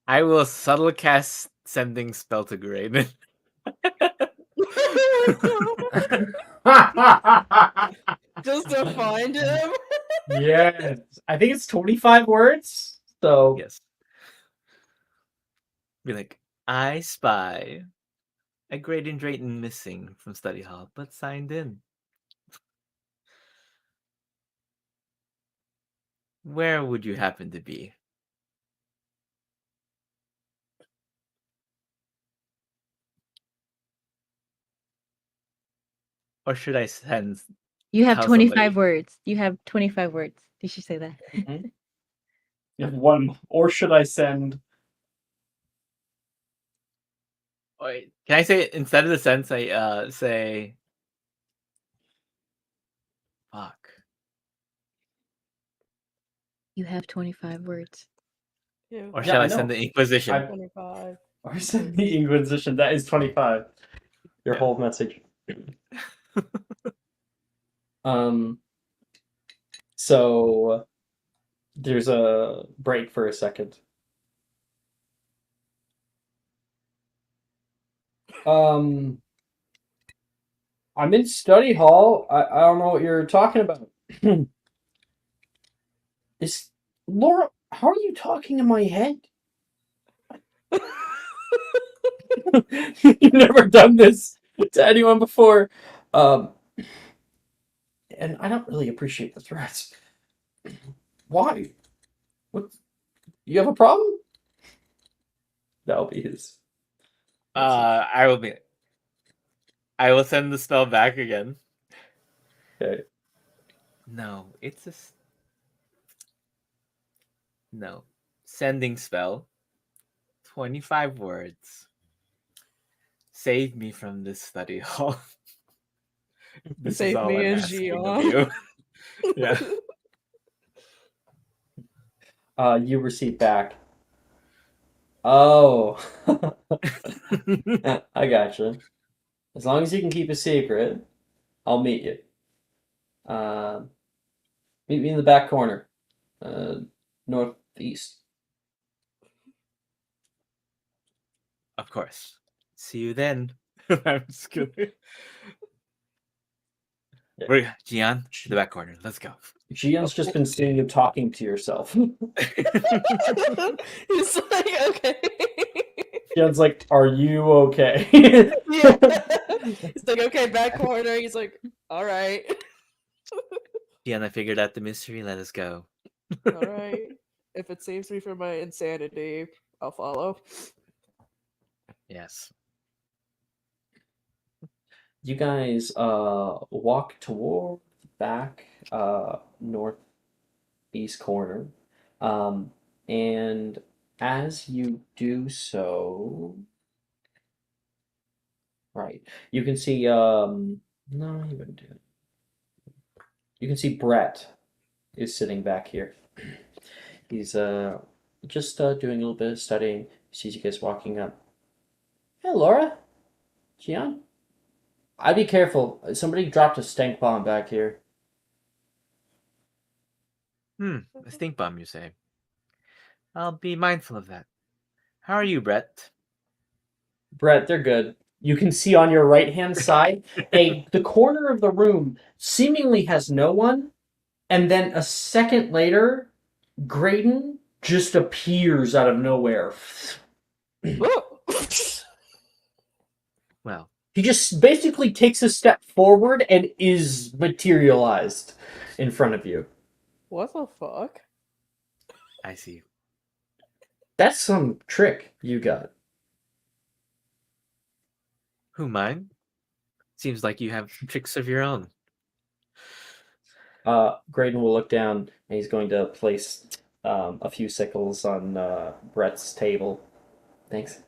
I will subtle cast sending spell to Graven. Just to find him. Yes, I think it's 25 words. So Yes. Be like, I spy a Graydon Drayton missing from study hall, but signed in. Where would you happen to be? Or should I send? You have Tell 25 somebody. words. You have 25 words. Did she say that? you have one, or should I send? Wait, can I say instead of the sense I say fuck. You have 25 words. Ew. Or Yeah, shall I I send know. the Inquisition? I- 25. Or send the Inquisition. That is 25. Your Yeah. whole message. So there's a break for a second. I'm in study hall. I don't know what you're talking about. Is Laura? How are you talking in my head? You've never done this to anyone before. And I don't really appreciate the threats. Why? What? You have a problem? That'll be his. I will send the spell back again. Okay. No, it's a no. Sending spell. 25 words. Save me from this study hall. This Save is all me I'm and asking of Gian. you. Yeah. You receive back. Oh. I gotcha. As long as you can keep a secret, I'll meet you. Meet me in the back corner. Northeast. Of course. See you then. I'm just kidding. Yeah. Gian, to the back corner. Let's go. Gian's just been seeing you talking to yourself. He's like, okay. Gian's like, "Are you okay?" Yeah. He's like, okay, back corner. He's like, all right. Gian, I figured out the mystery. Let us go. All right. If it saves me from my insanity, I'll follow. Yes. You guys walk toward the back northeast corner. And as you do so, right, you can see no, you wouldn't do it. You can see Brett is sitting back here. He's just doing a little bit of studying. He sees you guys walking up. Hey, Laura, Gian. I'd be careful. Somebody dropped a stank bomb back here. A stink bomb, you say? I'll be mindful of that. How are you, Brett? Brett, they're good. You can see on your right hand side the corner of the room seemingly has no one, and then a second later, Graydon just appears out of nowhere. Well, He just basically takes a step forward and is materialized in front of you. What the fuck? I see. That's some trick you got. Who, mine? Seems like you have tricks of your own. Graydon will look down and he's going to place a few sickles on Brett's table. Thanks.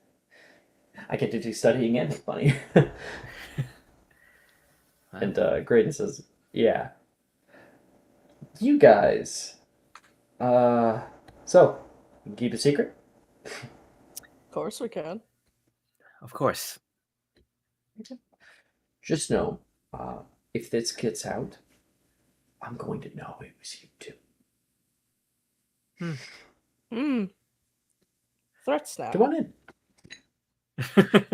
I get to do studying and make money. And Graydon says, "Yeah, you guys. So you can keep a secret. Of course we can. Of course. Just know, if this gets out, I'm going to know it was you too. Threats now. Come on in."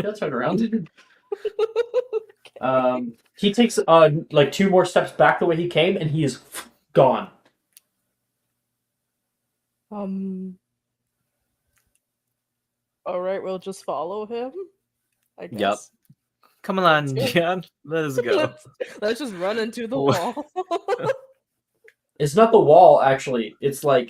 He'll turn around. He takes like 2 more steps back the way he came, and he is gone. All right, we'll just follow him. I guess. Yup. Come on, Let's go. Gian. Let us go. Let's just run into the What? wall. It's not the wall, actually. It's not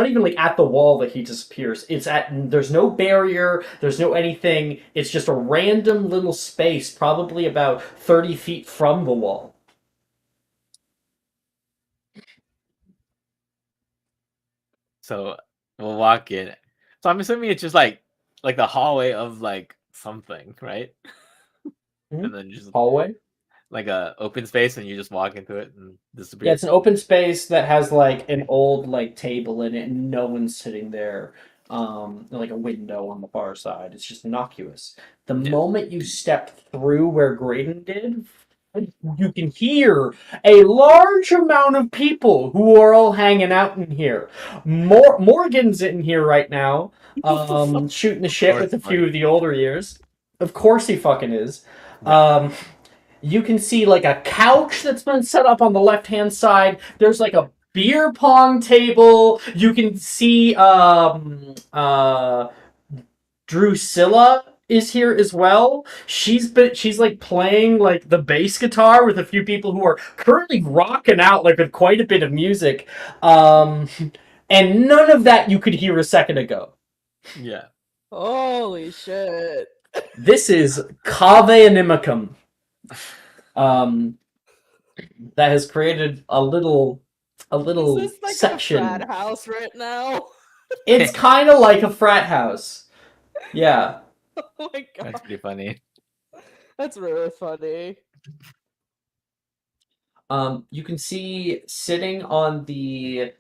even like at the wall that he disappears. There's no barrier, there's no anything. It's just a random little space, probably about 30 feet from the wall. So we'll walk in. So I'm assuming it's just like the hallway of like something, right? Mhm. And then just Hallway? like a open space, and you just walk into it and disappear. Yeah, it's an open space that has like an old like table in it, and no one's sitting there. Like a window on the far side. It's just innocuous. The Yeah. moment you step through where Graydon did, you can hear a large amount of people who are all hanging out in here. Morgan's in here right now, shooting the shit with a few of the older years. Of course he fucking is. Yeah. You can see like a couch that's been set up on the left-hand side. There's like a beer pong table. You can see Drusilla is here as well. She's like playing like the bass guitar with a few people who are currently rocking out like with quite a bit of music. And none of that you could hear a second ago. Yeah. Holy shit. This is Cave Animicum. That has created a little Is this like section. a frat house right now? It's kind of like a frat house. Yeah. Oh my god. That's pretty funny. That's really funny. You can see sitting on the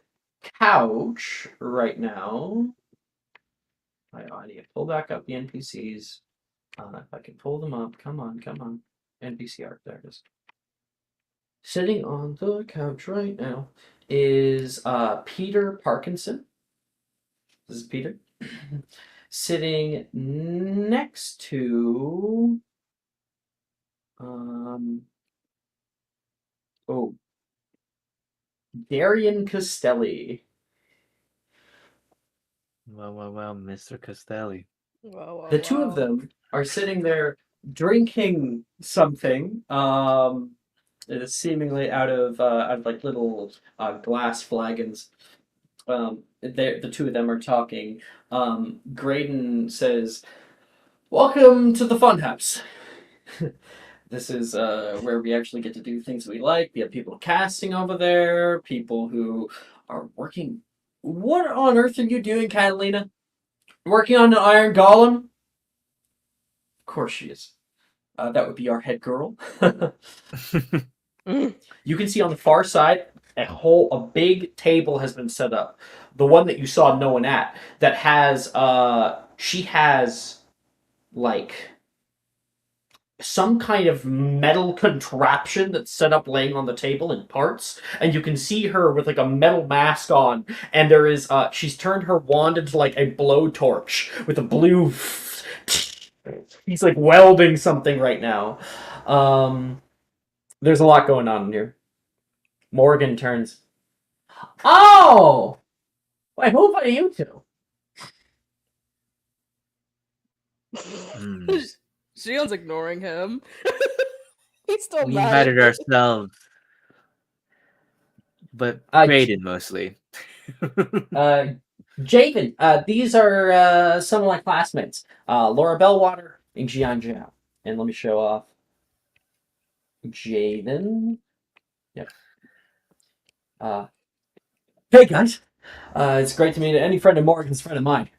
couch right now. I need to pull back up the NPCs. If I can pull them up, come on. NPC art, there it is. Sitting on the couch right now is Peter Parkinson. This is Peter. Sitting next to Darian Costelli. Well, Mr. Costelli. Wow, The two of them are sitting there drinking something. It is seemingly out of like little glass flagons. The two of them are talking. Graydon says, "Welcome to the Funhouse. This is where we actually get to do things we like. We have people casting over there, people who are working. What on earth are you doing, Catalina? Working on an iron golem? Of course she is. That would be our head girl." You can see on the far side a big table has been set up. The one that you saw no one at, that has she has like some kind of metal contraption that's set up laying on the table in parts, and you can see her with like a metal mask on, and there is she's turned her wand into like a blowtorch with a blue he's like welding something right now. There's a lot going on in here. Morgan turns. Oh! Wait, who are you two? Shion's ignoring him. He's still We mad. invited ourselves, but Graydon mostly. Javen, these are some of my classmates. Laura Bellwater and Jian Jiao. And let me show off Javen. Yep. Hey guys. It's great to meet any friend of Morgan's friend of mine.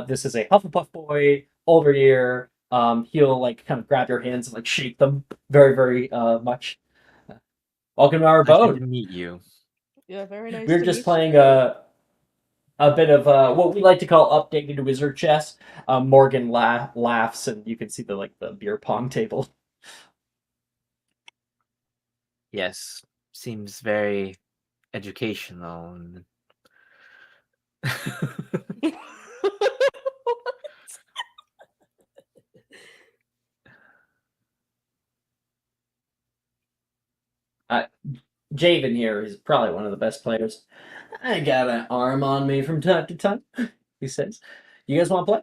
This is a Hufflepuff boy, older year. He'll like kind of grab your hands and like shake them very, very much. Welcome to our abode. Nice to meet you. Yeah, very nice. We're just playing a bit of what we like to call updated wizard chess. Morgan laughs, and you can see the beer pong table. Yes, seems very educational. Javen here is probably one of the best players. I got an arm on me from time to time, he says. You guys want to play?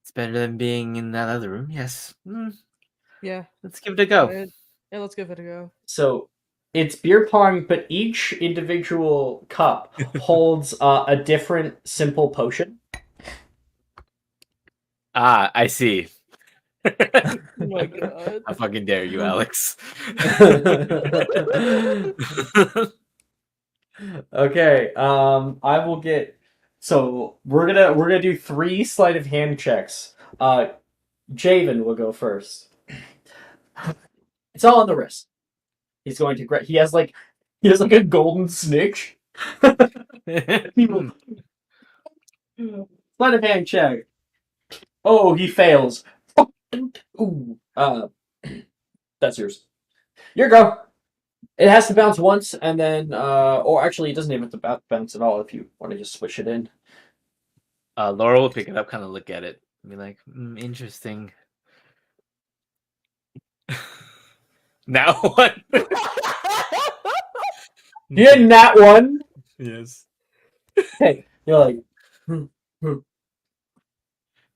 It's better than being in that other room, yes. Yeah. Let's give it a go. Yeah, let's give it a go. So, it's beer pong, but each individual cup holds a different simple potion. Ah, I see. Oh my god. How fucking dare you, Alex? Okay, I will get. So we're gonna do 3 sleight of hand checks. Javen will go first. It's all on the wrist. He's going to he has like a golden snitch. He will sleight of hand check. Oh, he fails. Ooh, that's yours. Your go. It has to bounce once, and then, or actually, it doesn't even have to bounce at all if you want to just switch it in. Laura will pick it up, kind of look at it, and be like, interesting. Now what? You had that one. Yes. Hey, you're like,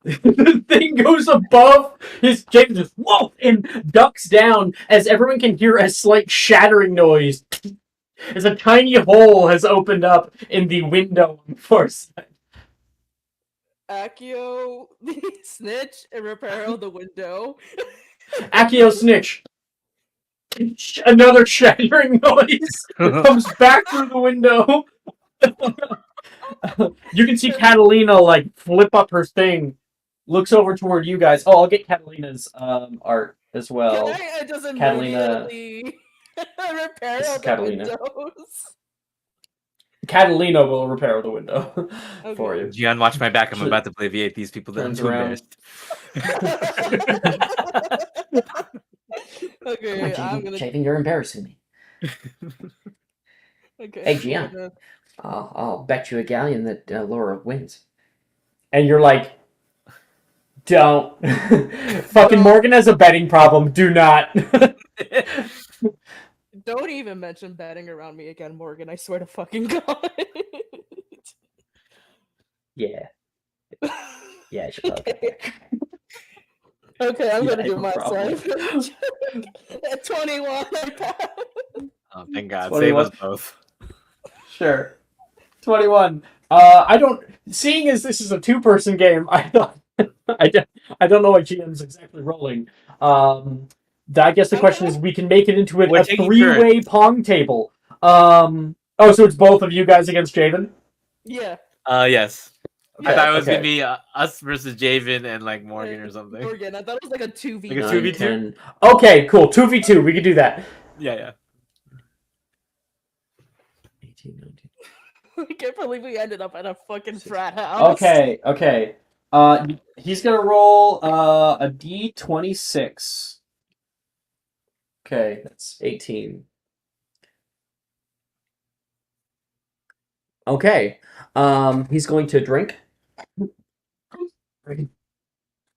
the thing goes above his Jacob just whoa and ducks down as everyone can hear a slight shattering noise as a tiny hole has opened up in the window on the far side. Accio, snitch, and Reparo the window. Accio snitch. Another shattering noise comes back through the window. You can see Catalina like flip up her thing, looks over toward you guys. Oh, I'll get Catalina's art as well. Can I just Catalina. immediately repair This is all the Catalina. windows? Catalina will repair the window for you. Gian, watch my back. I'm about to obliviate these people. That I'm Turns too around. embarrassed. Okay, I'm gonna. Javen, you're embarrassing me. Okay. Hey, Gian. I'll bet you a galleon that Laura wins. And you're like, don't. Fucking Morgan has a betting problem. Do not. Don't even mention betting around me again, Morgan. I swear to fucking God. Yeah. Yeah, I should probably Okay. Okay, I'm gonna do no my problem. side. At 21, I pass. Oh, thank God. 21. Save us both. Sure. 21. Seeing as this is a two-person game, I don't know what GM's exactly rolling. I guess the question is, we can make it into We're a taking three-way Pong table. So it's both of you guys against Javen? Yeah. Yes. Yeah. I thought it was Okay. gonna be us versus Javen and like Morgan or something. Morgan, I thought it was like a 2v. Like a 9, 2v2? 10. Okay, cool. 2v2. We can do that. Yeah. 18, 19. I can't believe we ended up at a fucking frat house. Okay. He's gonna roll a d26. Okay, that's 18. Okay. He's going to drink.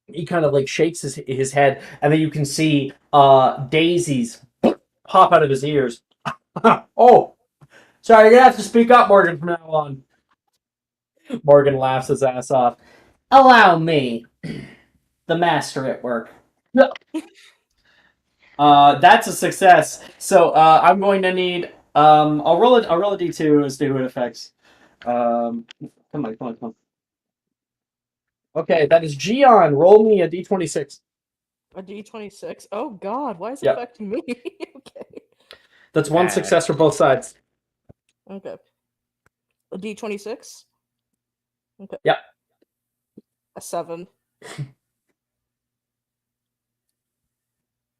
He kind of like shakes his head, and then you can see daisies pop out of his ears. Oh, sorry, you're gonna have to speak up, Morgan, from now on. Morgan laughs his ass off. Allow me, the master at work. That's a success. So I'm going to need. I'll roll a d2 as to who it affects. Come on. Okay, that is Gian. Roll me a d26. A d26? Oh God, why is it Yep. affecting me? Okay. That's one success for both sides. Okay. A d26? Okay. Yep. A 7.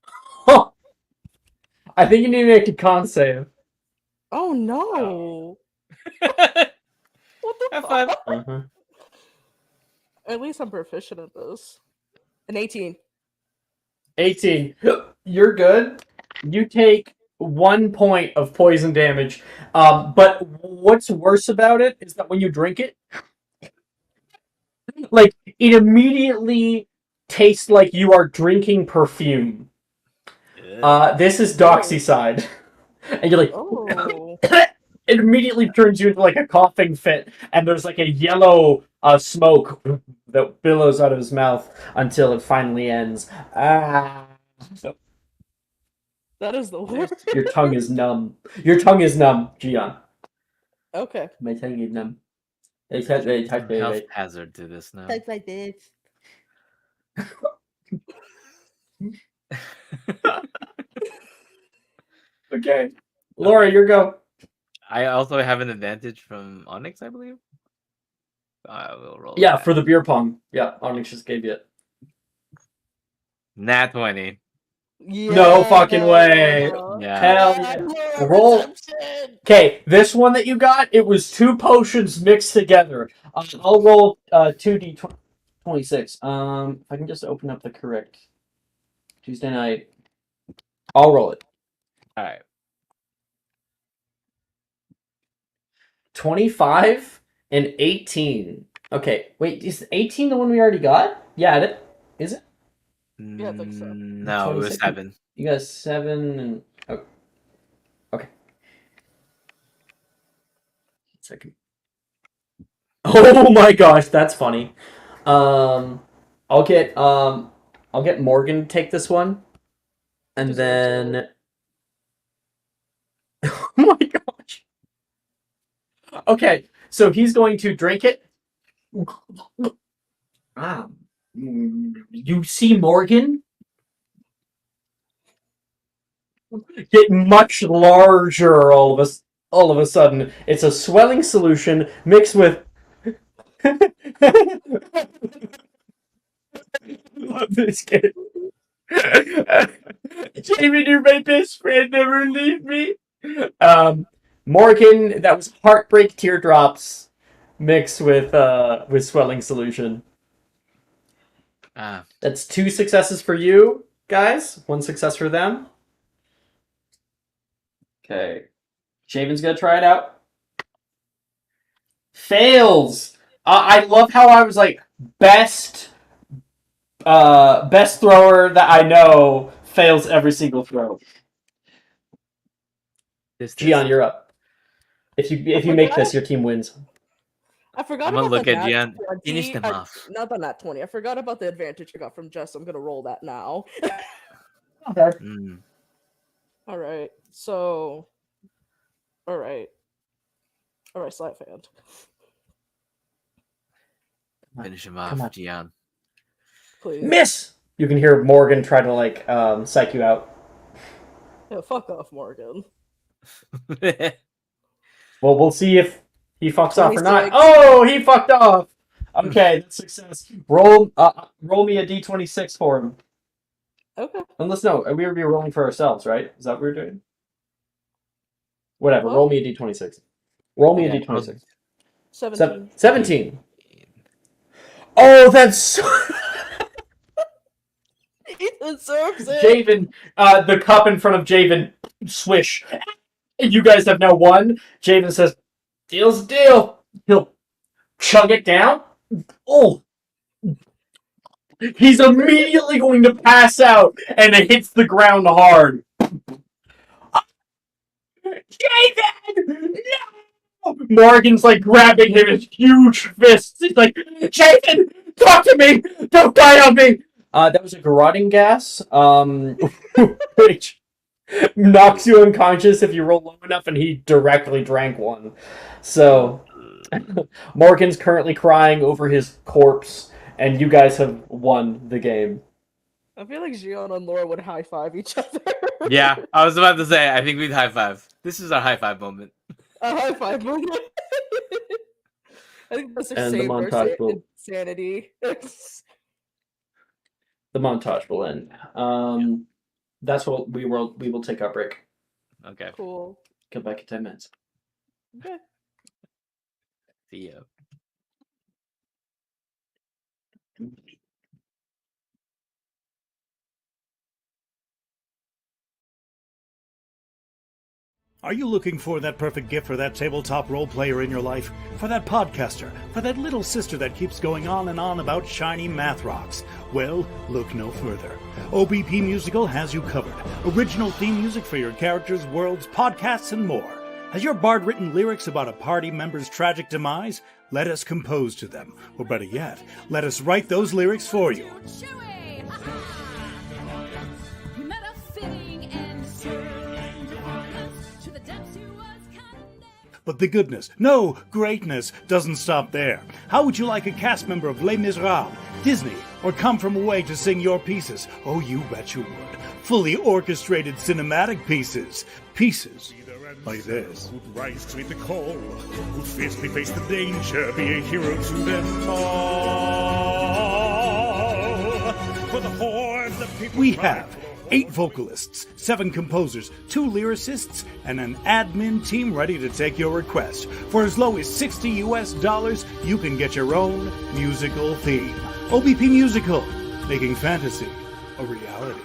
Huh. I think you need to make a con save. Oh no! What the Have fuck? fun. At least I'm proficient at this. An 18. 18. You're good. You take 1 point of poison damage. But what's worse about it is that when you drink it, like, it immediately tastes like you are drinking perfume. This is Doxyside. And you're like, Oh. it immediately turns you into like a coughing fit, and there's like a yellow smoke that billows out of his mouth until it finally ends. That is the worst. Your tongue is numb. Your tongue is numb, Gian. Okay. My tongue is numb. It's Health hazard to this now. like this. Okay. Laura, your go. I also have an advantage from Onyx, I believe. I will roll. Yeah, that. for the beer pong. Yeah, Onyx just gave you it. Nat 20. Yeah. No fucking way. Yeah. Hell yeah. Roll. Okay, this one that you got, it was 2 potions mixed together. I'll roll 2d26. If I can just open up the correct Tuesday night. I'll roll it. All right. 25 and 18. Okay, wait, is 18 the one we already got? Yeah, is it? Yeah, I think so. No, it was 26. 7. You got 7 and... Oh. Okay. Second. Oh my gosh, that's funny. I'll get Morgan to take this one. And then... Oh my gosh. Okay, so he's going to drink it. You see Morgan get much larger all of a sudden. It's a swelling solution mixed with love this kid. Jamie, you're my best friend, never leave me. Morgan, that was heartbreak teardrops mixed with swelling solution. That's 2 successes for you guys, 1 success for them. Okay. Shaven's gonna try it out. Fails! I love how I was like, best thrower that I know fails every single throw. Gian, you're up. If you make this, your team wins. I forgot I'm gonna about look the at nat Gian. 20. Finish them off. Not the nat 20. I forgot about the advantage I got from Jess. I'm gonna roll that now. Okay. All right. So. All right. Sleight of hand. Finish him Come on. off, Gian. Please. Miss! You can hear Morgan try to like psych you out. Yeah, fuck off, Morgan. Well, we'll see if he fucks off or not. 26. Oh, he fucked off. Okay, that's success. Roll me a d26 for him. Okay. Unless no, we would be rolling for ourselves, right? Is that what we're doing? Whatever. What? Roll me a d26. Roll me a Yeah, d26. 17. 17. Oh, that's He deserves it. Javen. The cup in front of Javen. Swish. You guys have now won. Javen says, "Deal's a deal." He'll chug it down. Oh. He's immediately going to pass out, and it hits the ground hard. Javen! No! Morgan's like grabbing him in huge fists. He's like, Javen, talk to me! Don't die on me! That was a garroting gas, which knocks you unconscious if you roll low enough, and he directly drank one. So, Morgan's currently crying over his corpse, and you guys have won the game. I feel like Gian and Laura would high five each other. Yeah, I was about to say, I think we'd high five. This is our high five moment. A high five moment. I think that's their And the save their montage will- insanity. The montage will end. That's what we will take our break. Okay. Cool. Come back in 10 minutes. Okay. See you. Are you looking for that perfect gift for that tabletop role player in your life? For that podcaster? For that little sister that keeps going on and on about shiny math rocks? Well, look no further. OBP Musical has you covered. Original theme music for your characters, worlds, podcasts, and more. Has your bard written lyrics about a party member's tragic demise? Let us compose to them. Or better yet, let us write those lyrics for you. But the goodness, no, greatness, doesn't stop there. How would you like a cast member of Les Miserables, Disney, or Come From Away to sing your pieces? Oh, you bet you would. Fully orchestrated cinematic pieces. Pieces like this. Who'd rise to meet the call, who'd fiercely face the danger, be a hero to them all. For the hordes We have 8 vocalists, 7 composers, 2 lyricists, and an admin team ready to take your request. For as low as $60 US, you can get your own musical theme. OBP Musical, making fantasy a reality.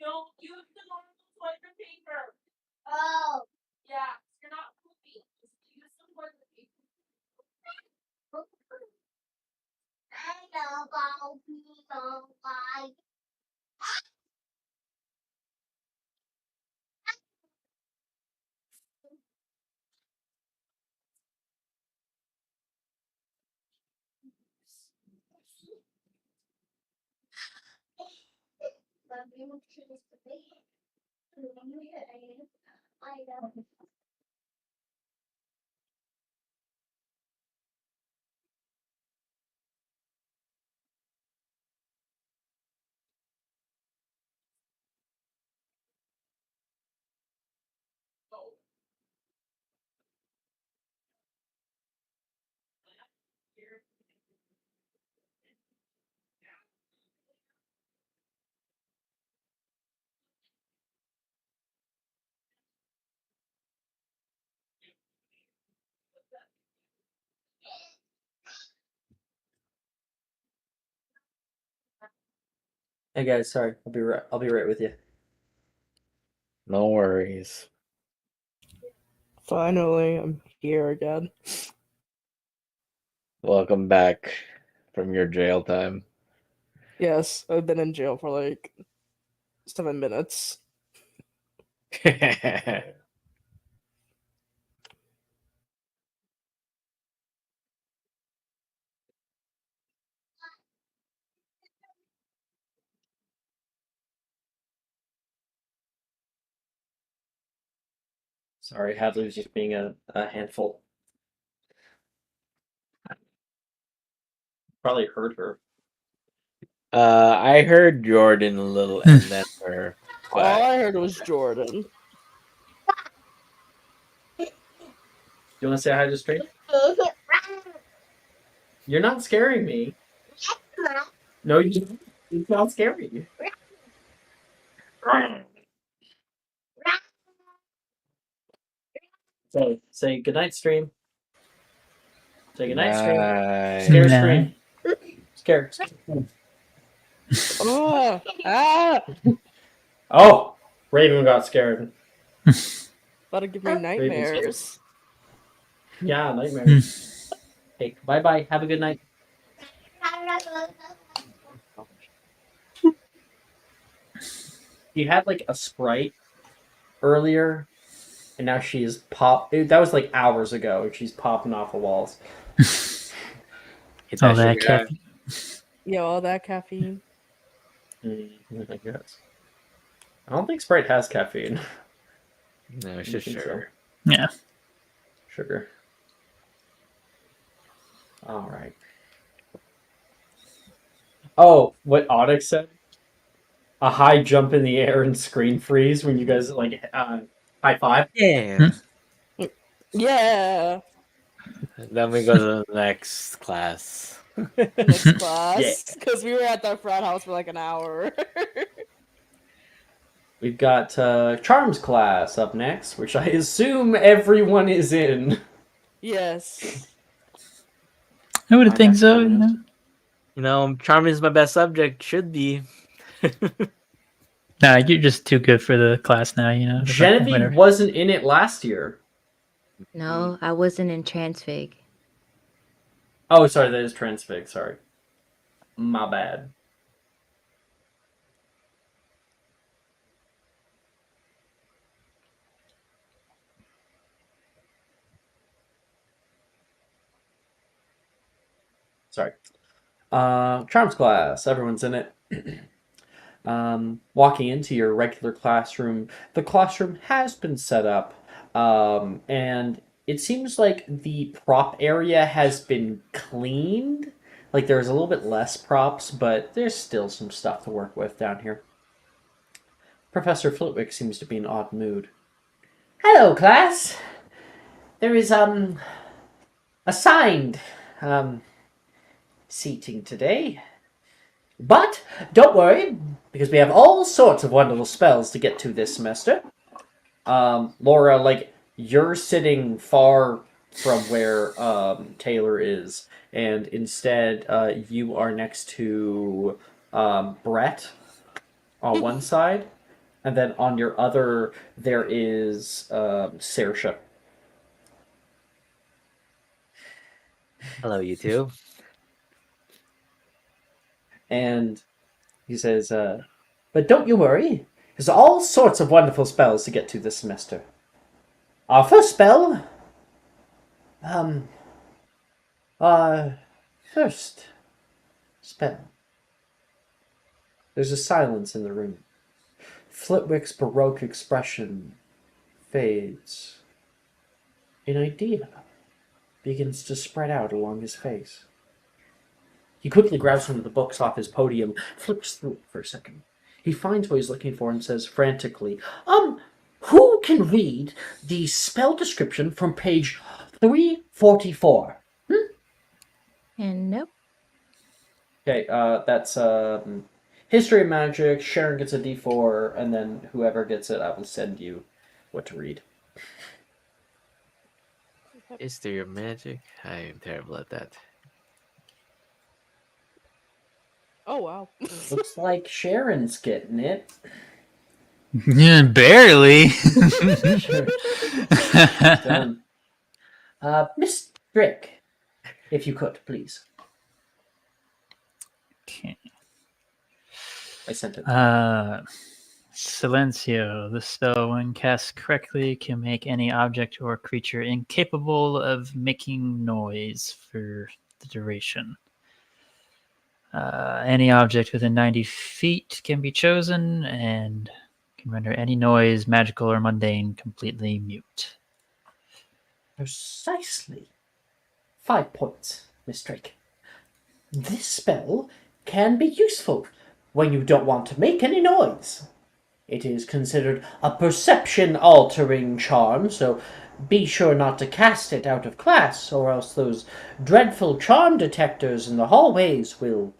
Don't use the normal toilet paper. Oh. Yeah, you're not pooping. Just use some toilet paper. I know about people. I know. Hey guys, sorry. I'll be right with you. No worries. Finally, I'm here again. Welcome back from your jail time. Yes, I've been in jail for like 7 minutes. Sorry, Hadley was just being a handful. Probably hurt her. I heard Jordan a little and then her. All But I heard was Jordan. You want to say hi to stream? You're not scaring me. No, you're not scaring. Say goodnight, stream. Say goodnight, stream. Scare Nah. stream. Scare. Oh, ah! Oh, Raven got scared. About to give me nightmares. Yeah, nightmares. Hey, bye bye. Have a good night. You had like a Sprite earlier, and now she's that was like hours ago. She's popping off the walls. hit All that that sugar high. caffeine. Yeah, all that caffeine. I guess. I don't think Sprite has caffeine. No, it's I just think so. sugar. Yeah. Sugar. All right. Oh, what Onyx said? A high jump in the air and screen freeze when you guys like high five. Yeah. Yeah. Then we go to the next class. Next class. Yeah. Because we were at the frat house for like an hour. We've got Charms class up next, which I assume everyone is in. Yes. I would I have think got so, you. you know. You know, charm is my best subject. Should be. Nah, you're just too good for the class now, you know. Genevieve Whatever. wasn't in it last year. No, I wasn't in Transfig. Oh, sorry, that is Transfig. Sorry, my bad. Sorry. Charms class. Everyone's in it. Walking into your regular classroom, the classroom has been set up, and it seems like the prop area has been cleaned. Like there's a little bit less props, but there's still some stuff to work with down here. Professor Flitwick seems to be in odd mood. Hello, class. There is assigned seating today. But don't worry, because we have all sorts of wonderful spells to get to this semester. Laura, like, you're sitting far from where Taylor is, and instead you are next to Brett on one side, and then on your other there is Saoirse. Hello, you two. And he says, but don't you worry, there's all sorts of wonderful spells to get to this semester. Our first spell, first spell. There's a silence in the room. Flitwick's Baroque expression fades. An idea begins to spread out along his face. He quickly grabs one of the books off his podium, flips through it for a second. He finds what he's looking for and says frantically, who can read the spell description from page 344? And nope. Okay, that's History of Magic. Sharon gets a D4, and then whoever gets it, I will send you what to read. History of Magic? I am terrible at that. Oh wow. Looks like Sharon's getting it. Yeah, barely. Sure. Done. Miss Drake, if you could, please. Okay. I sent it. Silencio. The spell, when cast correctly, can make any object or creature incapable of making noise for the duration. Any object within 90 feet can be chosen and can render any noise, magical or mundane, completely mute. Precisely. 5 points, Miss Drake. This spell can be useful when you don't want to make any noise. It is considered a perception-altering charm, so be sure not to cast it out of class, or else those dreadful charm detectors in the hallways will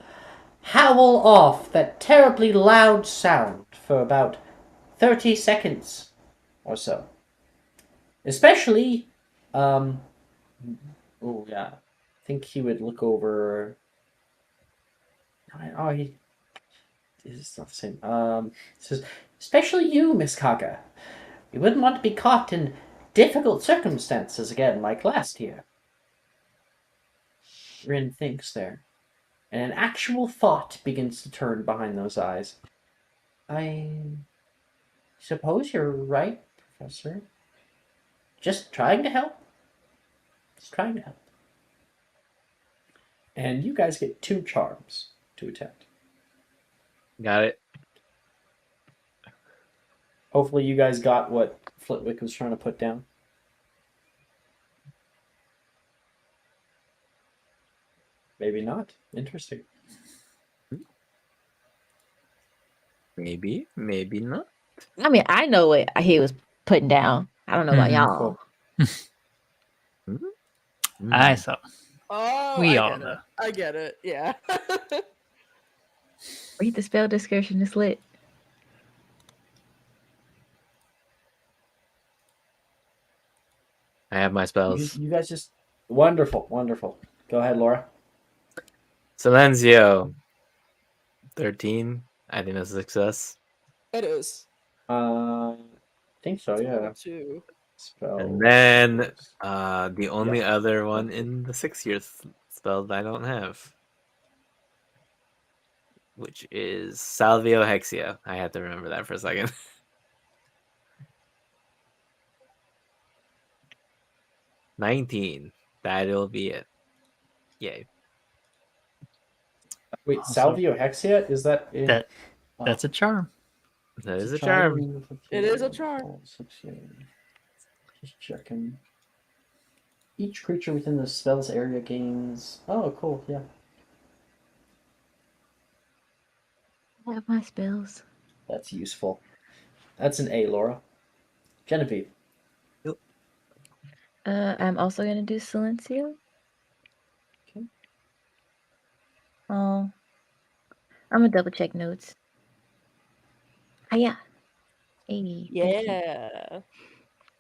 howl off that terribly loud sound for about 30 seconds or so. Especially, oh yeah, I think he would look over. Oh, it's not the same. It says, especially you, Miss Kaga. You wouldn't want to be caught in difficult circumstances again, like last year. Rin thinks there, and an actual thought begins to turn behind those eyes. I suppose you're right, Professor. Just trying to help. Just trying to help. And you guys get 2 charms to attempt. Got it. Hopefully you guys got what Flitwick was trying to put down. Maybe not. Interesting. Maybe, maybe not. I mean, I know what he was putting down. I don't know about y'all. I saw. Oh, We I all get know. it. I get it. Yeah. Read the spell description. It's lit. I have my spells. You guys just wonderful, wonderful. Go ahead, Laura. Silencio. 13. I think that's a success. It is. I think so. Yeah. 2. Spell. And then the only other one in the 6th-year spell that I don't have, which is Salvio Hexia. I had to remember that for a second. 19. That'll be it. Yay. Wait, Also- Salvio Hexia? Is that in... That that's a charm. That It's is a charm. It is a charm. Just checking. Each creature within the spell's area gains... Oh, cool, yeah. I have my spells. That's useful. That's an A, Laura. Genevieve. I'm also gonna do Silencio. Okay. Oh, I'm gonna double check notes. Ah, yeah. 80. Thank you. Yeah.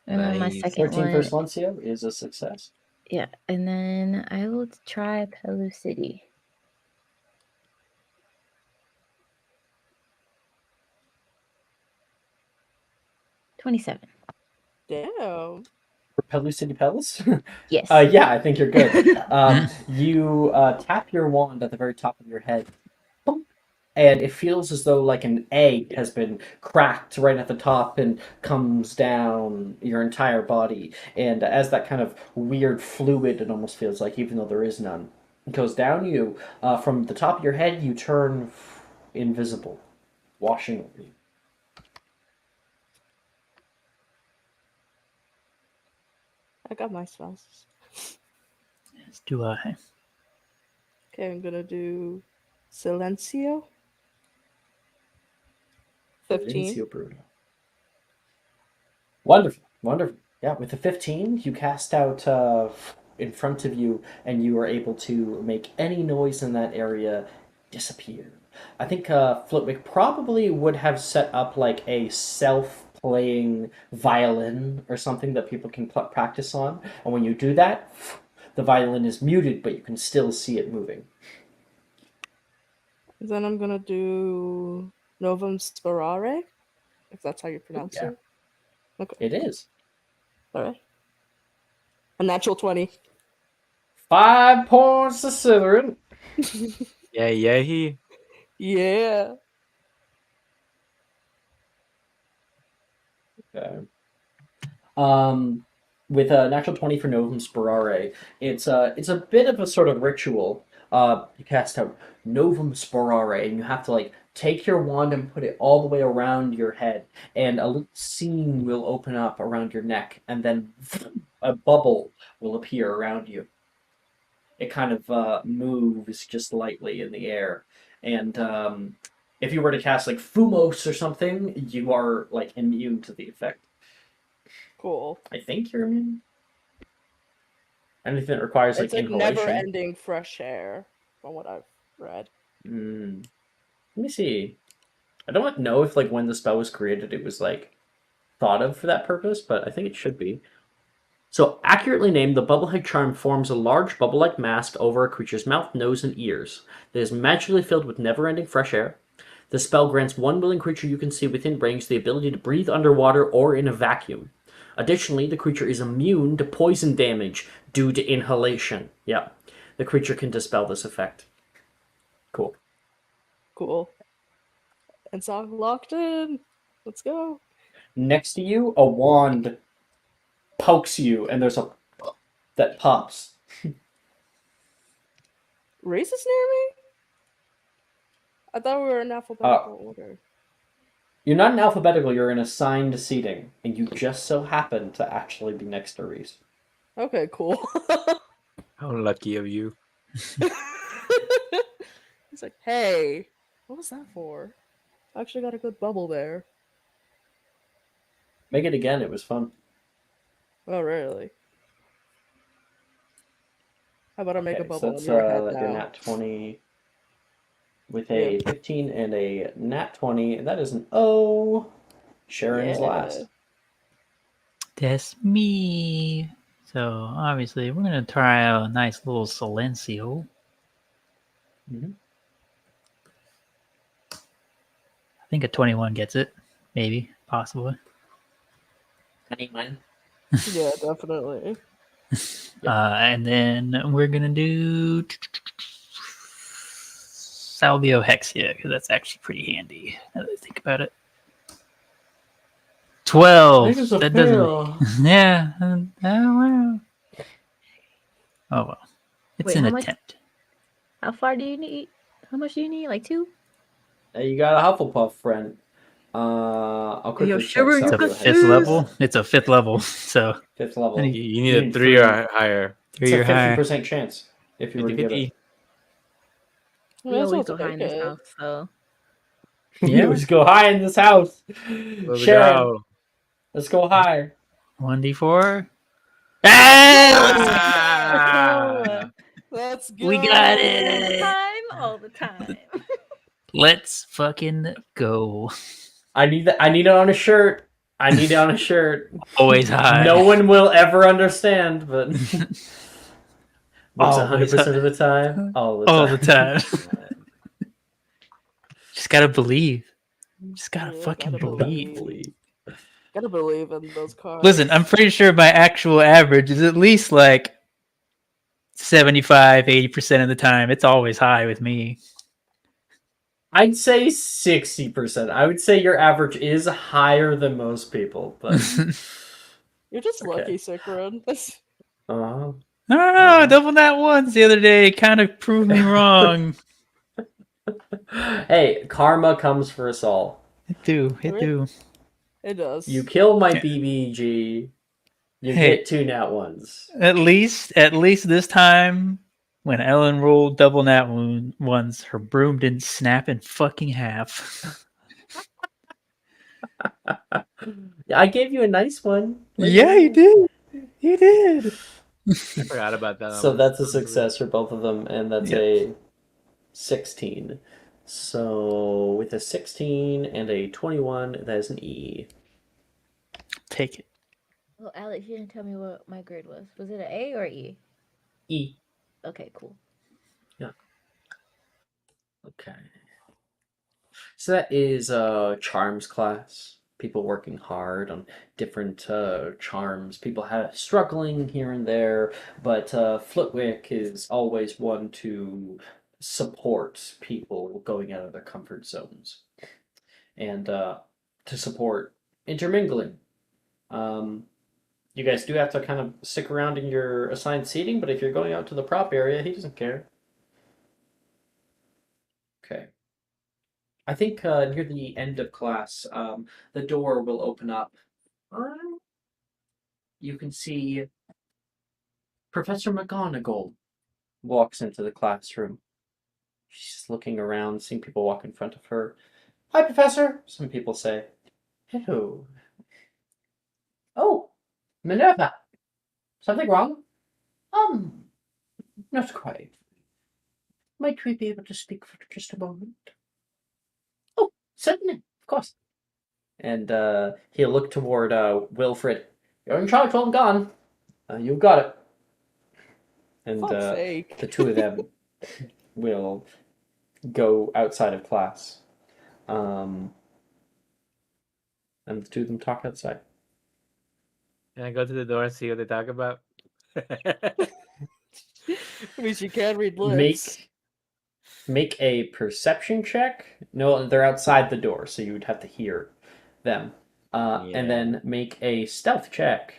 And then my Nice. second 13 for one. Silencio is a success. Yeah, and then I will try Pelucity. $27. Damn. For Pellucity Pellus? Yes. Yeah, I think you're good. You tap your wand at the very top of your head. Boom. And it feels as though like an egg has been cracked right at the top and comes down your entire body. And as that kind of weird fluid, it almost feels like, even though there is none, goes down you, from the top of your head, you turn invisible, washing over you. I got my spells. As do I. Okay, I'm gonna do Silencio. 15. Silencio Bruno. Wonderful, wonderful. Yeah, with the 15, you cast out in front of you, and you are able to make any noise in that area disappear. I think Flitwick probably would have set up like a self-playing violin or something that people can practice on, and when you do that, the violin is muted, but you can still see it moving. Then I'm gonna do Novum Sperare, if that's how you pronounce Yeah. it. Okay. It is. Alright. A natural 20. 5 points to Slytherin. Yeah, he. Yeah. Okay. With a natural 20 for Novum Sperare, it's a bit of a sort of ritual. You cast out Novum Sperare, and you have to like take your wand and put it all the way around your head, and a little seam will open up around your neck, and then a bubble will appear around you. It kind of moves just lightly in the air, and if you were to cast like Fumos or something, you are like immune to the effect. Cool. I think you're immune. Anything that requires like It's like inhalation. never-ending fresh air, from what I've read. Let me see. I don't know if like when the spell was created, it was like thought of for that purpose, but I think it should be. So, accurately named, the Bubblehead Charm forms a large bubble-like mask over a creature's mouth, nose, and ears that is magically filled with never-ending fresh air. The spell grants one willing creature you can see within range the ability to breathe underwater or in a vacuum. Additionally, the creature is immune to poison damage due to inhalation. Yeah, the creature can dispel this effect. Cool. Cool. And so locked in. Let's go. Next to you, a wand pokes you, and there's a that pops. Race is near me? I thought we were in alphabetical order. You're not in alphabetical, you're in assigned seating, and you just so happen to actually be next to Reese. Okay, cool. How lucky of you. He's like, hey, what was that for? I actually got a good bubble there. Make it again, it was fun. Oh, really? How about I make a Okay, so bubble that's in your head your now? nat 20 with a 15 and a nat 20, and that is an O. Sharon is last. That's me. So obviously we're gonna try a nice little Silencio. Mhm. I think a 21 gets it. Maybe. Possibly. Anyone? Yeah, definitely. And then we're gonna do Salvio Hexia, because that's actually pretty handy now that I think about it. 12. That doesn't. Yeah. Oh wow. Oh well. It's Wait, an how much- attempt. How far do you need? How much do you need? Like 2? You got a Hufflepuff friend. I'll quickly check Shiver It's your a Selkie. fifth level. It's a fifth level, so Fifth level. I You, need you need a 3 or higher. It's a 3 or higher. 50% chance if you were to give it. 50-50. We always go high in this house, so You Yeah. always go high in this house. Let's Sharon, go. let's go high. 1d4. Ah! Let's go. We got all the it. time, all the time. Let's fucking go. I need that. I need it on a shirt. I need it on a shirt. Always high. No one will ever understand, but works Always 100% of the time. All the time. All the time. Just gotta believe. Just gotta Yeah, fucking gotta believe. Gotta believe in those cards. Listen, I'm pretty sure my actual average is at least like 75, 80% of the time. It's always high with me. I'd say 60%. I would say your average is higher than most people, but You're just Okay. lucky, Sikrin. uh-huh. Oh, double nat ones the other day kind of proved me wrong. Hey, karma comes for us all. It do. It does. You kill my BBG, you Hey. get 2 nat ones. At least this time, when Ellen rolled double nat ones, her broom didn't snap in fucking half. I gave you a nice one. Yeah, you did. You did. I forgot about that. So that's a success for both of them, and that's a 16. So with a 16 and a 21, that is an E. Take it. Well, Alex, you didn't tell me what my grade was. Was it an A or E? E. Okay, cool. Okay. So that is charms class. People working hard on different charms. People struggling here and there, but Flitwick is always one to support people going out of their comfort zones and to support intermingling. You guys do have to kind of stick around in your assigned seating, but if you're going out to the prop area, he doesn't care. Okay. I think near the end of class, the door will open up. You can see Professor McGonagall walks into the classroom. She's just looking around, seeing people walk in front of her. Hi, Professor, some people say. Hello. Oh, Minerva. Something wrong? Not quite. Might we be able to speak for just a moment? Oh, certainly, of course. And he'll look toward Wilfred. You're in charge while I'm gone. You've got it. And Fuck's sake. the two of them will go outside of class. And the two of them talk outside. Can I go to the door and see what they talk about? I mean, she can read lips. Make a perception check. No, they're outside the door, so you would have to hear them. And then make a stealth check.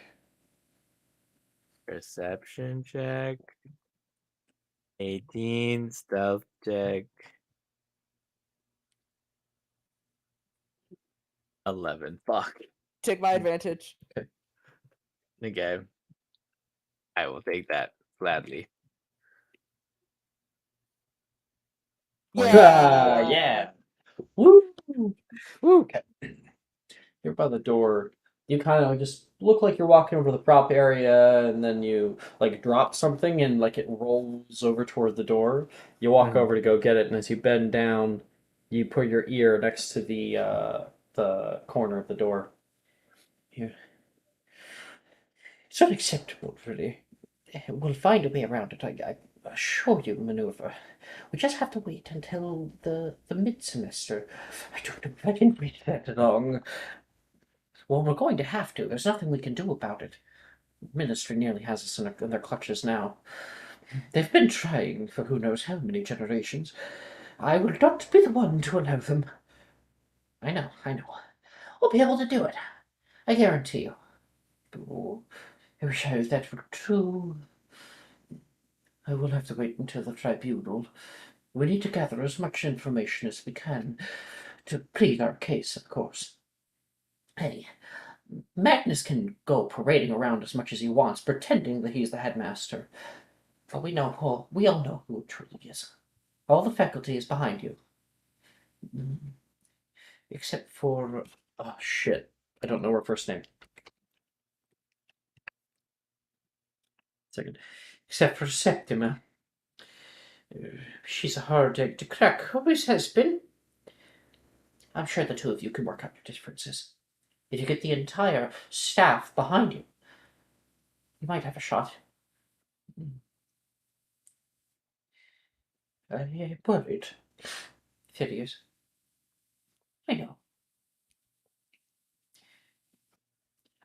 Perception check. 18. Stealth check. 11. Fuck. Take my advantage. Okay. I will take that gladly. Yeah. Woo! Woo! Okay. You're by the door. You kind of just look like you're walking over the prop area, and then you like drop something, and like it rolls over toward the door. You walk over to go get it, and as you bend down, you put your ear next to the corner of the door. Here. It's unacceptable, really. We'll find a way around it. I assure you, Maneuver. We just have to wait until the mid-semester. I don't know if I can wait that long. Well, we're going to have to. There's nothing we can do about it. The ministry nearly has us in their clutches now. They've been trying for who knows how many generations. I will not be the one to allow them. I know. We'll be able to do it. I guarantee you. Oh, I wish that were true. I will have to wait until the tribunal. We need to gather as much information as we can to plead our case, of course. Hey, Magnus can go parading around as much as he wants, pretending that he's the headmaster. But we all know who it truly is. All the faculty is behind you. Except for... Oh, shit. I don't know her first name. Second. Except for Septima. She's a hard egg to crack. Always has been. I'm sure the two of you can work out your differences. If you get the entire staff behind you, you might have a shot. I worried. Phidias. I know.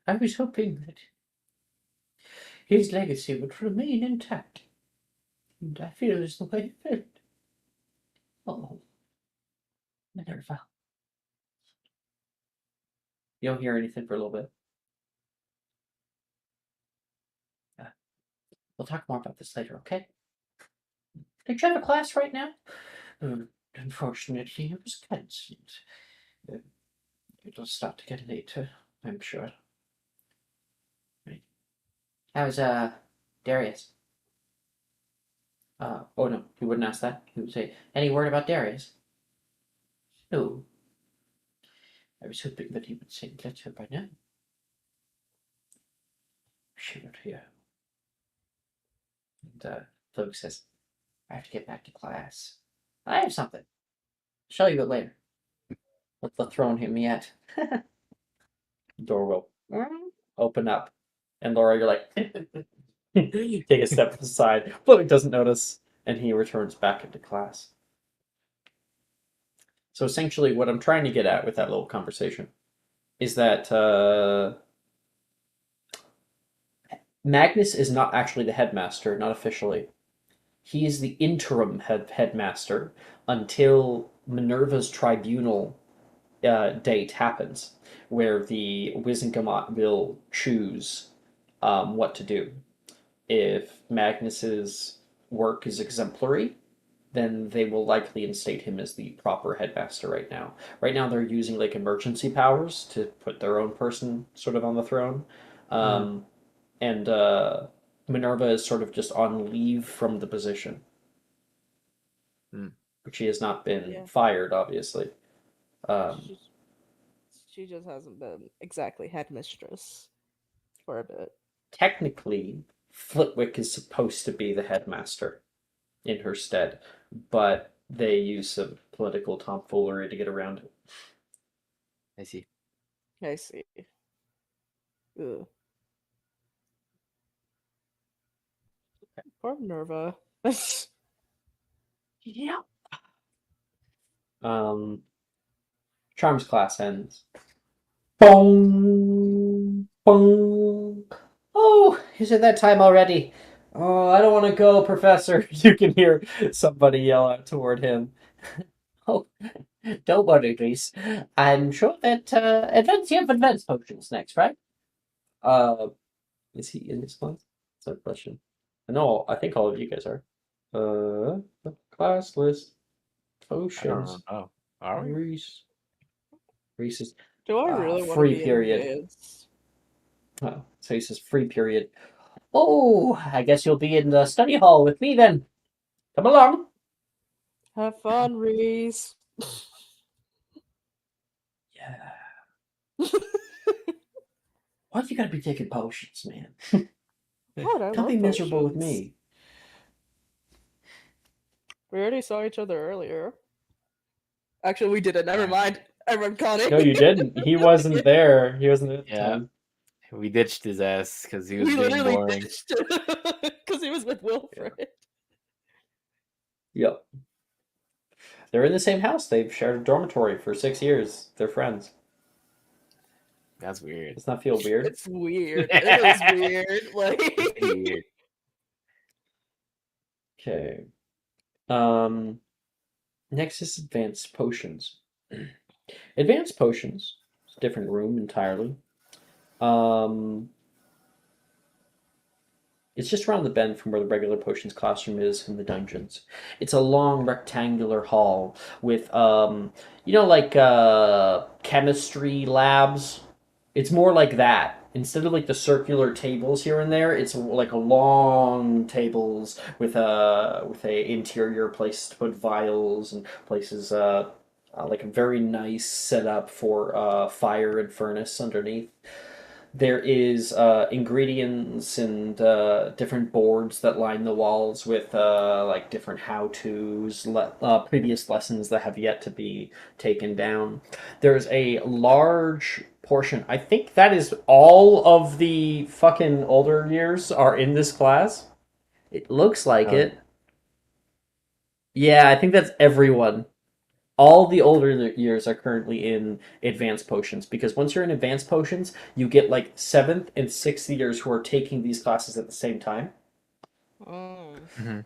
I was hoping that his legacy would remain intact. And I feel as though I failed. Oh, Minerva. You don't hear anything for a little bit. We'll talk more about this later, okay? Did you have a class right now? Unfortunately, it was cancelled. It'll start to get later, I'm sure. Right. How's Darius? Oh no, he wouldn't ask that. He would say, any word about Darius? No. I was hoping that he would send a letter by now. Shivered here. And Folk says, I have to get back to class. I have something. Show you it later. Let the throne hit me yet. Door will open up. And Laura, you're like, take a step to the side. Folk doesn't notice, and he returns back into class. So essentially, what I'm trying to get at with that little conversation is that Magnus is not actually the headmaster, not officially. He is the interim headmaster until Minerva's tribunal date happens, where the Wizengamot will choose what to do. If Magnus's work is exemplary, then they will likely instate him as the proper headmaster right now. Right now they're using like emergency powers to put their own person sort of on the throne. And Minerva is sort of just on leave from the position. But she has not been fired, obviously. She just hasn't been exactly headmistress for a bit. Technically, Flitwick is supposed to be the headmaster in her stead, but they use some political tomfoolery to get around it. I see. I see. Ugh. Poor Minerva. Yeah. Charms class ends. Boom, boom. Oh, is it that time already? Oh, I don't want to go, Professor. You can hear somebody yell out toward him. Oh, don't worry, Reese. I'm sure that you have advanced potions next, right? Is he in this class? That's a question. I think all of you guys are. Class list. Potions. I don't know. Are we? Reese is Do I really want to free be period. advanced? Oh, so he says free period. Oh, I guess you'll be in the study hall with me then. Come along. Have fun, Reese. Yeah. Why do you gotta be taking potions, man? God, I Don't love be miserable with potions. me. We already saw each other earlier. Actually, we didn't. Never mind. Everyone Connie. No, you didn't. He wasn't there. He wasn't at the time. We ditched his ass because he was We being literally boring. ditched because he was with Wilfred. Yep. They're in the same house. They've shared a dormitory for 6 years. They're friends. That's weird. Does that feel weird? It's weird. It is weird. Like It's weird. Okay. Next is advanced potions. Advanced potions. It's a different room entirely. It's just around the bend from where the regular potions classroom is in the dungeons. It's a long rectangular hall with like chemistry labs. It's more like that. Instead of like the circular tables here and there, it's like a long tables with a interior place to put vials and places like a very nice setup for fire and furnace underneath. There is ingredients and different boards that line the walls with like different how-tos, previous lessons that have yet to be taken down. There's a large portion. I think that is all of the fucking older years are in this class. It looks like Oh. it. Yeah, I think that's everyone. All the older years are currently in advanced potions because once you're in advanced potions, you get like 7th and 6th years who are taking these classes at the same time. Mhm.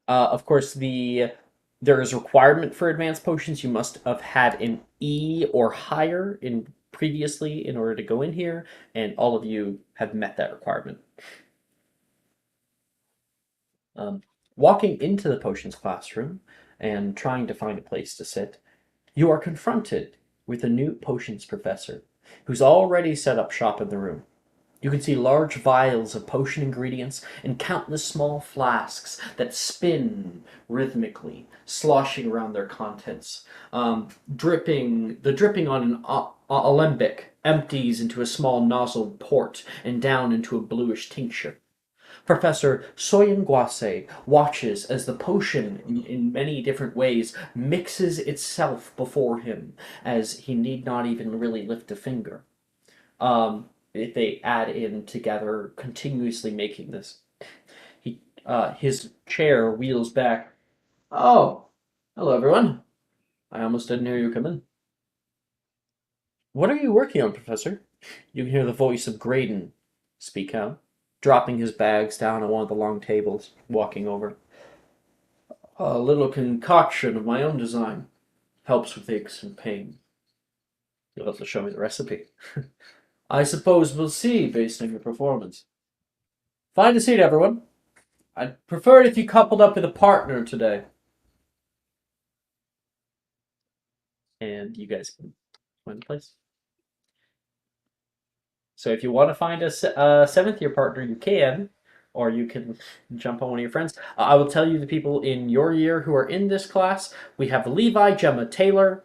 Of course, there is requirement for advanced potions. You must have had an E or higher in previously in order to go in here, and all of you have met that requirement. Walking into the potions classroom and trying to find a place to sit, you are confronted with a new potions professor who's already set up shop in the room. You can see large vials of potion ingredients and countless small flasks that spin rhythmically, sloshing around their contents. The dripping on an alembic empties into a small nozzled port and down into a bluish tincture. Professor Soyunguase watches as the potion, in many different ways, mixes itself before him, as he need not even really lift a finger. If they add in together, continuously making this. His chair wheels back. Oh, hello everyone. I almost didn't hear you come in. What are you working on, Professor? You can hear the voice of Graydon speak out, dropping his bags down on one of the long tables, walking over. A little concoction of my own design. Helps with aches and pain. You'll have to show me the recipe. I suppose we'll see based on your performance. Find a seat, everyone. I'd prefer it if you coupled up with a partner today. And you guys can find a place. So if you want to find a 7th year partner, you can, or you can jump on one of your friends. I will tell you the people in your year who are in this class. We have Levi, Gemma, Taylor,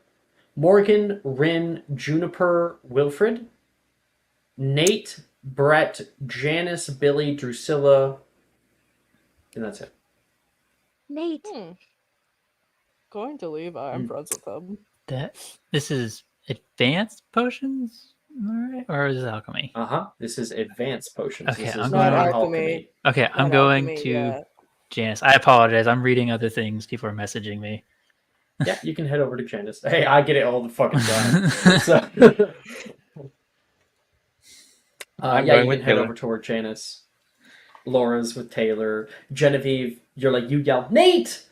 Morgan, Rin, Juniper, Wilfred, Nate, Brett, Janice, Billy, Drusilla, and that's it. Nate. Going to Levi. I'm friends with him. This is advanced potions, am I right? Or is it alchemy? This is advanced potions. Okay, This I'm is going not to- alchemy. Okay, I'm Not going alchemy, to yeah. Janice. I apologize. I'm reading other things. People are messaging me. Yeah, you can head over to Janice. Hey, I get it all the fucking time. So, I'm yeah, going you with can head Taylor. over toward Janice. Laura's with Taylor. Genevieve, you yell, Nate!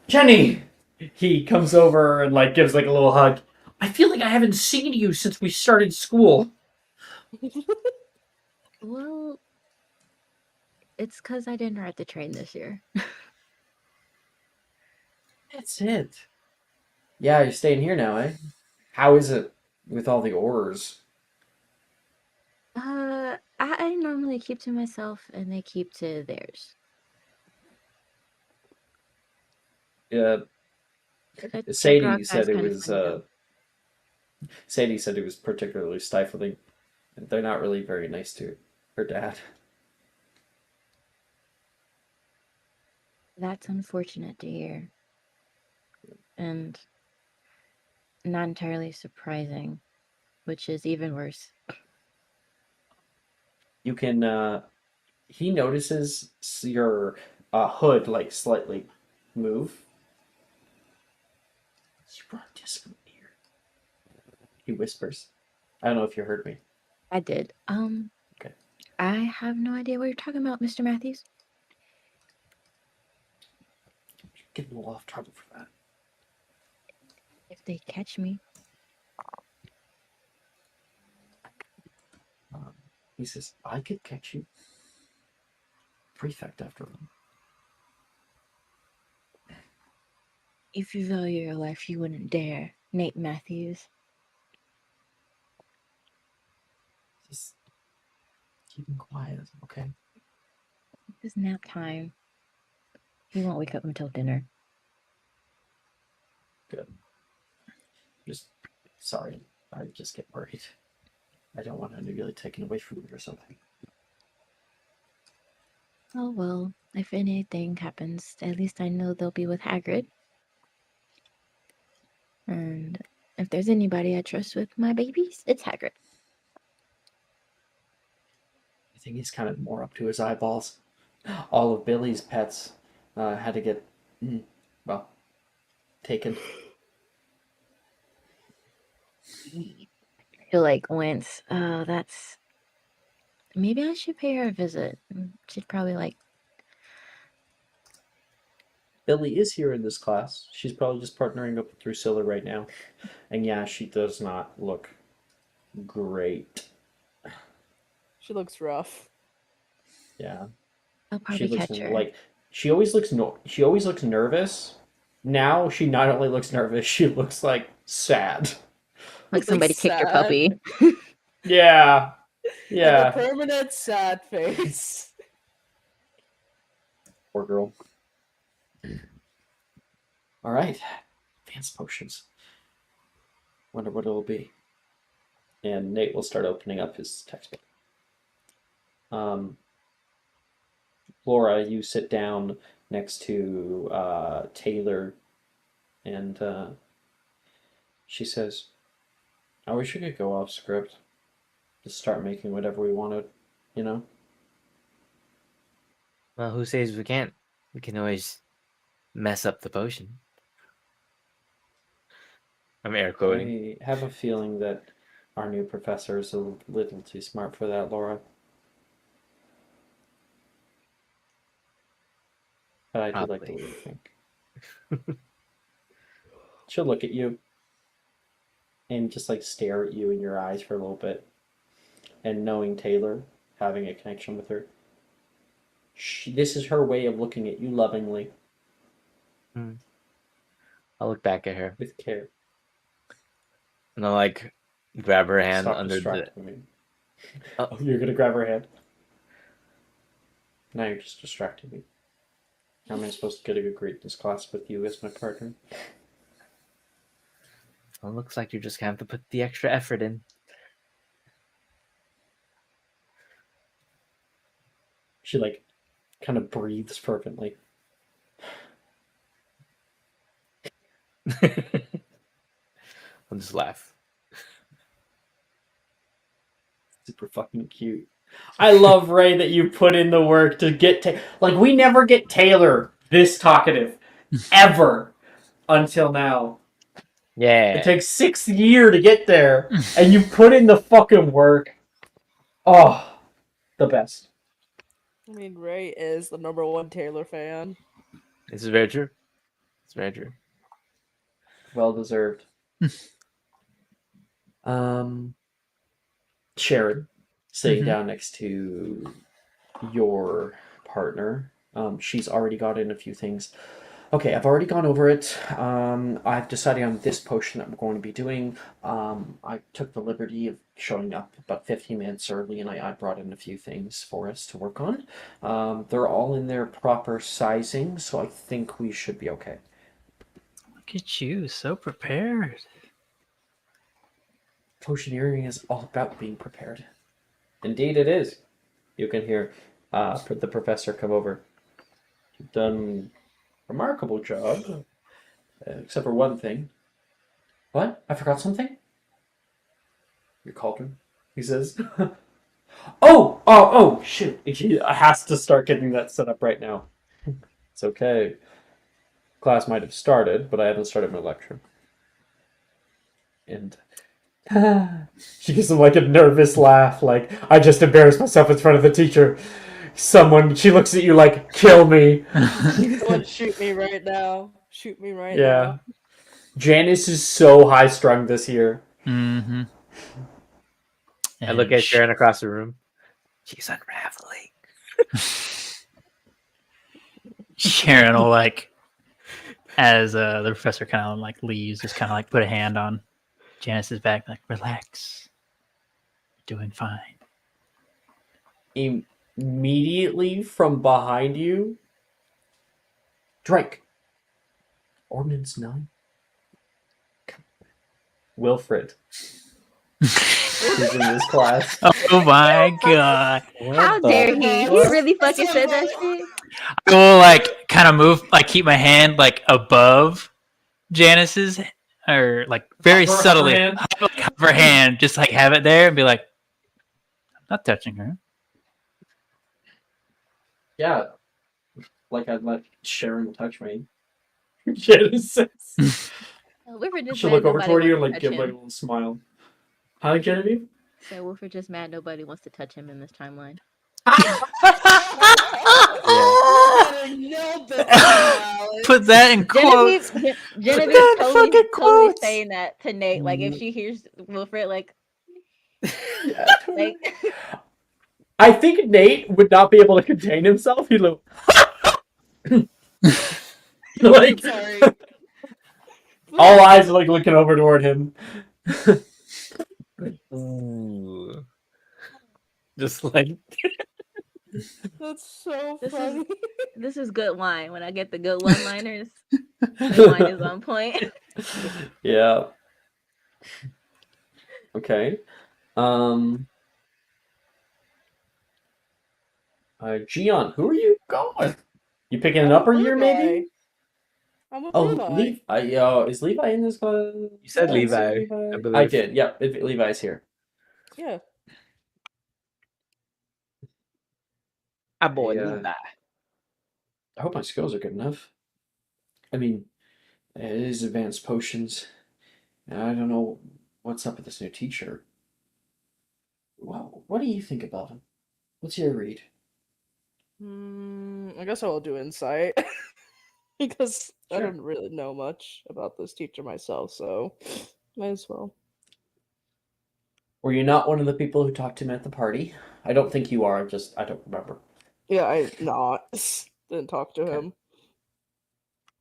Jenny! He comes over and like gives like a little hug. I feel like I haven't seen you since we started school. Well, it's because I didn't ride the train this year. That's it. Yeah, you're staying here now, eh? How is it with all the orders? I normally keep to myself and they keep to theirs. Sadie said it was Sadie said it was particularly stifling. They're not really very nice to her dad. That's unfortunate to hear. And not entirely surprising, which is even worse. You can he notices your hood like slightly move. You brought disco here. He whispers. I don't know if you heard me. I did. Okay. I have no idea what you're talking about, Mr. Matthews. Getting a little off trouble for that. If they catch me. He says, I could catch you. prefect after all. If you value your life, you wouldn't dare. Nate Matthews. Just keep him quiet, okay? It's nap time. He won't wake up until dinner. Good. Just sorry. I just get worried. I don't want to really taken away from you or something. Oh well, if anything happens, at least I know they'll be with Hagrid. And if there's anybody I trust with my babies, it's Hagrid. I think he's kind of more up to his eyeballs. All of Billy's pets had to get, well, taken. He'll like wince. Oh, that's. Maybe I should pay her a visit. She'd probably like. Billy is here in this class. She's probably just partnering up with Drusilla right now. And yeah, she does not look great. She looks rough. Yeah. I'll She probably looks catch her. like she always looks nervous. Now she not only looks nervous, she looks like sad. Like somebody kicked her sad. puppy. Yeah. A Yeah. permanent sad face. Poor girl. All right. Advanced potions. Wonder what it'll be. And Nate will start opening up his textbook. Laura, you sit down next to Taylor, and she says, I wish we could go off script. Just start making whatever we wanted, you know? Well, who says we can't? We can always mess up the potion. I'm air quoting. I have a feeling that our new professor is a little too smart for that, Laura. But I do like the way you think. She'll look at you and just like stare at you in your eyes for a little bit. And knowing Taylor, having a connection with her, this is her way of looking at you lovingly. I'll look back at her with care. And I'll like grab her hand Stop under the. distracting me. Oh, you're gonna grab her hand? Now you're just distracting me. How am I supposed to get a good grade in this class with you as my partner? Well, it looks like you're just gonna have to put the extra effort in. She like kind of breathes fervently. I'll just laugh. Super fucking cute. I love, Ray, that you put in the work to get like we never get Taylor this talkative ever until now. Yeah. It takes 6 years to get there, and you put in the fucking work. Oh, the best. I mean, Ray is the #1 Taylor fan. This is very true. It's very true. Well deserved. Sharon, sitting down next to your partner. She's already got in a few things. Okay, I've already gone over it. I've decided on this potion that we're going to be doing. I took the liberty of showing up about 15 minutes early, and I brought in a few things for us to work on. They're all in their proper sizing, so I think we should be okay. Look at you, so prepared. Potioneering is all about being prepared. Indeed it is. You can hear the professor come over. You've done a remarkable job. Except for one thing. What? I forgot something? Your cauldron, he says. Oh, shoot. He has to start getting that set up right now. It's okay. Class might have started, but I haven't started my lecture. And she gives him like a nervous laugh, like, I just embarrassed myself in front of the teacher. She looks at you like, kill me. Someone shoot me right now. Shoot me right now. Janice is so high strung this year. Mm-hmm. I look at Sharon across the room. She's unraveling. Sharon will like, as the professor kind of like leaves, just kind of like put a hand on Janice's back, like, relax, you're doing fine. Immediately from behind you, Drake. Ordinance 9. Wilfred. Who's in this class? Oh my god! How dare he? He really fucking said that shit. I will like kind of move, like keep my hand like above Janice's, or like very Hover subtly hand? hover hand, just like have it there and be like, I'm not touching her. Yeah. Like I'd let Sharon touch me. Janice Wilfred just she'll mad look over nobody toward you and wants to like touch give like a him. little smile. Hi, Genevieve. So Wilfred just mad nobody wants to touch him in this timeline. Put that in quotes. Genevieve totally saying that to Nate. Like if she hears Wilfred, like, Yeah. like I think Nate would not be able to contain himself. He'd look like Sorry. all eyes are like looking over toward him. Ooh. Just like That's so This is- funny. this is good wine. When I get the good one-liners, the wine is on point. Yeah. Okay. Gian, who are you going? You picking an upper year, maybe? I'm a Oh, Levi. is Levi in this class? You said Did I Levi, say I believe. I did. Yep, Levi's here. Yeah. A boy Yeah. Levi. I hope my skills are good enough. I mean, it is advanced potions. And I don't know what's up with this new teacher. Well, what do you think about him? What's your read? I guess I will do insight because I Sure. don't really know much about this teacher myself, so might as well. Were you not one of the people who talked to him at the party? I don't think you are. I don't remember. Yeah, I not didn't talk to Okay. him.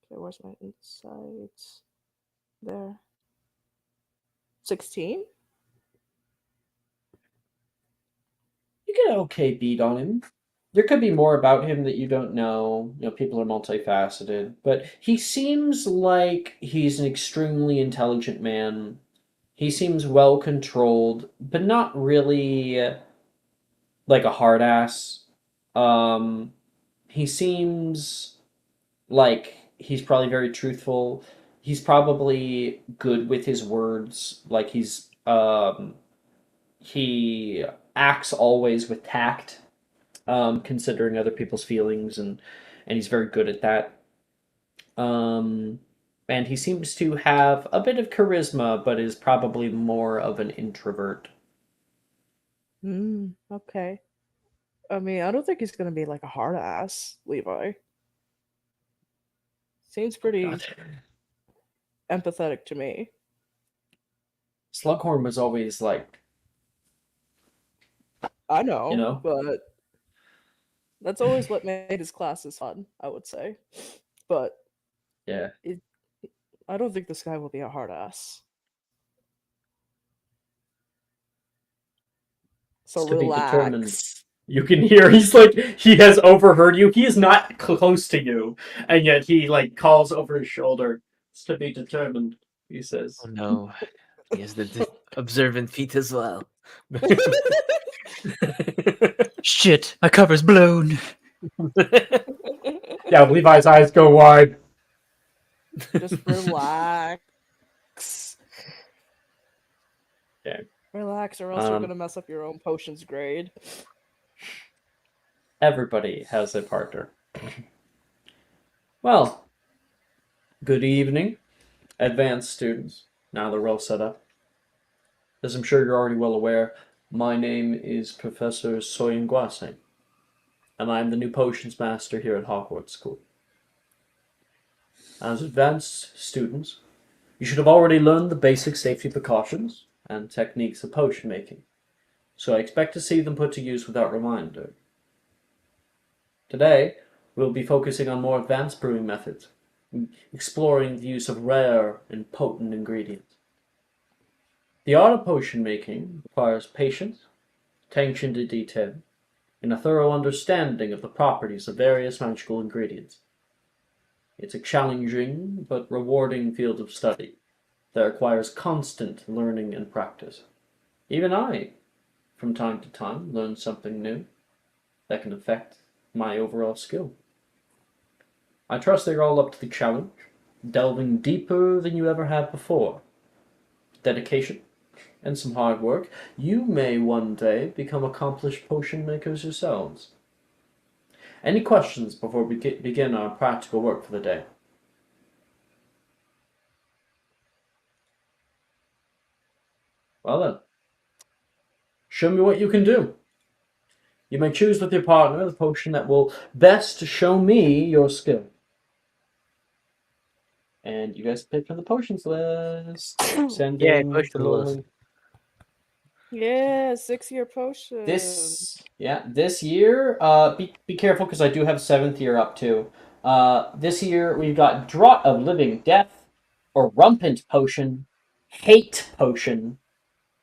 Okay, where's my insights? There. 16? You get an okay beat on him. There could be more about him that you don't know. You know, people are multifaceted, but he seems like he's an extremely intelligent man. He seems well controlled, but not really like a hard ass. He seems like he's probably very truthful. He's probably good with his words. Like he acts always with tact, considering other people's feelings, and he's very good at that. And he seems to have a bit of charisma, but is probably more of an introvert. Okay. I mean, I don't think he's gonna be like a hard ass, Levi. Seems pretty God. empathetic to me. Slughorn was always like, I know, you know? but that's always what made his classes fun, I would say. But yeah. I don't think this guy will be a hard ass. So It's to be determined. relax. You can hear he's like he has overheard you. He is not close to you, and yet he like calls over his shoulder. It's to be determined, he says. Oh no. He has the observant feet as well. Shit, my cover's blown. Yeah, Levi's eyes go wide. Just relax. Okay. Relax, or else you're gonna mess up your own potions grade. Everybody has a partner. Well, good evening, advanced students. Now they're all set up. As I'm sure you're already well aware, my name is Professor Soyunguase, and I'm the new potions master here at Hogwarts School. As advanced students, you should have already learned the basic safety precautions and techniques of potion making, so I expect to see them put to use without reminder. Today, We'll be focusing on more advanced brewing methods, exploring the use of rare and potent ingredients. The art of potion making requires patience, attention to detail, and a thorough understanding of the properties of various magical ingredients. It's a challenging but rewarding field of study that requires constant learning and practice. Even I, from time to time, learn something new that can affect my overall skill. I trust they're all up to the challenge, delving deeper than you ever have before. Dedication and some hard work, you may one day become accomplished potion makers yourselves. Any questions before we begin our practical work for the day? Well then, show me what you can do. You may choose with your partner the potion that will best show me your skill. And you guys pick from the potions list. Sending push the the little list. link. Yeah, 6-year potion. This year, be careful because I do have 7th year up too. This year we've got Draught of Living Death, or Rumpant Potion, Hate Potion,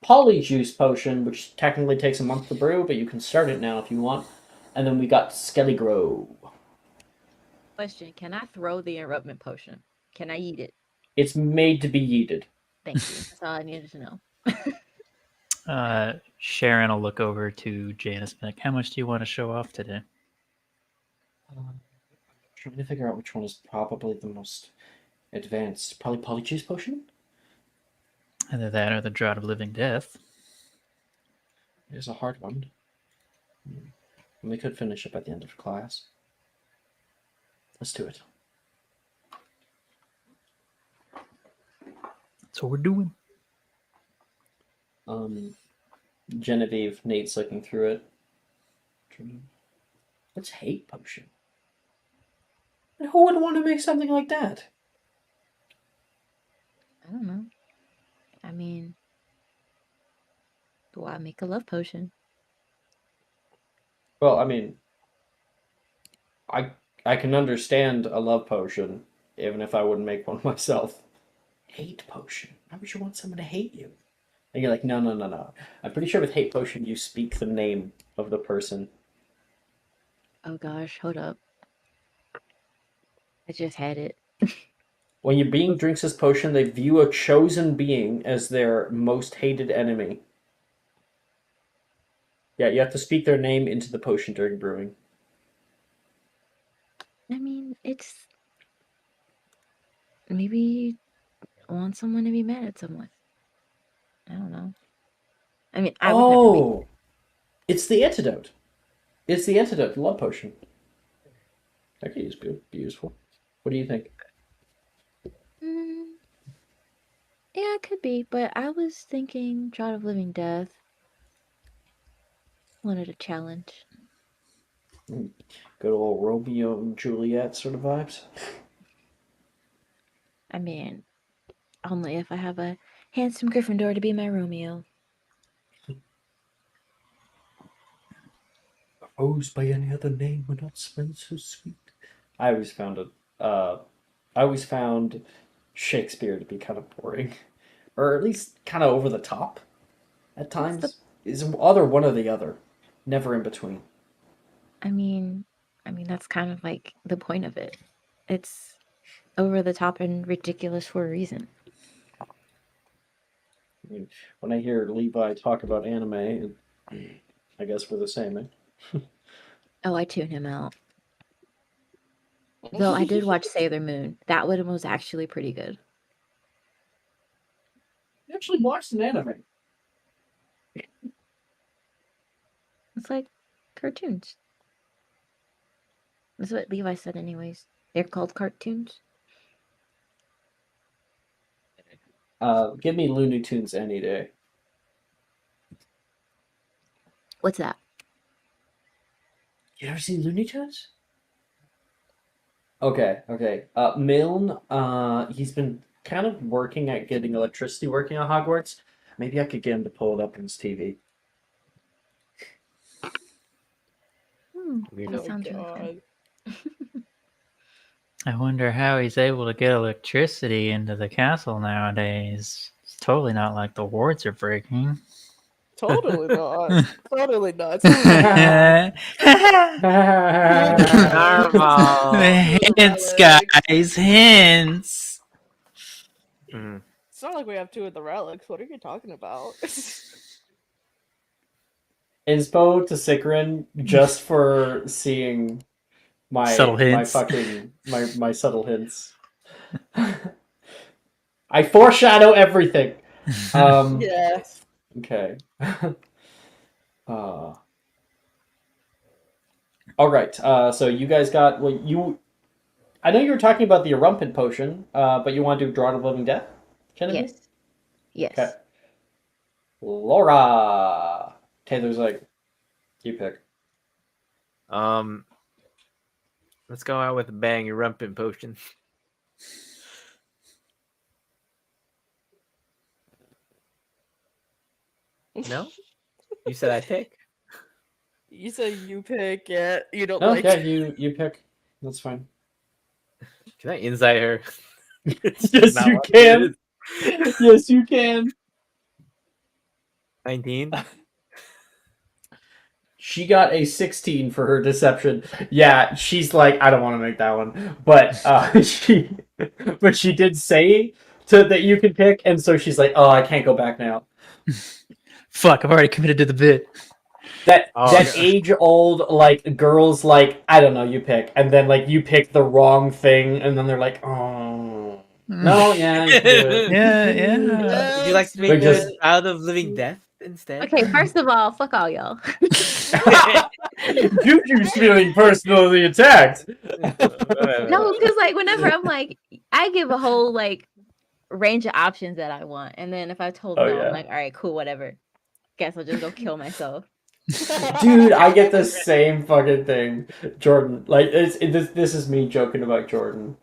Polyjuice Potion, which technically takes a month to brew, but you can start it now if you want. And then we got Skellygrow. Question: can I throw the enrubment potion? Can I eat it? It's made to be yeeted. Thank you. That's all I needed to know. Sharon will look over to Janice and be like, how much do you want to show off today? Trying to figure out which one is probably the most advanced. Probably Polyjuice Potion? Either that or the Drought of Living Death. It is a hard one. And we could finish up at the end of class. Let's do it. That's what we're doing. Genevieve, Nate's looking through it. What's Hate Potion? And who would want to make something like that? I don't know. I mean, do I make a love potion? Well, I mean, I can understand a love potion, even if I wouldn't make one myself. Hate Potion? Why would you want someone to hate you? And you're like, no. I'm pretty sure with Hate Potion you speak the name of the person. Oh gosh, hold up. I just had it. When your being drinks this potion, they view a chosen being as their most hated enemy. Yeah, you have to speak their name into the potion during brewing. I mean, it's maybe want someone to be mad at someone. I don't know. I mean, I would never make it. It's the antidote. It's the antidote, the love potion. That could be useful. What do you think? Yeah, it could be, but I was thinking Draught of Living Death. Wanted a challenge. Good old Romeo and Juliet sort of vibes. I mean, only if I have a handsome Gryffindor to be my Romeo. A rose by any other name would not smell so sweet. I always found Shakespeare to be kind of boring, or at least kind of over the top at times. Is either one or the other, never in between. I mean, that's kind of like the point of it. It's over the top and ridiculous for a reason. I mean, when I hear Levi talk about anime, I guess we're the same, eh? Oh, I tune him out. Though I did watch Sailor Moon. That one was actually pretty good. You actually watched an anime. It's like cartoons. That's what Levi said anyways. They're called cartoons. Give me Looney Tunes any day. What's that? You ever seen Looney Tunes? Okay. Milne, he's been kind of working at getting electricity working at Hogwarts. Maybe I could get him to pull it up on his TV. That sounds really fun. I wonder how he's able to get electricity into the castle nowadays. It's totally not like the wards are breaking. Totally not. Totally not. Normal. Hints, Relic. guys, hints. Mm. It's not like we have two of the relics. What are you talking about? Inspo to Sikrin just for seeing my Subtle hints. my subtle hints. I foreshadow everything. Yeah. Okay. All right. So you guys got you. I know you were talking about the Erumpent potion, but you want to do Draught of Living Death, Genevieve? Yes. Yes. Okay. Laura. Taylor's like, you pick. Let's go out with a bang. Erumpent potion. No, you said I pick. You said you pick it. You don't No, like yeah, you pick. That's fine. Can I insight her? Yes, Not you what it can. is. Yes, you can. 19. She got a 16 for her deception. Yeah, she's like, I don't want to make that one, but she did say that you could pick, and so she's like, oh, I can't go back now. Fuck, I've already committed to the bit. That Oh, that yeah. age old like girls like, I don't know, you pick, and then like you pick the wrong thing, and then they're like, oh no, yeah, you can do it. Yeah. Would you like to We're make just- this out of living death instead? Okay, first of all, fuck all y'all. Juju's feeling personally attacked. No, because like whenever I'm like, I give a whole like range of options that I want, and then if I told Oh, no, yeah. I'm like, all right, cool, whatever. Guess I'll just go kill myself. Dude, I get the same fucking thing, Jordan. Like, this is me joking about Jordan.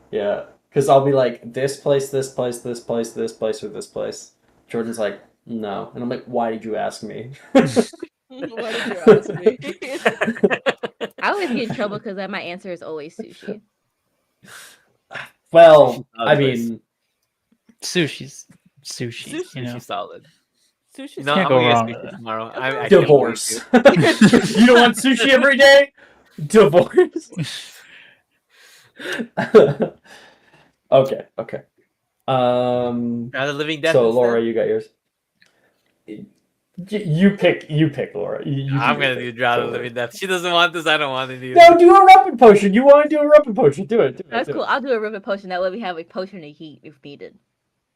Yeah, because I'll be like, this place, this place, this place, this place, or this place. Jordan's like, no, and I'm like, why did you ask me? Why did you ask me? I always get in trouble because my answer is always sushi. Well, Oh, I nice. mean, Sushi's sushi, you know. She's solid. Sushi's No, Can't I'm go gonna wrong get with sushi that. tomorrow. I can't divorce. believe You don't want sushi every day? Divorce. Okay. you. Out of living death. So instead? Laura, you got yours. You pick Laura. You I'm your gonna pick. do Drought of Don't worry. Living Death. She doesn't want this. I don't want it either. No, do a rapid potion. You want to do a rapid potion? Do it. That's cool. I'll do a rivet potion. That way we have a potion to heat if needed.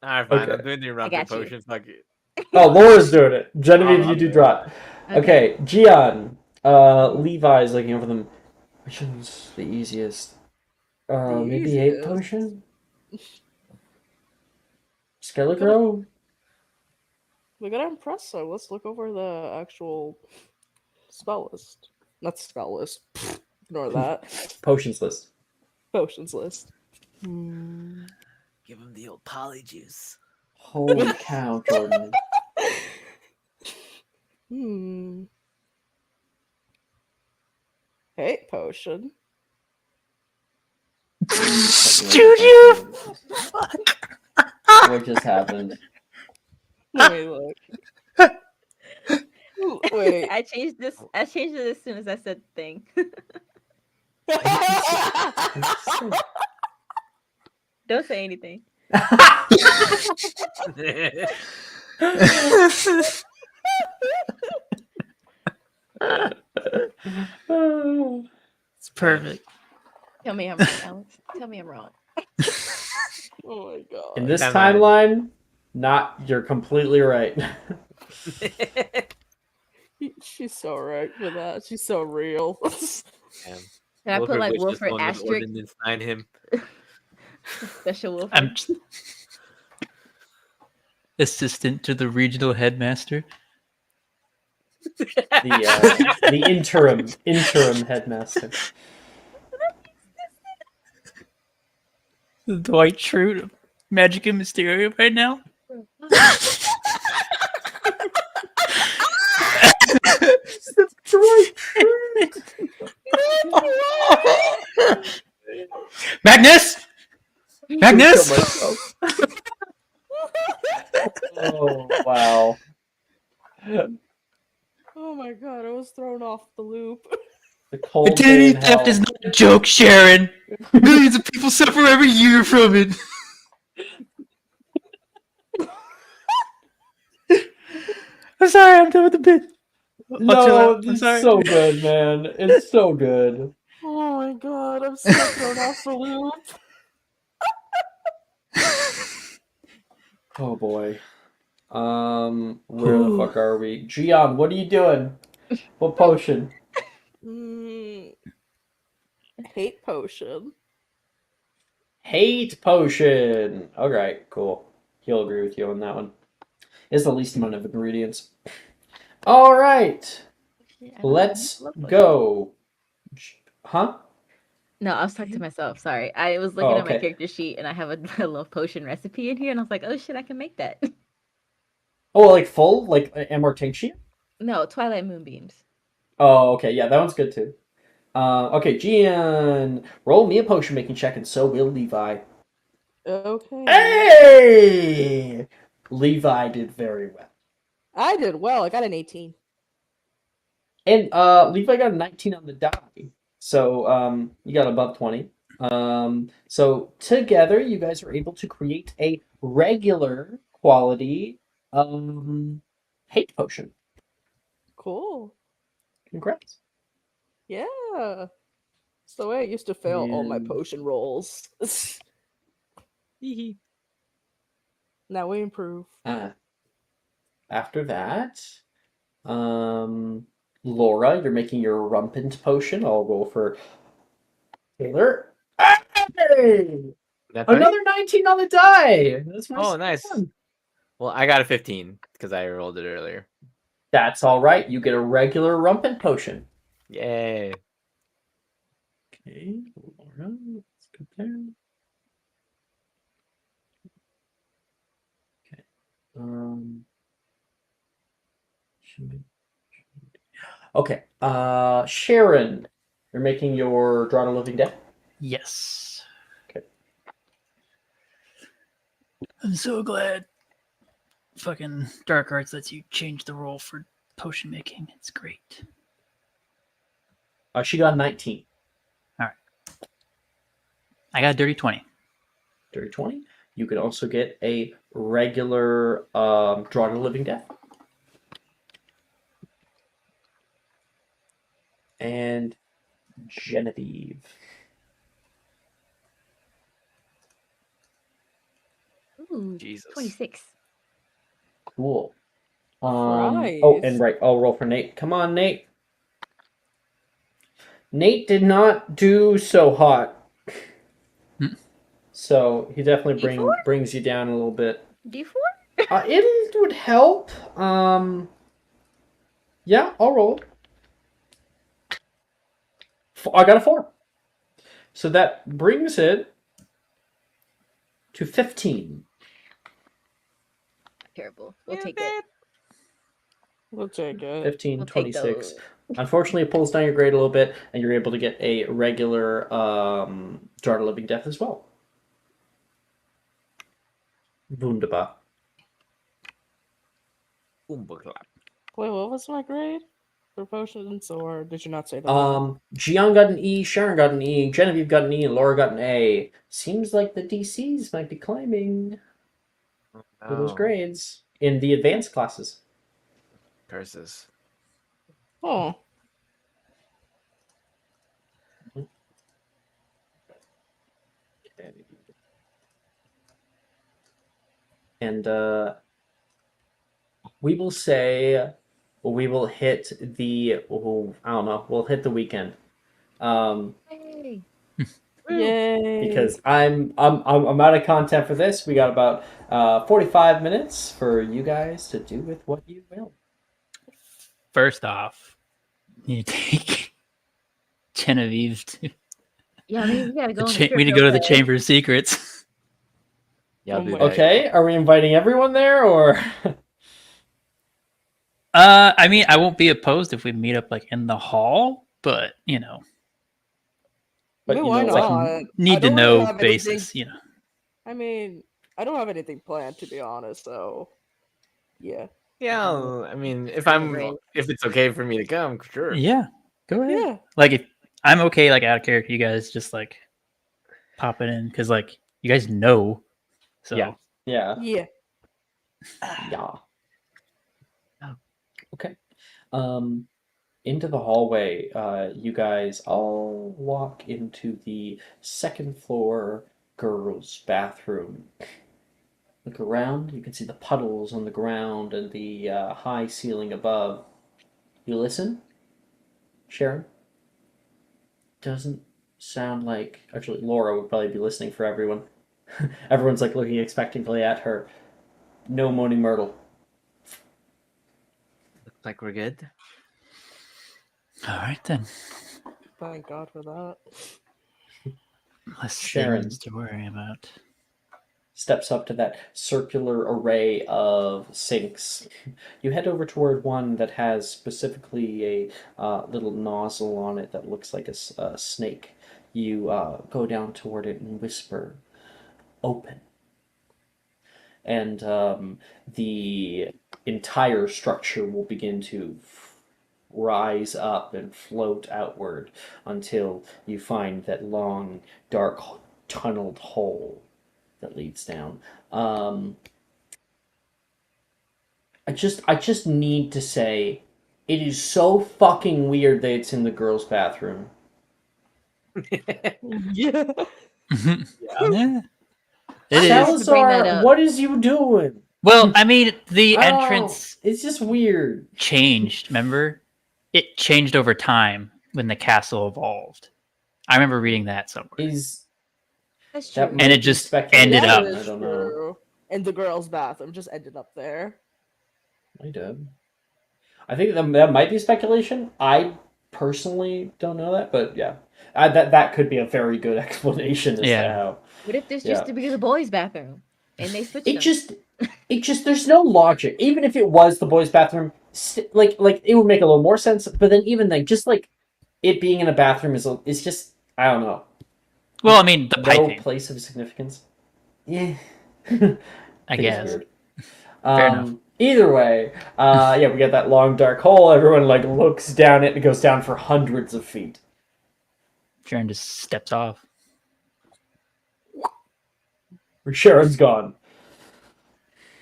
Alright, fine. Okay. I'm doing the Erumpent got you. potion. Fuck it. Oh, Laura's doing it. Genevieve, you I'll do do it. drop. Okay, Gian. Levi's looking over them. Which one's the easiest? Maybe 8 easiest. potion? Skelegro? We gotta impress her. Let's look over the actual spell list. Not spell list. Ignore that. Potions list. Potions list. Give him the old polyjuice. Holy cow, Jordan. Hate potion. Juju! What just happened? Let me look. Wait. I changed this. I changed it as soon as I said the thing. Don't say anything. It's perfect. Tell me I'm wrong, Alex. Tell me I'm wrong. Oh my god. In this Timeline. timeline, you're completely right. She's so right for that. She's so real. Can I put like Wilfred asterisk? Sign him. Special Wilfred. I'm just assistant to the regional headmaster. The interim headmaster. Dwight Schrute of Magic and Mysterium right now. Magnus! Magnus! Oh wow. Oh my god, I was thrown off the loop. The cold day Identity in theft hell. is not a joke, Sharon. Millions of people suffer every year from it. I'm sorry, I'm done with the bit. No, I'm it's sorry. so good, man. It's so good. Oh my god, I'm so thrown off the loop. Oh boy. Where the fuck are we? Gian, what are you doing? What potion? Hate potion. Hate potion. Alright, cool. He'll agree with you on that one. It's the least amount of ingredients. Alright. Let's go. Huh? No, I was talking to myself. Sorry. I was looking at my character sheet and I have a little potion recipe in here and I was like, oh shit, I can make that. Oh, like full? Like Amortentia? No, Twilight Moonbeams. Oh, okay. Yeah, that one's good too. Okay, Gian, roll me a potion making check, and so will Levi. Okay. Hey! Levi did very well. I did well. I got an 18. And Levi got a 19 on the die. So you got above 20. So together you guys are able to create a regular quality hate potion. Cool. Congrats. Yeah. It's the way I used to fail all my potion rolls. Now we improve. After that, Laura, you're making your rumpant potion. I'll roll for Taylor. Hey! Another 19 on the die. That's my nice. one. Well, I got a 15 because I rolled it earlier. That's all right. You get a regular rumpant potion. Yay. Okay, Laura, let's go there. Okay. Okay. Sharon, you're making your Draw to Living Dead. Yes. Okay. I'm so glad fucking Dark Arts lets you change the roll for potion making. It's great. She got 19. All right. I got a dirty 20. Dirty 20. You could also get a regular Draw to Living Death. And Genevieve. Ooh, Jesus. 26. Cool. Nice. Oh, and right, I'll roll for Nate. Come on, Nate. Nate did not do so hot. So he definitely brings you down a little bit. D4? It would help. Yeah, I'll roll it. I got a 4. So that brings it to 15. Terrible. We'll take it. We'll take it. 15, We'll take 26. those. Unfortunately, it pulls down your grade a little bit, and you're able to get a regular Draw to Living Death as well. Wunderbar. Wait, what was my grade for potions, or did you not say that? Gian got an E, Sharon got an E, Genevieve got an E, and Laura got an A. Seems like the DCs might be climbing for those grades in the advanced classes. Curses. Oh. And we will say we will hit the I don't know, we'll hit the weekend. Yay. Yay. Because I'm out of content for this. We got about 45 minutes for you guys to do with what you will. First off, you take Genevieve to. Yeah, I mean, we gotta go. We need to go to the Chamber of Secrets. Yeah, I'll do that. Okay, are we inviting everyone there, or? I mean, I won't be opposed if we meet up like in the hall, but you know. I mean, why you know, like, not? Need I to don't really know have anything. basis, you know. I mean, I don't have anything planned, to be honest. So, yeah. Yeah, I mean, if it's okay for me to come, sure. Yeah, go ahead. Yeah. Like if I'm okay, like out of character, you guys just like pop it in because like you guys know. So Yeah. yeah. Yeah. Yeah. Oh. Okay. Into the hallway, you guys all walk into the second floor girls' bathroom. Look around, you can see the puddles on the ground and the high ceiling above. You listen, Sharon? Doesn't sound like. Actually, Laura would probably be listening for everyone. Everyone's like looking expectantly at her. No moaning Myrtle. Looks like we're good. all right then, Thank God for that. less Sharon things to worry about. steps up to that circular array of sinks. You head over toward one that has specifically a little nozzle on it that looks like a snake. You go down toward it and whisper, "Open." And the entire structure will begin to rise up and float outward until you find that long, dark, tunneled hole that leads down. I just need to say, it is so fucking weird that it's in the girls' bathroom. Yeah. Yeah, it I is. had to bring that Salazar, up. what is you doing? Well, I mean, the I don't know. entrance It's just weird. changed. Remember, it changed over time when the castle evolved. I remember reading that somewhere. Is That's that true. might And it be just speculation, ended up. That I is don't know. true. And the girls' bathroom just ended up there. I did. I think that might be speculation. I personally don't know that, but yeah, that could be a very good explanation as to Yeah. how. What if this Yeah. used to be the boys' bathroom and they switched It them? just there's no logic. Even if it was the boys' bathroom, like it would make a little more sense. But then even like just like it being in a bathroom is just I don't know. Well, I mean, the No piping, place of significance. Yeah. I Think it's guess. weird. Fair enough. Either way, yeah, we get that long dark hole. Everyone like looks down it. It goes down for hundreds of feet. Sharon just steps off. Sharon's gone.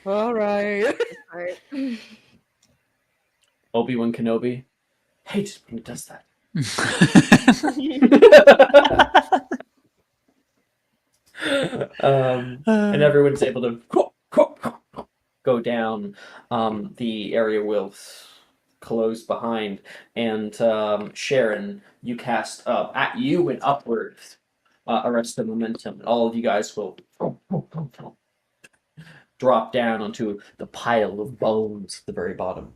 All right. Alright. Obi-Wan Kenobi hates when it does that. And everyone's able to go down. The area will close behind, and Sharon, you cast at you and upwards. Arrest the momentum. All of you guys will drop down onto the pile of bones at the very bottom.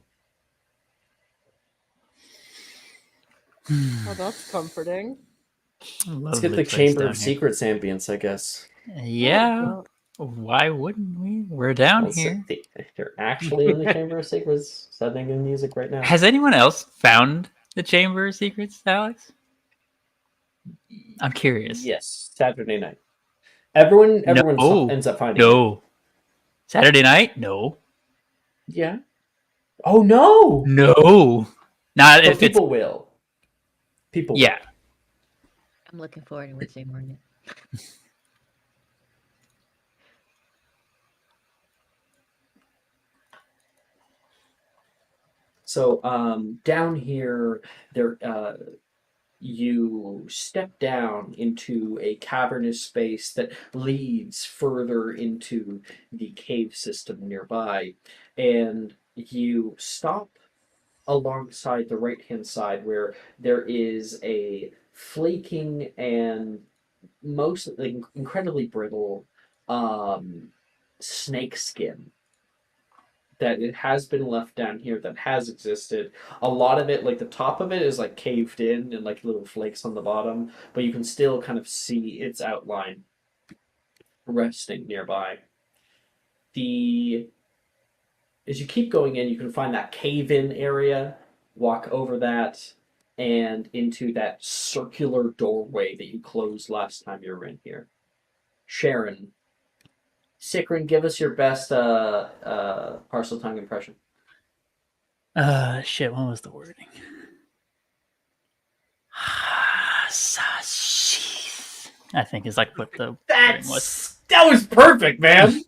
Oh, that's comforting. Let's get the Chamber of Secrets ambience, I guess. Yeah. Why wouldn't we? We're down here. They're actually in the Chamber of Secrets, setting in music right now. Has anyone else found the Chamber of Secrets, Alex? I'm curious. Yes, Saturday night. Everyone No. ends up finding it. No. Saturday night? No. Yeah. Oh no! No. Not But if it's. people will. People will. Yeah. I'm looking forward to Wednesday morning. So down here, there you step down into a cavernous space that leads further into the cave system nearby, and you stop alongside the right-hand side where there is a flaking and mostly incredibly brittle snake skin that it has been left down here that has existed. A lot of it, like the top of it, is like caved in and like little flakes on the bottom, but you can still kind of see its outline resting nearby. As you keep going in, you can find that cave-in area, walk over that, and into that circular doorway that you closed last time you were in here. Sharon, Sikrin, give us your best parcel tongue impression. Shit, what was the wording? I think is like what the wording was. That was perfect, man.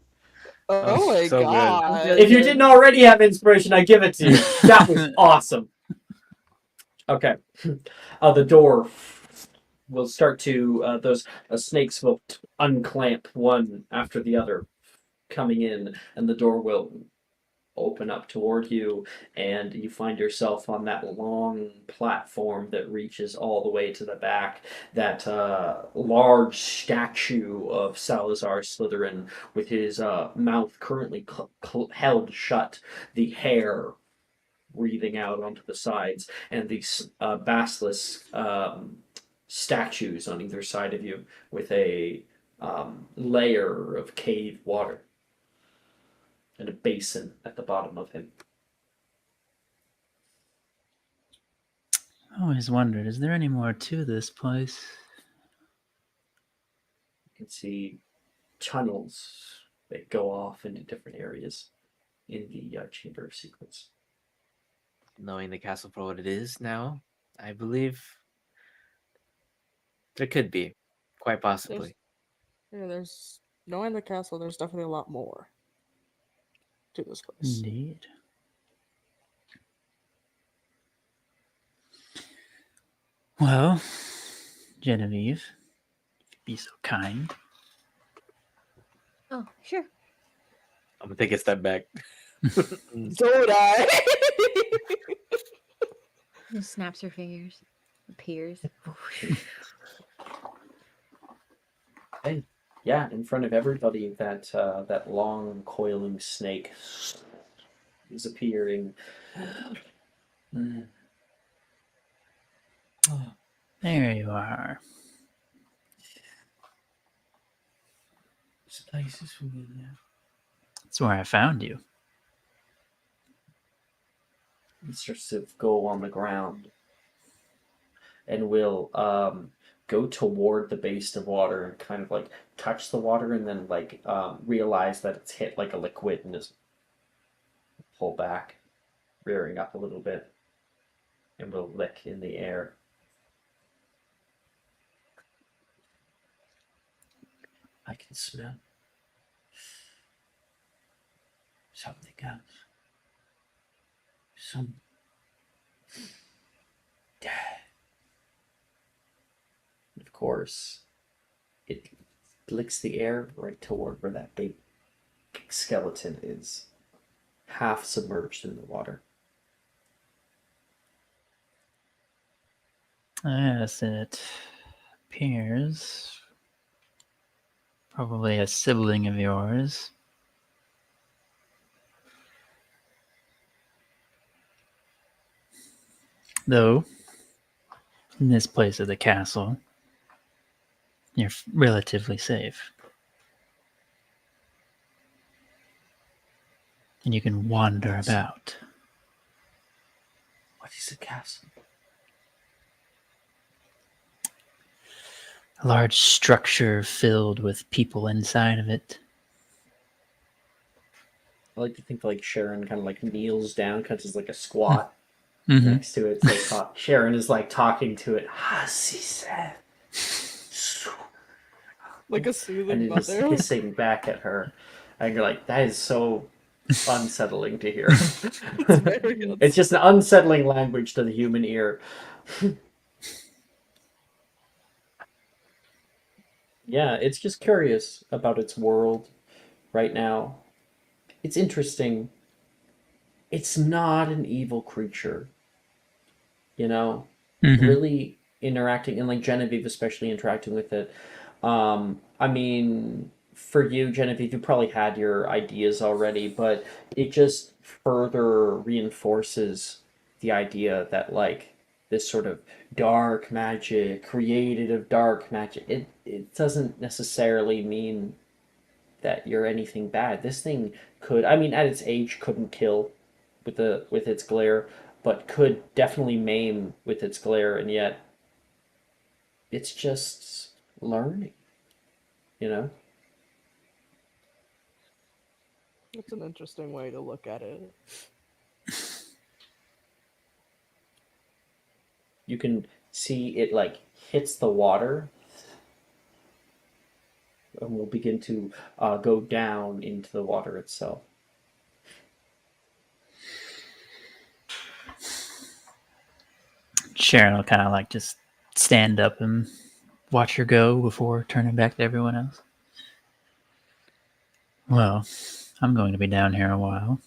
Oh my so good. god. If you didn't already have inspiration, I give it to you. That was awesome. Okay. The door will start to, those snakes will unclamp one after the other, coming in, and the door will open up toward you, and you find yourself on that long platform that reaches all the way to the back. That large statue of Salazar Slytherin, with his mouth currently held shut, the hair breathing out onto the sides, and these basilisk statues on either side of you with a layer of cave water and a basin at the bottom of him. I always wondered, is there any more to this place? You can see tunnels that go off into different areas in the Chamber of Secrets. Knowing the castle for what it is now, I believe there could be, quite possibly. There's knowing the castle, there's definitely a lot more to this place. Indeed. Well, Genevieve, if you'd be so kind. Oh, sure. I'm gonna take a step back. So would I. Just snaps her fingers. Appears. Hey, yeah, in front of everybody, that long coiling snake is appearing. There you are. This place is familiar. That's where I found you. He starts to go on the ground and will go toward the base of water and kind of like touch the water, and then like realize that it's hit like a liquid and just pull back, rearing up a little bit, and will lick in the air. I can smell something else. Some death. Of course, it licks the air right toward where that big skeleton is, half submerged in the water. Yes, it appears probably a sibling of yours. Though, in this place of the castle, you're relatively safe. And you can wander about. What is a castle? A large structure filled with people inside of it. I like to think like Sharon kind of like kneels down, because it's like a squat next to it. It's like Sharon is like talking to it. Like a And soothing it is mother. hissing back at her. And you're like, that is so unsettling to hear. It's just an unsettling language to the human ear. Yeah, it's just curious about its world right now. It's interesting. It's not an evil creature. You know? Really interacting, and like Genevieve especially interacting with it. I mean, for you, Genevieve, you probably had your ideas already, but it just further reinforces the idea that like this sort of dark magic, created of dark magic, it doesn't necessarily mean that you're anything bad. This thing could, I mean, at its age, couldn't kill with its glare. but could definitely maim with its glare, and yet it's just learning, you know? That's an interesting way to look at it. You can see it like hits the water and will begin to go down into the water itself. Sharon will kind of like just stand up and watch her go before turning back to everyone else. Well, I'm going to be down here a while.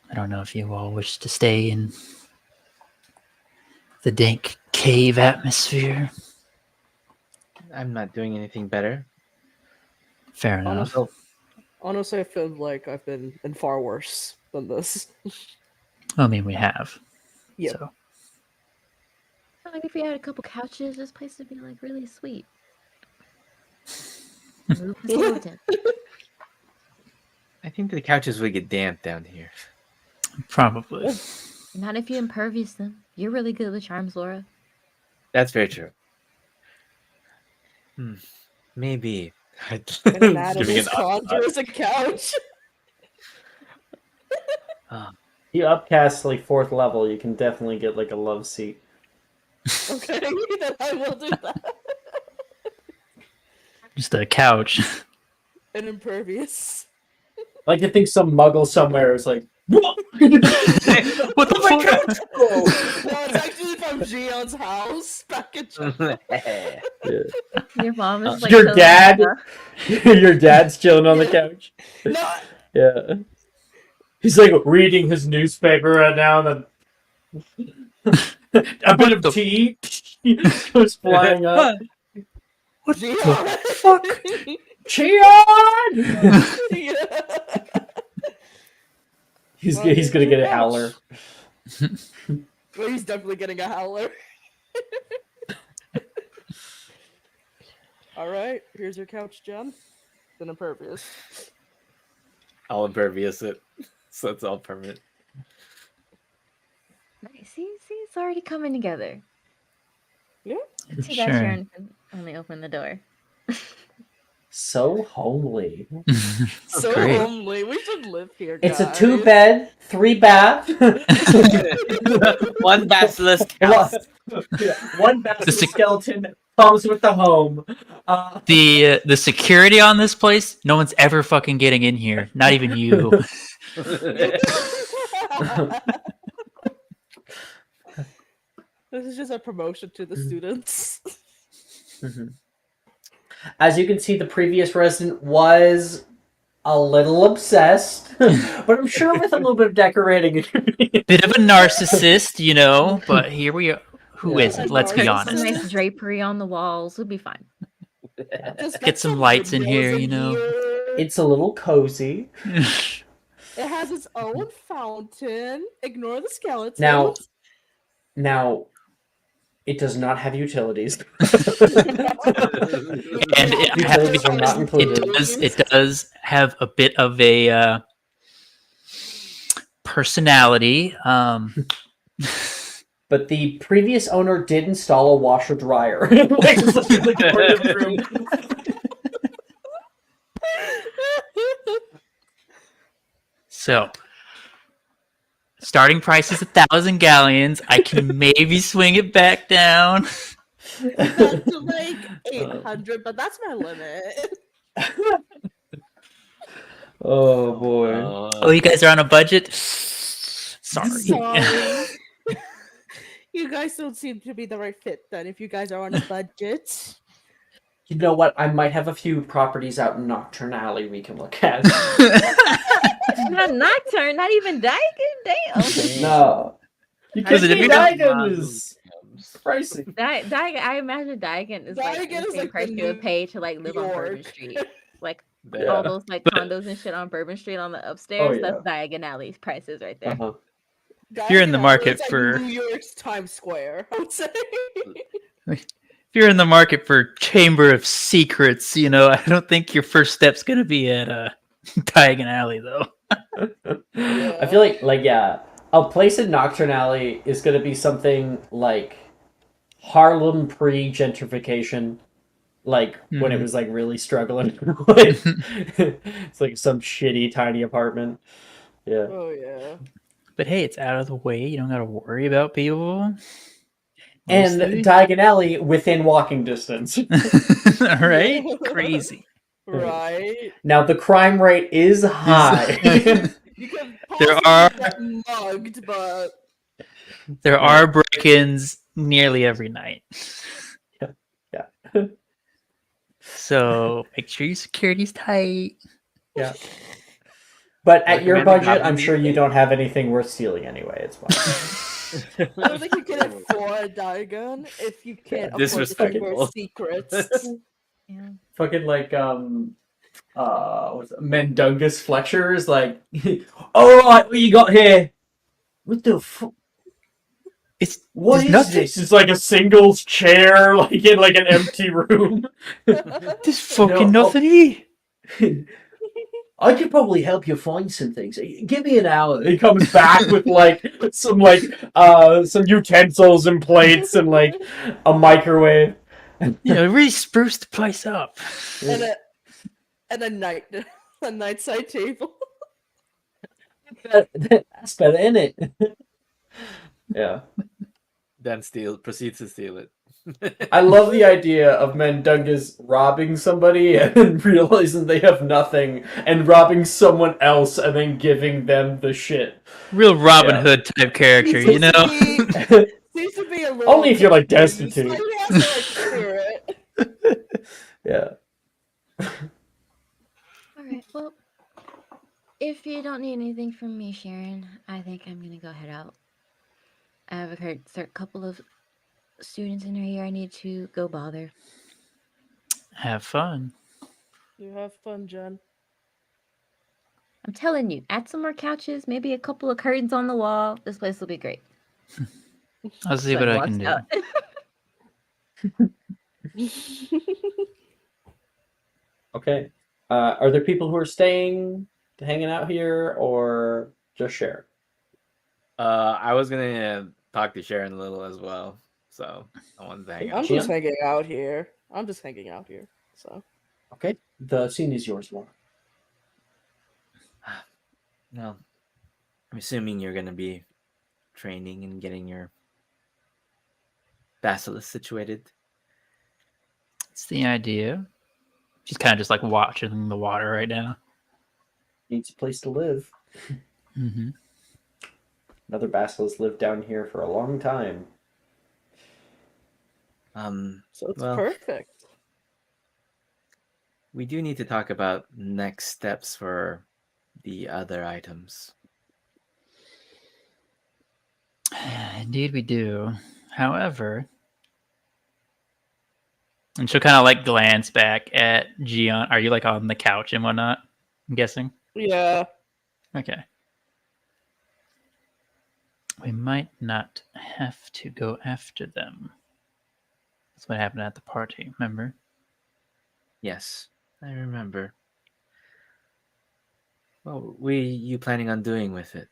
I don't know if you all wish to stay in the dank cave atmosphere. I'm not doing anything better. Fair enough. Honestly, I feel like I've been in far worse than this. I mean, we have. Yeah. So. Like if we had a couple couches, this place would be like really sweet. Move the skeleton. I think the couches would get damp down here. Probably. Not if you impervious them. You're really good with charms, Laura. That's very true. Maybe. And Giving Anatomy's an conjures a couch. You upcast like 4th level, you can definitely get like a love seat. Okay, then I will do that. Just a couch. An impervious. Like you think some muggle somewhere is like, what? What the fuck? No, it's actually from Gion's house back in China. Your mom is like Your chilling dad? on Your dad's chilling on the couch. No, Yeah. He's like reading his newspaper right now, and then a bit of tea goes flying up. What Gion! the fuck? Cheon! Yeah. He's gonna get a howler. Well, he's definitely getting a howler. Alright, here's your couch, Jen. It's an impervious. I'll impervious it, so it's all permanent. Nice. See, it's already coming together. Yeah. Too Sure. bad Sharon can only open the door. So homely. So Great. homely. We should live here, guys. It's a 2-bed, 3-bath. 1 basilisk house. One basilisk skeleton comes with the home. The security on this place, no one's ever fucking getting in here. Not even you. This is just a promotion to the students. As you can see, the previous resident was a little obsessed, but I'm sure with a little bit of decorating. Bit of a narcissist, you know, but here we are. Who Yeah. isn't? Let's be Narcissist. honest. Nice drapery on the walls. We'll be fine. Just Get some lights in here, windows you know. here. It's a little cozy. It has its own fountain. Ignore the skeleton. Now, it does not have utilities. And Utilities are not included. it does have a bit of a personality. But the previous owner did install a washer dryer. Like, just in the corner of the room. So, starting price is 1,000 galleons. I can maybe swing it back down. Up to like 800, but that's my limit. Oh boy. Oh, you guys are on a budget? Sorry. Sorry. You guys don't seem to be the right fit then if you guys are on a budget. You know what? I might have a few properties out in Nocturne Alley we can look at. Not Nocturne, not even Daigen. Damn. No. You Because can't if be you don't- Daigen is pricey. Daigen, I imagine Daigen is like Daigen the is same like price the you would New pay to like live on Bourbon York. Street. Like Yeah. all those like condos and shit on Bourbon Street on the upstairs. Oh, yeah. That's Diagon Alley's prices right there. Uh-huh. If you're in the market It's like for- New York's Times Square, I would say. If you're in the market for Chamber of Secrets, you know, I don't think your first step's going to be at Diagon Alley, though. I feel like yeah, a place in Nocturnally is gonna be something like Harlem pre-gentrification, like when it was like really struggling. It's like some shitty tiny apartment. Yeah. Oh yeah. But hey, it's out of the way. You don't got to worry about people. And Mostly. Diagon Alley within walking distance. Right? Crazy. Right. Now the crime rate is high. You could There possibly are- get mugged, but There are break-ins nearly every night. Yeah. So make sure your security's tight. Yeah. But at your Recommending budget, not I'm to sure use you it? don't have anything worth stealing anyway. It's fine. I don't think you can afford a Diagon if you can't afford to keep Disrespectful. your secrets. Yeah. Fucking like what's it? Mendungus Fletcher is like, all right, what you got here? What the fuck? What there's is nothing. this? It's like a singles chair, like in like an empty room. There's fucking No, nothing here. I could probably help you find some things. Give me an hour. He comes back with like some utensils and plates and like a microwave. Really spruce the place up. and a night side table. That's better, isn't it? Yeah. Then proceeds to steal it. I love the idea of Mendungus robbing somebody and realizing they have nothing and robbing someone else and then giving them the shit. Real Robin Yeah. Hood type character, you know? Seems to be a little Only if you're like confused. destitute. Like, he has to like spirit. Yeah. Alright, well, if you don't need anything from me, Sharon, I think I'm gonna go head out. I have a couple of students in here I need to go bother. Have fun. You have fun, Jen. I'm telling you, add some more couches, maybe a couple of curtains on the wall. This place will be great. I'll see So what he I can walks do. out. Okay. Are there people who are staying, hanging out here, or just share? I was gonna talk to Sharon a little as well, so I wanted to hang out. I'm just hanging out here. So Okay. The scene is yours, Laura. No, I'm assuming you're gonna be training and getting your basilisk situated. It's the idea. She's kind of just like watching the water right now. Needs a place to live. Mm-hmm. Another basilisk lived down here for a long time. so it's well, perfect. We do need to talk about next steps for the other items. Indeed, we do. However, and she'll kind of like glance back at Gion. Are you like on the couch and whatnot? I'm guessing. Yeah. Okay. We might not have to go after them. That's what happened at the party, remember? Yes, I remember. What were you planning on doing with it?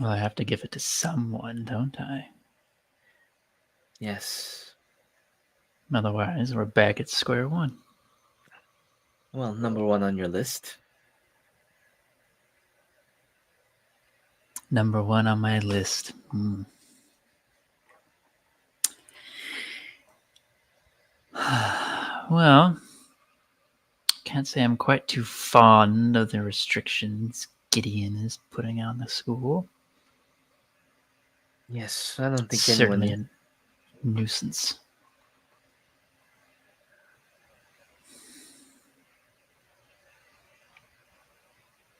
Well, I have to give it to someone, don't I? Yes. Otherwise, we're back at square one. Well, number one on your list. Number one on my list. Well, can't say I'm quite too fond of the restrictions Gideon is putting on the school. Yes, I don't think Certainly anyone. a nuisance.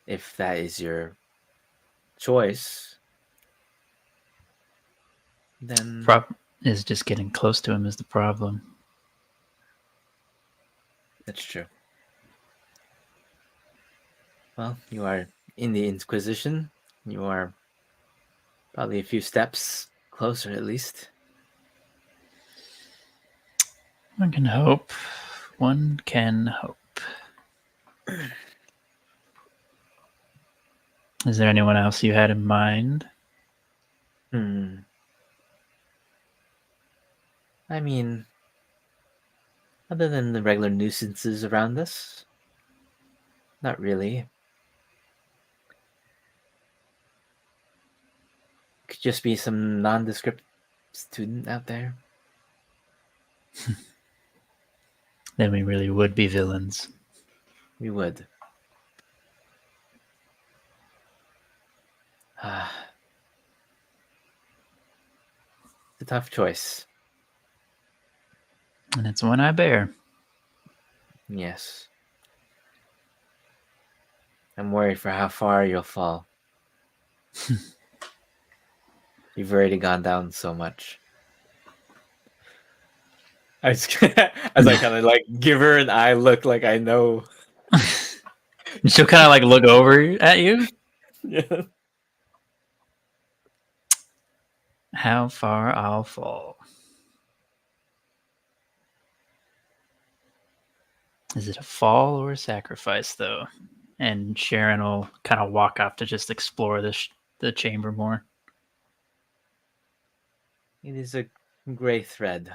If that is your choice, then Problem is just getting close to him is the problem. that's true. Well, you are in the Inquisition. You are probably a few steps closer, at least. One can hope. One can hope. Is there anyone else you had in mind? I mean, other than the regular nuisances around us, not really. Could just be some nondescript student out there. Then we really would be villains. We would. It's a tough choice. And it's one I bear. Yes. I'm worried for how far you'll fall. You've already gone down so much. As I kind of like give her an eye look, like I know. She'll kind of like look over at you. Yeah. How far I'll fall. Is it a fall or a sacrifice, though? And Sharon will kind of walk off to just explore the chamber more. It is a gray thread.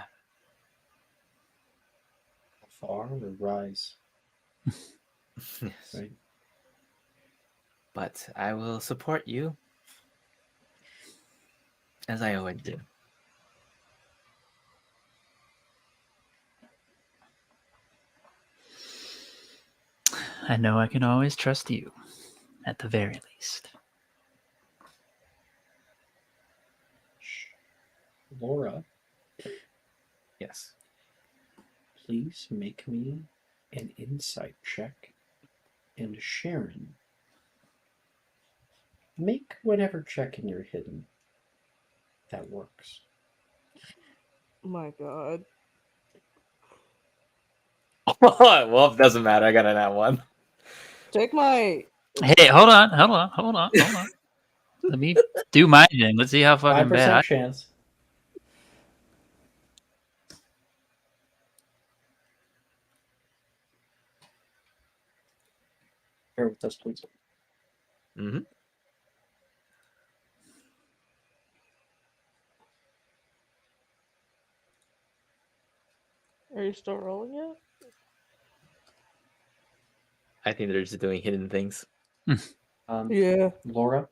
Far or rise? Yes. Right. But I will support you, as I always do. I know I can always trust you, at the very least. Laura, Yes. please make me an insight check. And Sharon, make whatever check in your hidden that works. My god. Well, it doesn't matter. I got an at one. Take my. Hey, hold on. Let me do my thing. Let's see how fucking 5% bad. chance. Bear with us, please. Mm-hmm. Are you still rolling yet? I think they're just doing hidden things. Yeah. Laura,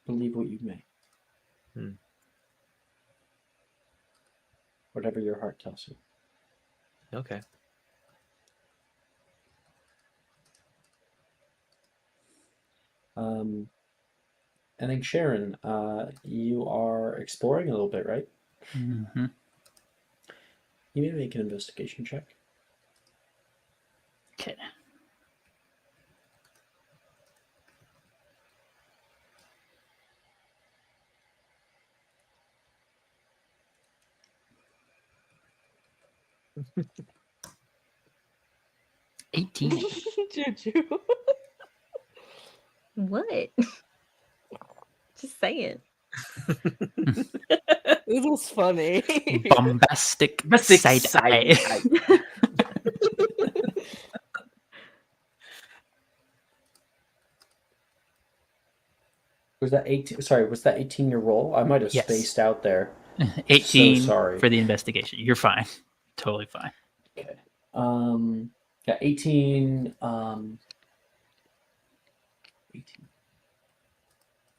believe what you may. Whatever your heart tells you. Okay. I think Sharon, you are exploring a little bit, right? Mm-hmm. You may make an investigation check. Okay. $18. Juju. What? Just say it. This was funny. Bombastic side eye. Was that 18? Sorry, was that 18 your roll? I might have Yes. spaced out there. 18 So sorry. for the investigation. You're fine. Totally fine. Okay. Yeah, 18. 18.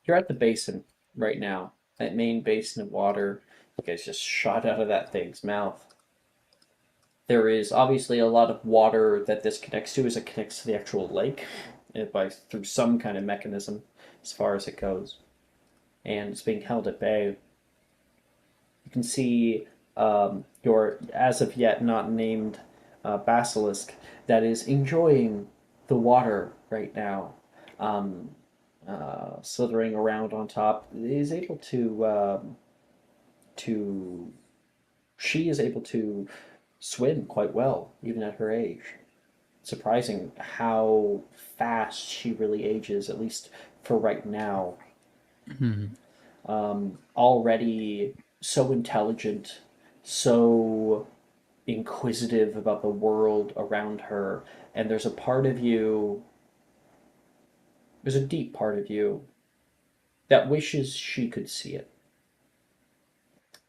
You're at the basin right now. That main basin of water. You guys just shot out of that thing's mouth. There is obviously a lot of water that this connects to as it connects to the actual lake through some kind of mechanism as far as it goes. And it's being held at bay. You can see your as of yet not named basilisk that is enjoying the water right now, slithering around on top. Is able to she is able to swim quite well even at her age. Surprising how fast she really ages, at least for right now. Already so intelligent, so inquisitive about the world around her, and there's a part of you There's a deep part of you that wishes she could see it,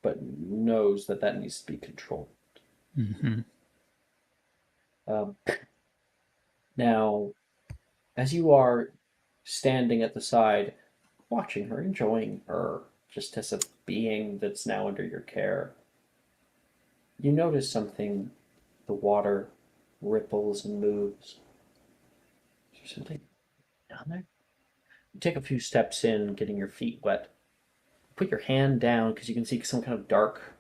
but knows that that needs to be controlled. Mm-hmm. Um, Now, as you are standing at the side, watching her, enjoying her, just as a being that's now under your care, you notice something. The water ripples and moves. Is there something down there? You take a few steps in, getting your feet wet. Put your hand down because you can see some kind of dark,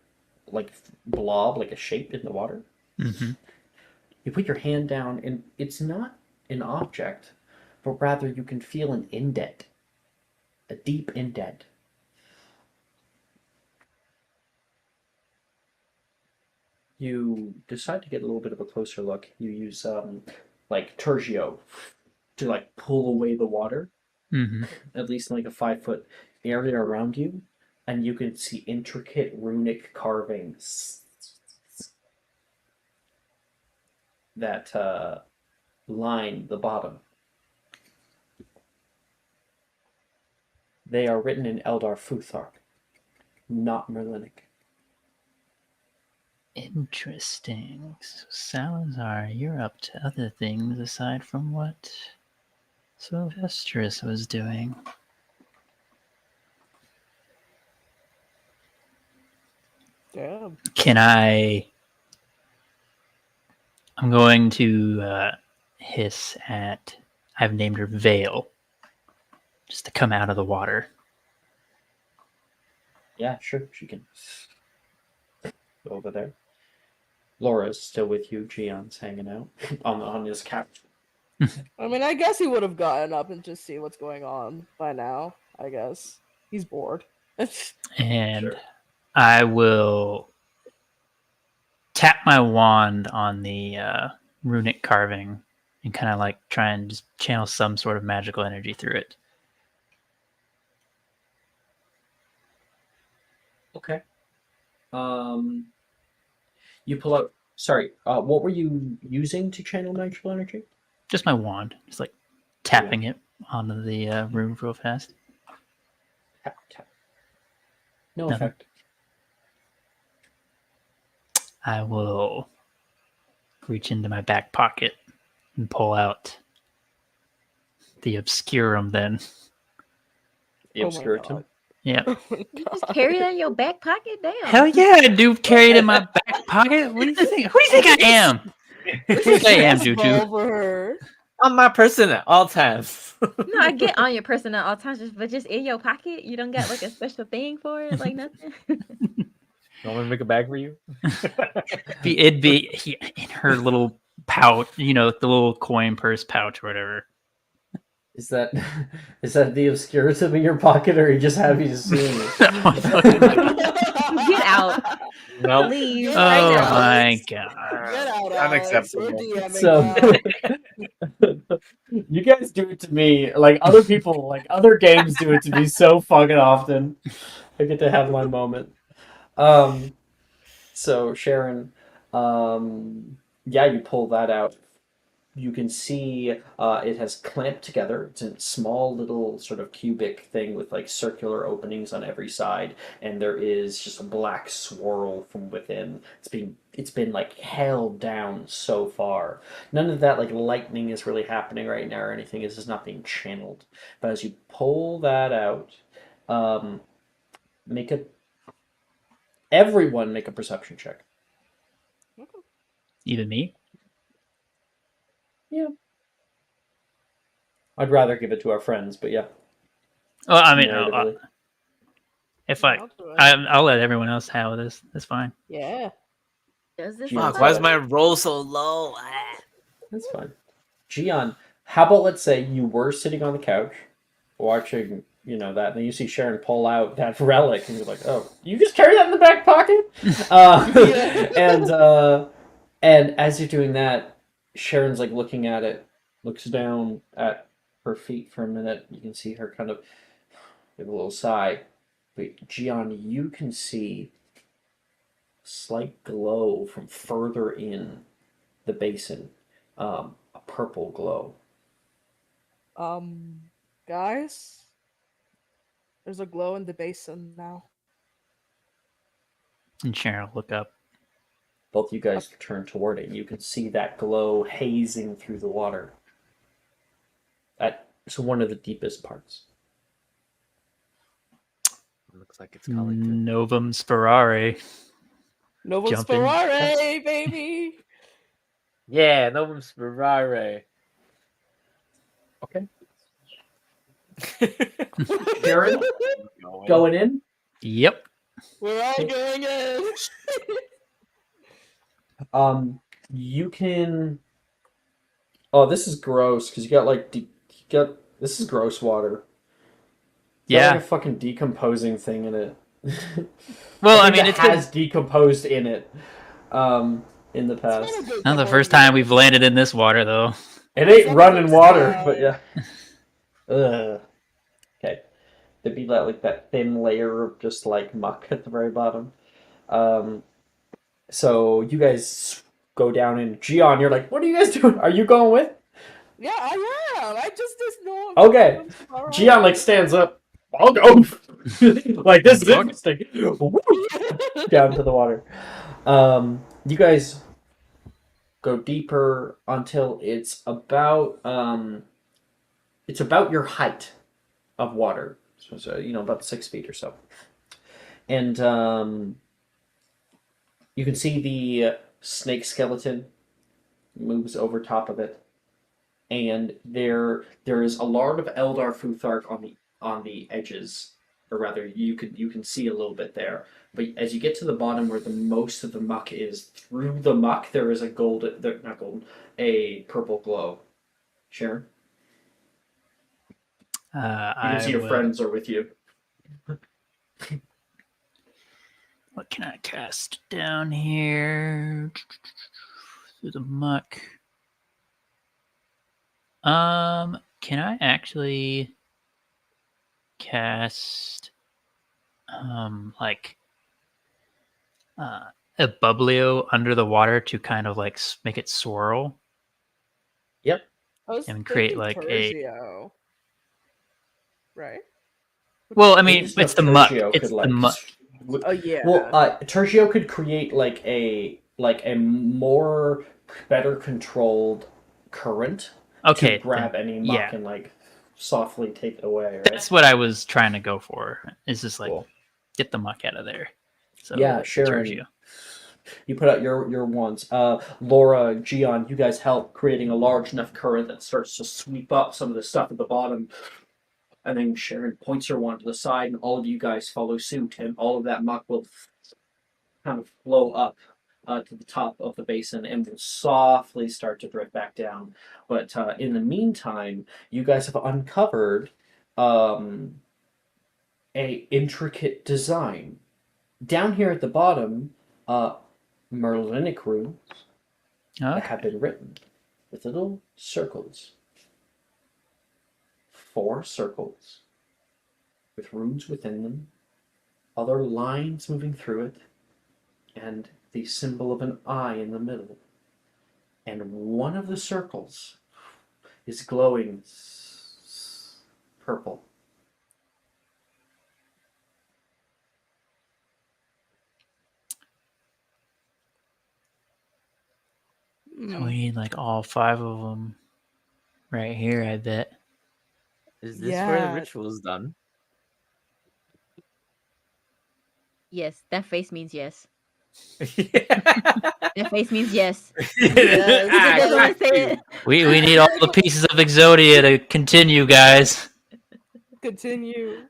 like blob, like a shape in the water. Mm-hmm. You put your hand down, and it's not an object, but rather you can feel an indent, a deep indent. You decide to get a little bit of a closer look. You use like Tergio to like pull away the water, Mm-hmm. at least in like a 5 foot area around you, and you can see intricate runic carvings that line the bottom. They are written in Eldar Futhark, not Merlinic. Interesting. So Salazar, you're up to other things aside from what Sylvestris was doing. Damn. Can I? I'm going to hiss at. I've named her Vale. Just to come out of the water. Yeah, sure, she can go over there. Laura's still with you. Gion's hanging out on his couch. I mean, I guess he would have gotten up and just see what's going on by now. I guess he's bored. And Sure. I will tap my wand on the runic carving and kind of like try and just channel some sort of magical energy through it. Okay. You pull out. Sorry. What were you using to channel magical energy? Just my wand, just like tapping it onto the room real fast. Tap, tap. No Nothing. effect. I will reach into my back pocket and pull out the obscurum then. The Oh my obscuratum. God. Yeah. Oh my You just God. carry that in your back pocket? Damn. Hell yeah, I do carry it in my back pocket. What do you think? Who do you think I am? Who do you think I am, Stress Juju? ball for her. On my person at all times. No, I get on your person at all times, but just in your pocket, you don't got like a special thing for it, like nothing. You want me to make a bag for you? It'd be in her little pouch, you know, the little coin purse pouch or whatever. Is that the obscuratum in your pocket, or are you just happy to see me? Get out. Nope. Leave Oh right now. my god. Get out, Alex. Unacceptable. We're DMing So now. you guys do it to me, like other people, like other games do it to me so fucking often. I get to have my moment. So Sharon, yeah, you pull that out. You can see it has clamped together. It's a small little sort of cubic thing with like circular openings on every side, and there is just a black swirl from within. It's been like held down so far. None of that like lightning is really happening right now or anything. This is not being channeled. But as you pull that out, um, make a everyone make a perception check. Even me? Yeah. I'd rather give it to our friends, but yeah. Well, I mean, Narratively. if I'll do it. I'll let everyone else have this. That's fine. Yeah. Does this Fuck, Fuck, why is my roll so low? That's fine. Gian, how about let's say you were sitting on the couch watching, that, and then you see Sharon pull out that relic, and you're like, oh, you just carry that in the back pocket? And as you're doing that, Sharon's like looking at it, looks down at her feet for a minute. You can see her kind of give a little sigh. But Gian, you can see a slight glow from further in the basin. A purple glow. Guys, there's a glow in the basin now. And Sharon will look up. Both of you guys turn toward it. You can see that glow hazing through the water. That's one of the deepest parts. Looks like it's calling to. Novum Sperare. Novum Jump in. Sperare, baby! Yeah, Novum Sperare. Okay. Sharon, going in? Yep. We're all going in! You can. Oh, this is gross because you got like this is gross water. It's got, like, Yeah. a fucking decomposing thing in it. Well, I think mean, it it's has decomposed in it. In the past, not the first time we've landed in this water, though. it ain't not running the water, first but yeah. Ugh. Okay, there'd be that thin layer of just like muck at the very bottom. So you guys go down and Gion, you're like, what are you guys doing? Are you going with? Yeah, I am! I just know. Okay. Gion like stands up. I'll go. Like, this is interesting. Down to the water. You guys go deeper until it's about your height of water. So about 6 feet or so. And you can see the snake skeleton moves over top of it. And there is a lot of Eldar Futhark on the edges, or rather, you can see a little bit there. But as you get to the bottom, where the most of the muck is, through the muck there is a a purple glow. Sharon, you can see your friends are with you. What can I cast down here through the muck? Can I actually cast a Bublio under the water to kind of like make it swirl? Yep. And create like Tergio. Right? Well, I mean, it's the muck. It's the muck. Oh yeah. Well, Tergio could create like a more better controlled current Okay, to grab any muck and like softly take it away. Right? That's what I was trying to go for. Is just like Cool. Get the muck out of there. So yeah, Sharon. Tergio. You put out your wands. Laura, Gion, you guys help creating a large enough current that starts to sweep up some of the stuff at the bottom. And then Sharon points her wand to the side, and all of you guys follow suit, and all of that muck will kind of flow up to the top of the basin and will softly start to drift back down. But in the meantime, you guys have uncovered a intricate design. Down here at the bottom, Merlinic runes that have been written with little circles. 4 circles with runes within them, other lines moving through it, and the symbol of an eye in the middle. And one of the circles is glowing purple. So we need like all 5 of them right here, I bet. Is this where the ritual is done? Yes, that face means yes. Yeah. That face means yes. We need all the pieces of Exodia to continue, guys. Continue.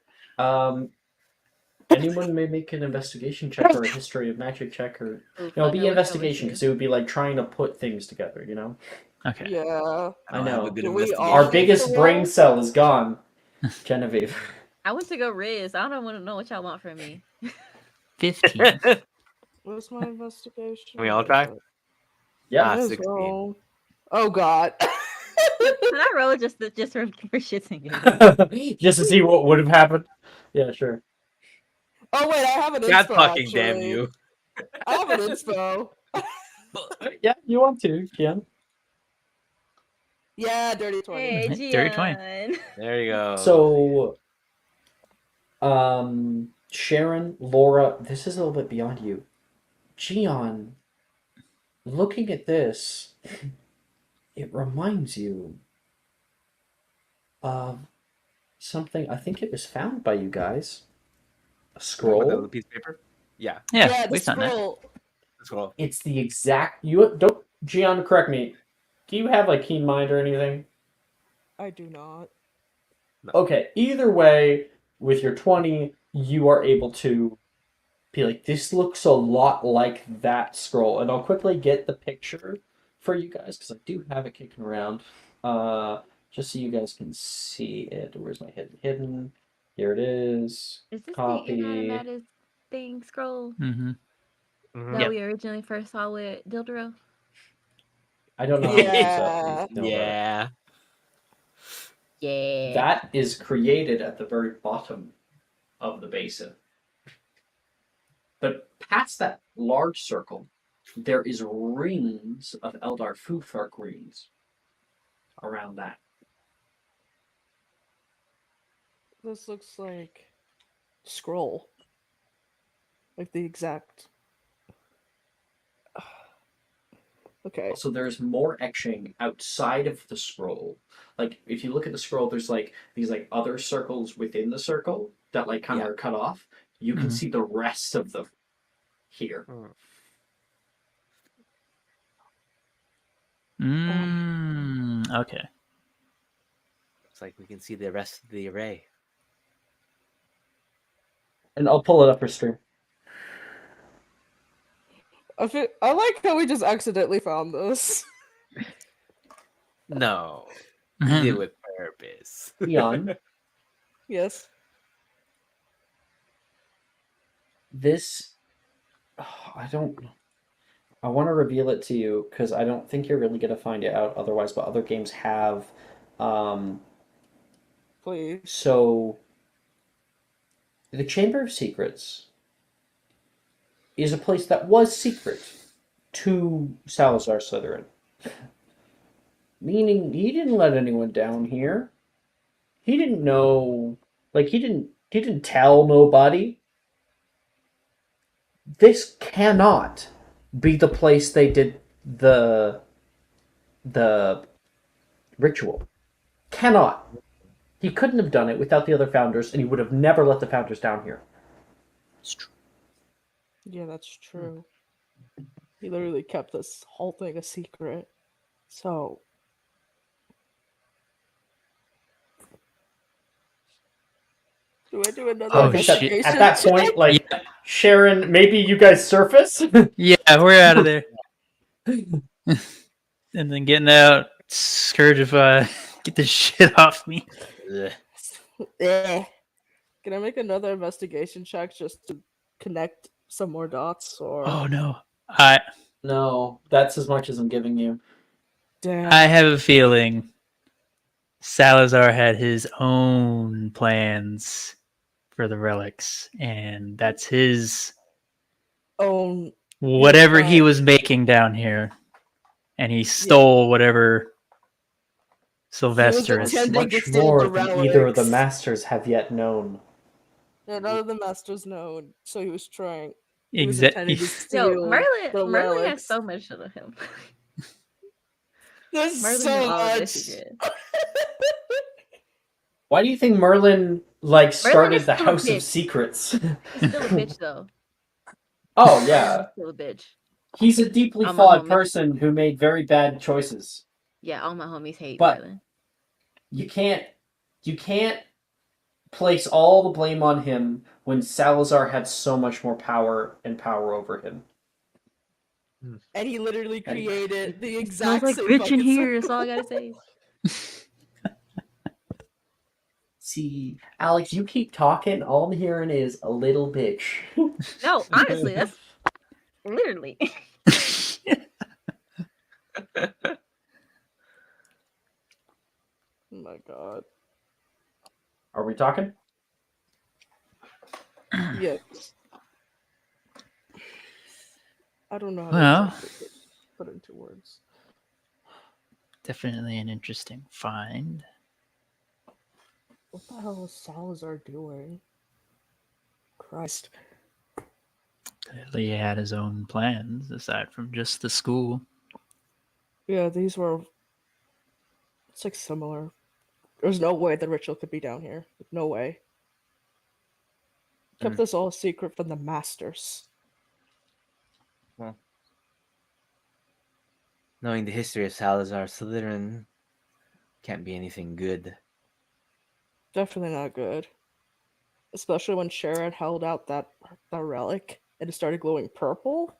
Anyone may make an investigation check or a history of magic check, or it'll be investigation because it would be like trying to put things together, you know. Okay. Yeah. I know. All Our biggest brain cell is gone. Genevieve. I went to go Riz. I don't want to know what y'all want from me. 15. What's my investigation? Can we all try? Yeah. 16. Oh God. Can I roll just for shits and giggles? Just to see what would have happened. Yeah, sure. Oh wait, I have an God inspo. fucking Actually. damn you. I have an inspo. Yeah, you want to, Jen. Yeah, dirty 20. Hey, Dirty 20. Gian. There you go. So, Sharon, Laura, this is a little bit beyond you. Gian, looking at this, it reminds you of something. I think it was found by you guys. A With the scroll. piece of paper. Yeah, Yeah, the we've done that. scroll. the scroll. It's the exact. You don't, Gian. Correct me. Do you have like keen mind or anything? I do not. Okay. Either way, with your 20, you are able to be like, this looks a lot like that scroll, and I'll quickly get the picture for you guys because I do have it kicking around. Just so you guys can see it. Where's my hidden? Here it is. Is this Copy. the animatic thing scroll Mm-hmm. Mhm. that Yep. we originally first saw with Dildro? I don't know how to use Yeah. that. Yeah. Yeah. That is created at the very bottom of the basin. But past that large circle, there is rings of Eldar Futhark runes around that. This looks like scroll. Like the exact. Okay. So there's more etching outside of the scroll. Like if you look at the scroll, there's like these like other circles within the circle that like kind of Yeah. are cut off. You can Mhm. see the rest of them here. Okay. Looks like we can see the rest of the array. And I'll pull it up for stream. I like how we just accidentally found this. No, we did it with purpose. Leon, Yes. this I don't. I want to reveal it to you because I don't think you're really gonna find it out otherwise. But other games have. Please. So, the Chamber of Secrets is a place that was secret to Salazar Slytherin, meaning he didn't let anyone down here. He didn't know, like he didn't tell nobody. This cannot be the place they did the ritual. Cannot. He couldn't have done it without the other founders, and he would have never let the founders down here. It's true. Yeah, that's true. He literally kept this whole thing a secret. So. Do I do another Oh, I think that investigation? at that point, like Yeah. Sharon, maybe you guys surface. Yeah, we're out of there. And then getting out, Scourgify, get this shit off me. Ugh. Eh. Can I make another investigation check just to connect some more dots? Or Oh no. No, that's as much as I'm giving you. damn. I have a feeling Salazar had his own plans for the relics, and that's his own whatever he plan. was making down here, and he stole whatever Sylvester He was is. attending Much to steal more the than either of the relics. masters have yet known. Yeah, none of the masters known, so he was trying. He was Exactly. intending to steal Yo, the Merlin has relics. so much of him. There's Merlin so knew all of the much. secrets. Why do you think Merlin like started is the still a House of bitch. Secrets? He's still a bitch though. Oh yeah, He's still a bitch. he's a deeply I'm a flawed homie. person who made very bad choices. Yeah, all my homies hate But- Merlin. You can't place all the blame on him when Salazar had so much more power over him. And he literally And- created the It exact smells like same bitch in fucking here. That's all I gotta say. See, Alex, you keep talking. All I'm hearing is a little bitch. No, honestly, that's literally. Oh my god. Are we talking? Yes. I don't know how Well. to exactly put into words. Definitely an interesting find. What the hell is Salazar doing? Christ. Clearly he had his own plans aside from just the school. Yeah, these were. It's like similar. There's no way the ritual could be down here. No way. Kept this all a secret from the masters. Well, knowing the history of Salazar Slytherin can't be anything good. Definitely not good. Especially when Sharon held out that relic and it started glowing purple.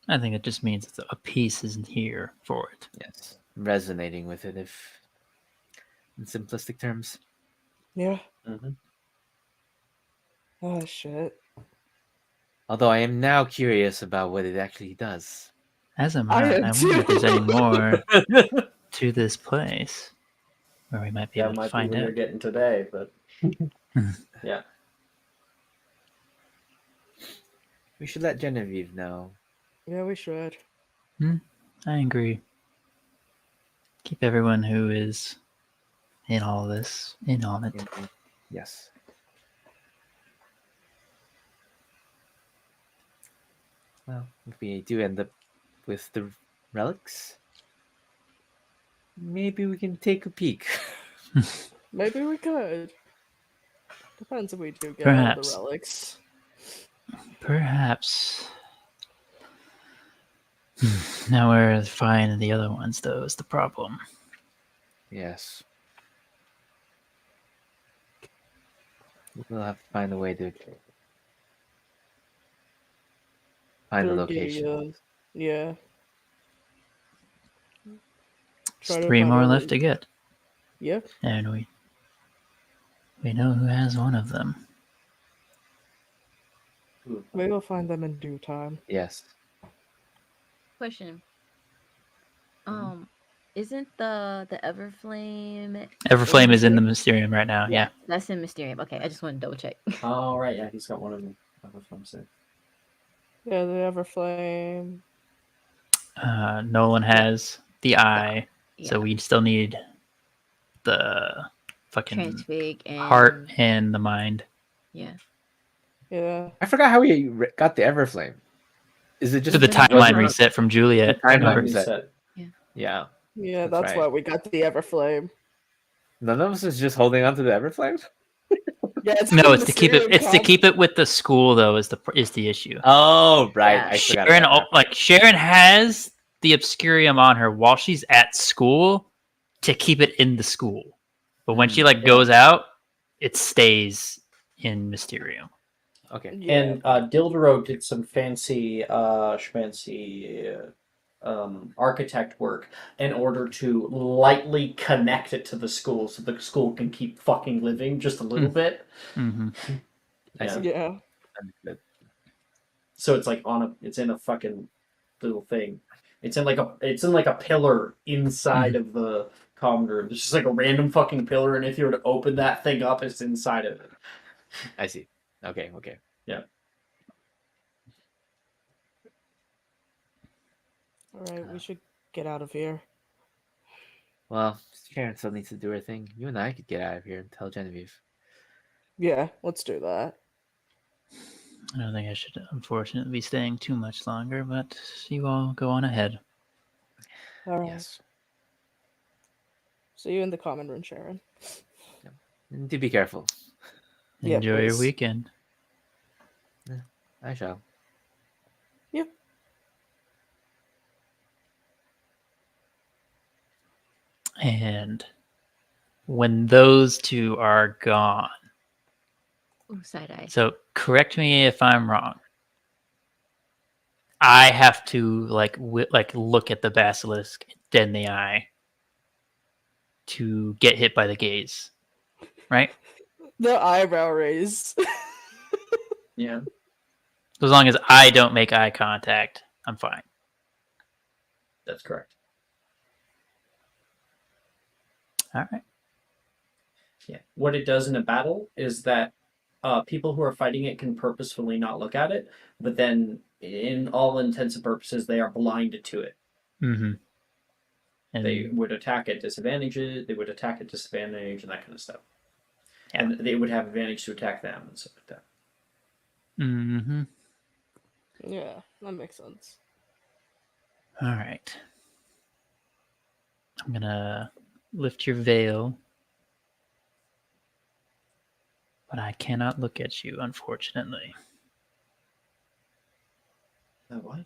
I think it just means that a piece isn't here for it. Yes, resonating with it, if in simplistic terms. Yeah. Mm-hmm. Oh shit. Although I am now curious about what it actually does. As am I I. am I wonder if there's too. any more to this place where we might be That able to might be find what you're out. getting today, but yeah. We should let Genevieve know. Yeah, we should. I agree. Keep everyone who is in all this in on it. Yes. Well, if we do end up with the relics, maybe we can take a peek. Maybe we could. Depends if we do get all Perhaps. the relics. Perhaps. Now where to find the other ones, though, is the problem. Yes. We'll have to find a way to find the There'd be, location. yeah. There's Try to 3 find more a- left to get, Yep. and we know who has one of them. Maybe we'll find them in due time. Yes. Question. Isn't the Everflame? Everflame is in the Mysterium right now. Yeah. That's in Mysterium. Okay, I just want to double check. Oh, right, yeah, he's got one of them. Yeah, the Everflame. Nolan has the eye, so Yeah. we still need the fucking Transfig and heart and the mind. Yeah. Yeah. I forgot how we got the Everflame. Is it just So the Wasn't it timeline just- reset from Juliet. The timeline remember? reset. Reset. Yeah. Yeah, That's that's right. why we got the Everflame. None of us is just holding on to the Everflame? Yeah, it's No, the it's to keep it. Mysterium It's to con- keep it with the school, though. Is the issue? Oh, right. Yeah. I forgot Sharon, about that. like Sharon, has the Obscurium on her while she's at school to keep it in the school, but when she goes out, it stays in Mysterium. Okay. Yeah. And Dildero did some fancy schmancy architect work in order to lightly connect it to the school so the school can keep fucking living just a little bit. Mm-hmm. I see. Yeah. Understood. So it's like it's in a fucking little thing. It's in like a pillar inside of the common room. It's just like a random fucking pillar, and if you were to open that thing up, it's inside of it. I see. Okay. Alright, we should get out of here. Well, Sharon still needs to do her thing. You and I could get out of here and tell Genevieve. Yeah, let's do that. I don't think I should, unfortunately, be staying too much longer, but you all go on ahead. Alright. Yes. See you in the common room, Sharon. And do be careful. Yeah, Enjoy your please. weekend. I shall. Yep. And when those two are gone, Ooh, side eye. so correct me if I'm wrong. I have to look at the basilisk dead in the eye to get hit by the gaze, right? The eyebrow raise. Yeah. As long as I don't make eye contact, I'm fine. That's correct. All right. Yeah. What it does in a battle is that people who are fighting it can purposefully not look at it, but then, in all intents and purposes, they are blinded to it. Mm-hmm. And They would attack at disadvantages. They would attack at disadvantage and that kind of stuff. Yeah. And they would have advantage to attack them and stuff like that. Mm-hmm. Yeah, that makes sense. All right. I'm gonna lift your veil, but I cannot look at you, unfortunately. What?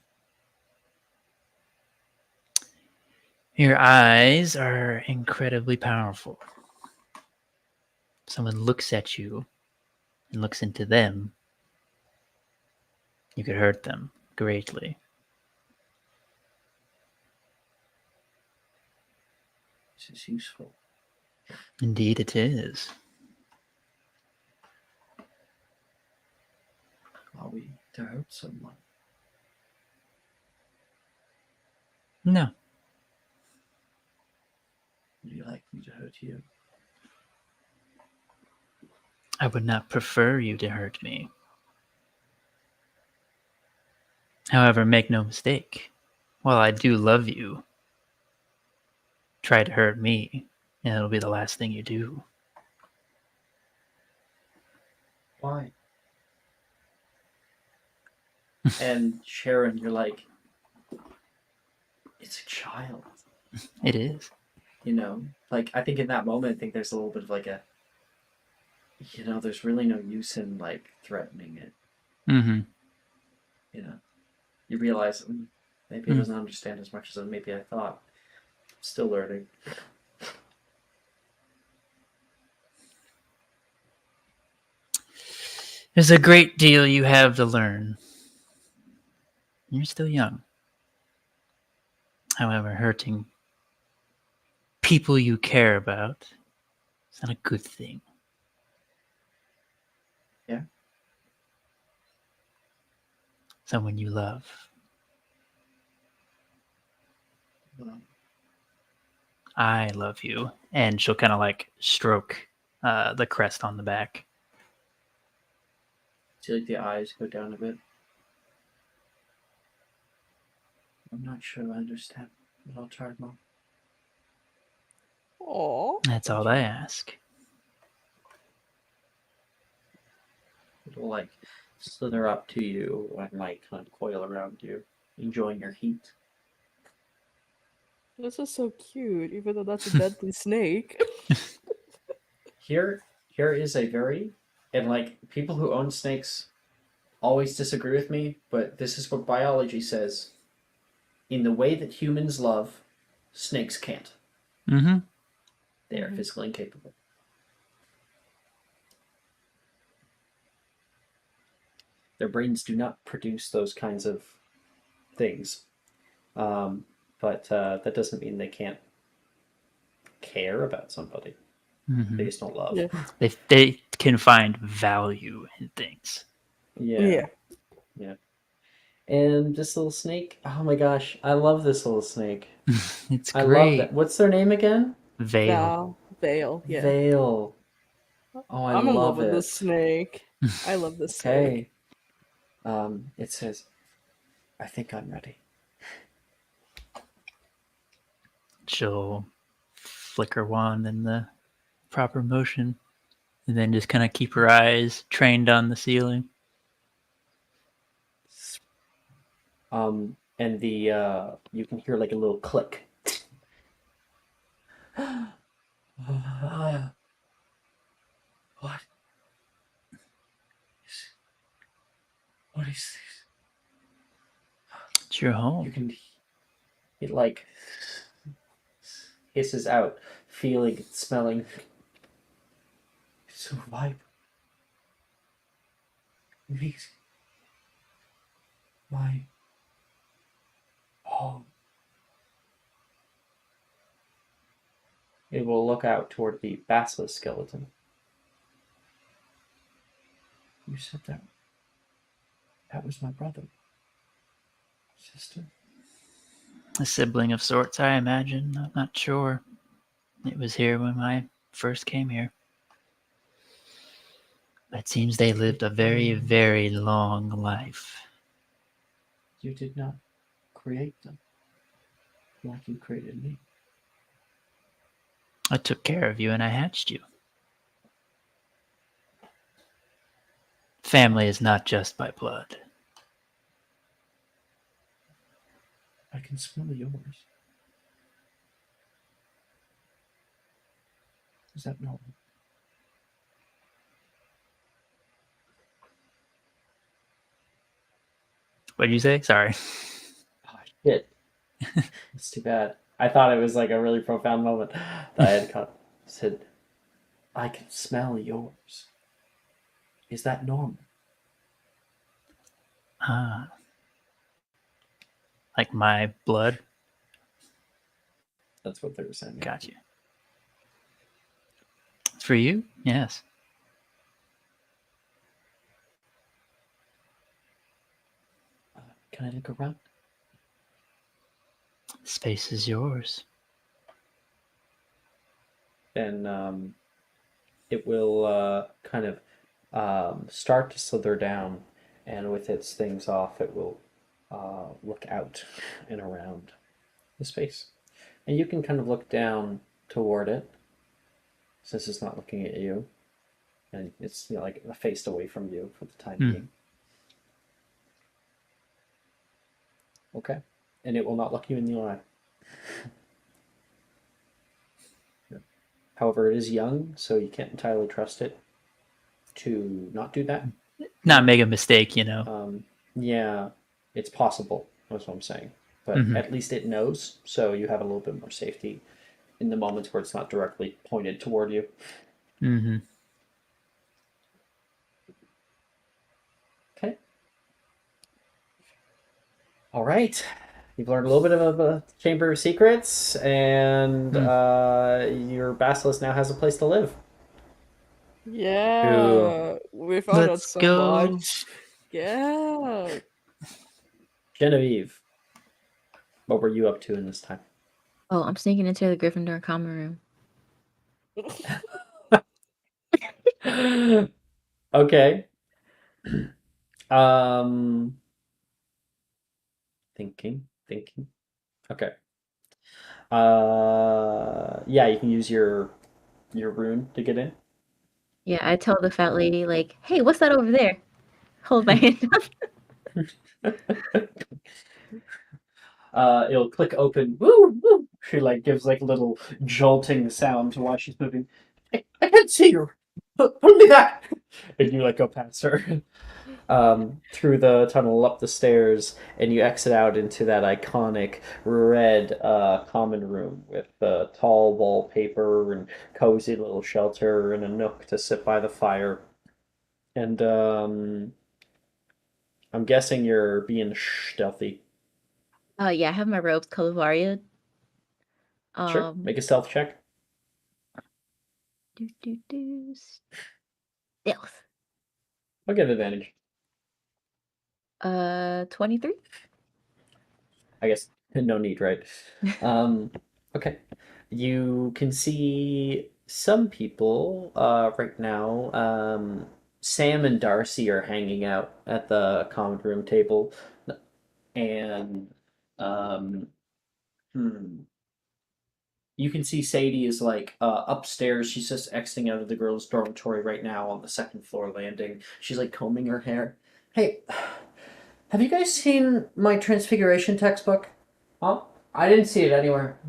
Your eyes are incredibly powerful. Someone looks at you and looks into them, you could hurt them greatly. This is useful. Indeed, it is. Are we to hurt someone? No. Would you like me to hurt you? I would not prefer you to hurt me. However, make no mistake, while I do love you, try to hurt me, and it'll be the last thing you do. Why? And Sharon, you're like, it's a child. It is. You know, like I think in that moment, I think there's a little bit of like a, you know, there's really no use in like threatening it. Mm-hmm. You know, you realize maybe it doesn't understand as much as maybe I thought. Still learning. There's a great deal you have to learn. You're still young. However, hurting people you care about is not a good thing. Yeah. Someone you love. Well, I love you. And she'll kind of like stroke the crest on the back. see like the eyes go down a bit. I'm not sure I understand, but I'll try, Mom. Aww. That's all I ask. It'll like slither up to you and like kind of coil around you, enjoying your heat. This is so cute, even though that's a deadly snake. Here is a very, and like people who own snakes always disagree with me, but this is what biology says. In the way that humans love, snakes can't. Mm-hmm. They are physically incapable. Their brains do not produce those kinds of things. But that doesn't mean they can't care about somebody. Mm-hmm. They just don't love. Yeah. They can find value in things. Yeah. And this little snake, oh my gosh, I love this little snake. It's I great. love that. What's their name again? Veil. Veil, yeah. Veil. Oh, I I'm in love love with it. this snake. I love this snake. Okay. It says, I think I'm ready. She'll flick her wand in the proper motion and then just kind of keep her eyes trained on the ceiling. And the you can hear like a little click. What? What is this? It's your You home. can. It like hisses out, feeling, smelling. It's so vibrant. It makes my home. It will look out toward the basilisk skeleton. You said that. That was my brother. Sister. A sibling of sorts, I imagine. I'm not sure. It was here when I first came here. But it seems they lived a very, very long life. You did not create them like you created me. I took care of you and I hatched you. Family is not just by blood. I can smell yours. Is that normal? What did you say? Sorry. Oh, shit. It's too bad. I thought it was like a really profound moment that I had cut. Said, I can smell yours. Is that normal? Like my blood? That's what they were saying. Got you. For you? Yes. Can I look around? Space is yours. Then it will kind of start to slither down, and with its things off, it will look out and around the space. And you can kind of look down toward it, since it's not looking at you, and it's like faced away from you for the time being. Okay, and it will not look you in the eye. However, it is young, so you can't entirely trust it to not do that. Not make a mistake, you know. Yeah, it's possible. That's what I'm saying. But at least it knows, so you have a little bit more safety in the moments where it's not directly pointed toward you. Mm-hmm. Okay. All right. You've learned a little bit of a Chamber of Secrets, and your basilisk now has a place to live. Yeah, we found out Let's so go. much. Yeah. Genevieve, what were you up to in this time? Oh, I'm sneaking into the Gryffindor common room. Okay. Thinking. Okay. Yeah, you can use your rune to get in. Yeah, I tell the fat lady, like, hey, what's that over there? Hold my hand up. It'll click open. Woo, woo. She like gives like a little jolting sound while she's moving. I can't see you. Put me back. And you like go past her through the tunnel up the stairs, and you exit out into that iconic red common room with tall wallpaper and cozy little shelter and a nook to sit by the fire. And I'm guessing you're being stealthy. Yeah, I have my robes Colovaria. Sure. Make a stealth check. Stealth. I'll get advantage. 23. I guess no need, right? Okay. You can see some people right now. Sam and Darcy are hanging out at the common room table, and you can see Sadie is like upstairs. She's just exiting out of the girls' dormitory right now on the second floor landing. She's like combing her hair. Hey, have you guys seen my Transfiguration textbook? Oh, I didn't see it anywhere.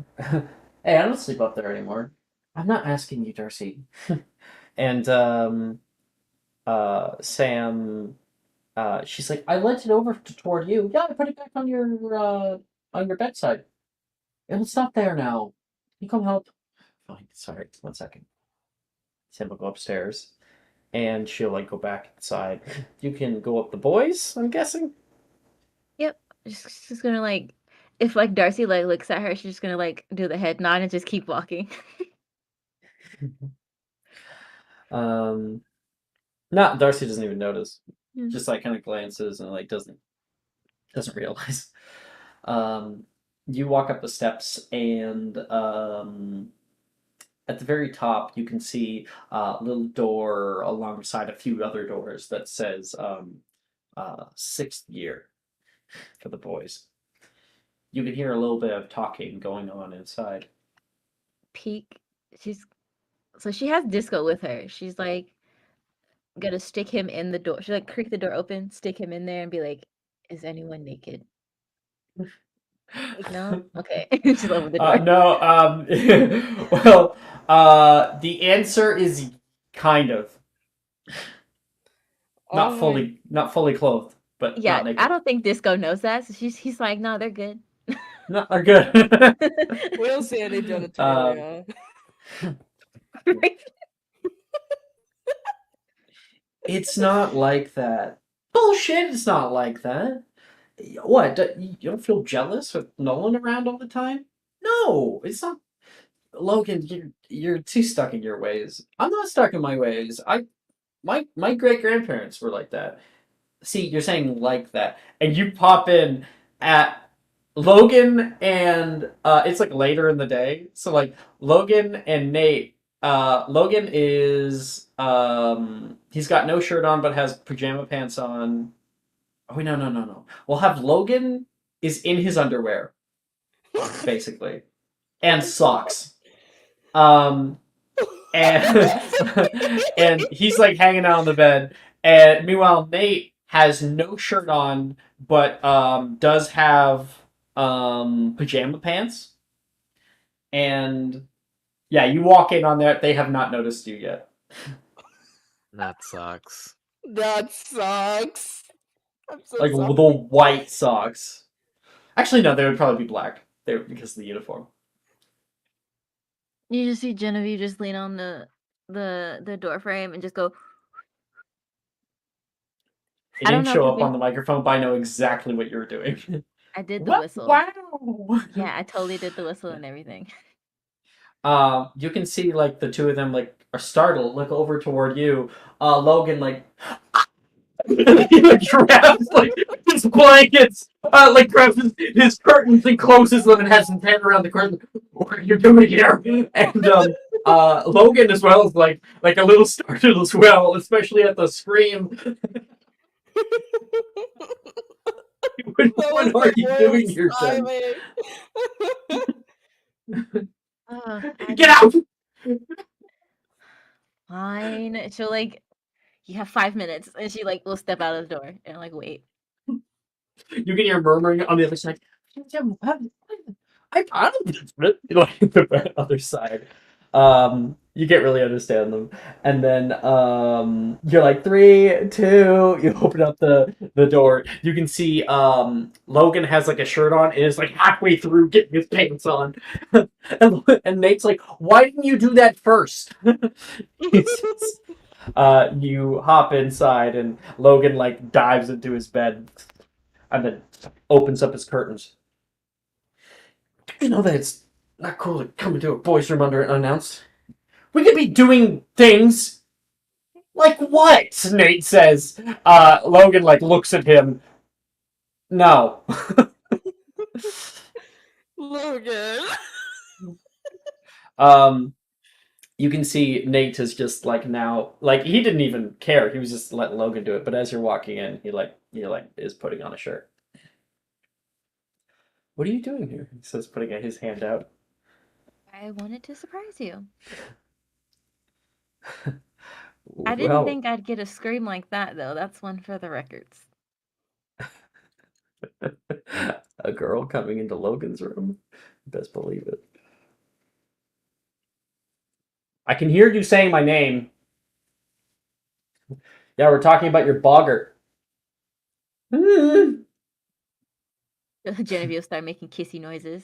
Hey, I don't sleep up there anymore. I'm not asking you, Darcy. And Sam, she's like, I lent it over toward you. Yeah, I put it back on your bedside. It's not there now. Can you come help? Fine, sorry, 1 second. Sam will go upstairs, and she'll like go back inside. You can go up the boys, I'm guessing. Yep. She's gonna like, if like Darcy like looks at her, she's just gonna like do the head nod and just keep walking. Not Darcy doesn't even notice. Yeah. Just like kind of glances and like doesn't realize. You walk up the steps, and at the very top you can see a little door alongside a few other doors that says 6th year for the boys. You can hear a little bit of talking going on inside. Peek. so she has Disco with her. She's like gonna stick him in the door. She like creak the door open, stick him in there, and be like, "Is anyone naked?" No, okay. She's open the door. No. Well, the answer is kind of not fully clothed, but Yeah, not naked. I don't think Disco knows that. So he's like, "No, they're good." No, they're good. We don't see any genitalia. It's not like that. Bullshit! It's not like that. What? You don't feel jealous with Nolan around all the time? No, it's not. Logan, you're too stuck in your ways. I'm not stuck in my ways. My great grandparents were like that. See, you're saying like that, and you pop in at Logan and it's like later in the day. So like Logan and Nate. Logan is he's got no shirt on but has pajama pants on. Oh wait, no. We'll have Logan is in his underwear basically and socks. And and he's like hanging out on the bed. And meanwhile, Nate has no shirt on, but does have pajama pants. And yeah, you walk in on that. They have not noticed you yet. That sucks. That sucks. I'm so Like sorry. the white socks. Actually, no, they would probably be black. They because of the uniform. You just see Genevieve just lean on the door frame and just go. It I don't didn't know if show you've up on been. the microphone, but I know exactly what you were doing. I did the What? whistle. Wow. Yeah, I totally did the whistle and everything. You can see like the two of them like are startled, look over toward you. Logan like he like grabs like his blankets, like grabs his curtains and closes them and has his hand around the curtain. What are you doing here? And Logan as well is like a little startled as well, especially at the scream. What are you doing here, Jen? Get out! Fine. She'll like, you have 5 minutes, and she like will step out of the door and like wait. You can hear murmuring on the other side. I like the other side. You can't really understand them, and then you're like 3, 2. You open up the door. You can see Logan has like a shirt on and is like halfway through getting his pants on, and Nate's like, "Why didn't you do that first?" You hop inside, and Logan like dives into his bed, and then opens up his curtains. You know that it's not cool to come into a boys' room unannounced. We could be doing things. Like what? Nate says. Logan like looks at him. No. Logan. You can see Nate is just like now, like he didn't even care. He was just letting Logan do it. But as you're walking in, he is putting on a shirt. What are you doing here? He says, putting his hand out. I wanted to surprise you. I didn't think I'd get a scream like that, though. That's one for the records. A girl coming into Logan's room? Best believe it. I can hear you saying my name. Yeah, we're talking about your boggart. Genevieve will start making kissy noises.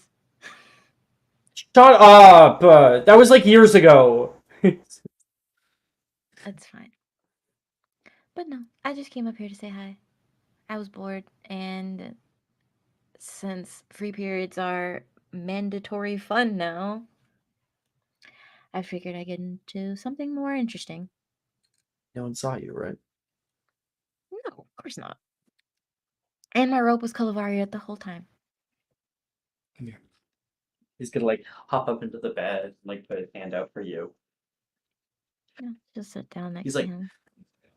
Shut up! That was like years ago. That's fine. But no, I just came up here to say hi. I was bored, and since free periods are mandatory fun now, I figured I'd get into something more interesting. No one saw you, right? No, of course not. And my rope was Calaveria the whole time. Come here. He's gonna like hop up into the bed and like put his hand out for you. Yeah, just sit down next He's to like, him.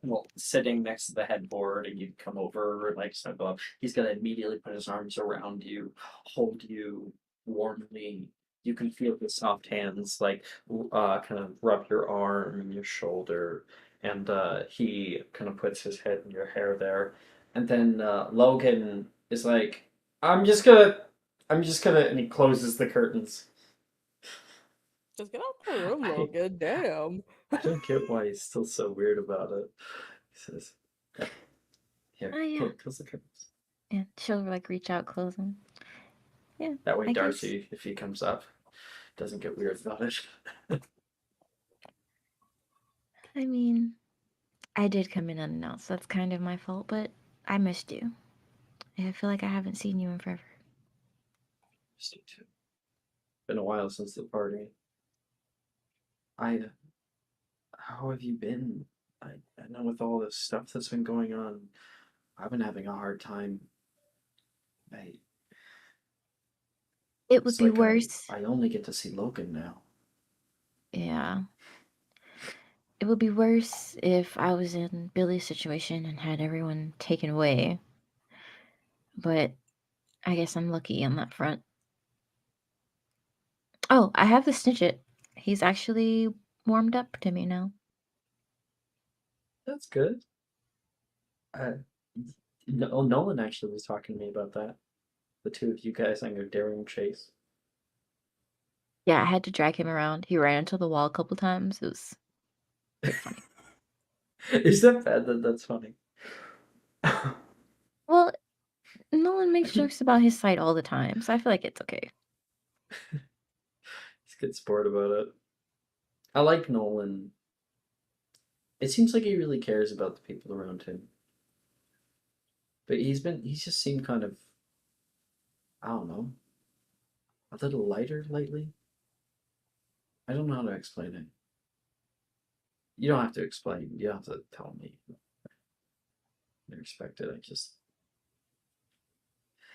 well, sitting next to the headboard, and you come over and like snuggle up. He's gonna immediately put his arms around you, hold you warmly, you can feel his soft hands like kind of rub your arm and your shoulder, and he kind of puts his head in your hair there, and then Logan is like, I'm just gonna," and he closes the curtains. Just get out the room, I- Logan. Damn. I don't get why he's still so weird about it. He says, "Here, Oh, yeah. close the curtains." And she'll like reach out, close them. Yeah. That way, I guess- Darcy, if he comes up, doesn't get weird about it. I mean, I did come in unannounced. That's kind of my fault, but I missed you. I feel like I haven't seen you in forever. Missed you too. Been a while since the party. How have you been? I know with all this stuff that's been going on, I've been having a hard time. I, It would it's be like worse. I only get to see Logan now. Yeah. It would be worse if I was in Billy's situation and had everyone taken away. But I guess I'm lucky on that front. Oh, I have the Snitchet. He's actually warmed up to me now. That's good. Nolan actually was talking to me about that. The two of you guys on your daring chase. Yeah, I had to drag him around. He ran into the wall a couple times. It was pretty funny. Is that bad that that's funny? Well, Nolan makes jokes about his site all the time, so I feel like it's okay. He's a good sport about it. I like Nolan. It seems like he really cares about the people around him. But he's just seemed kind of, I don't know, a little lighter lately. I don't know how to explain it. You don't have to explain. You don't have to tell me. I respect it.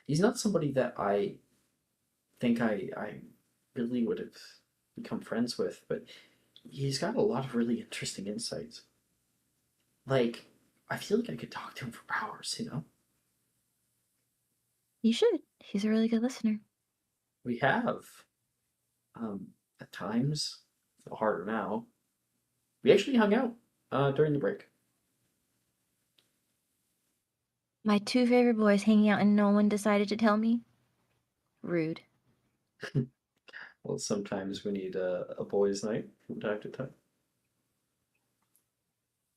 He's not somebody that I think I really would have become friends with, but he's got a lot of really interesting insights. Like, I feel like I could talk to him for hours, you know? You should. He's a really good listener. We have. At times, a little harder now. We actually hung out during the break. My two favorite boys hanging out and no one decided to tell me? Rude. Well, sometimes we need a boys' night from time to time.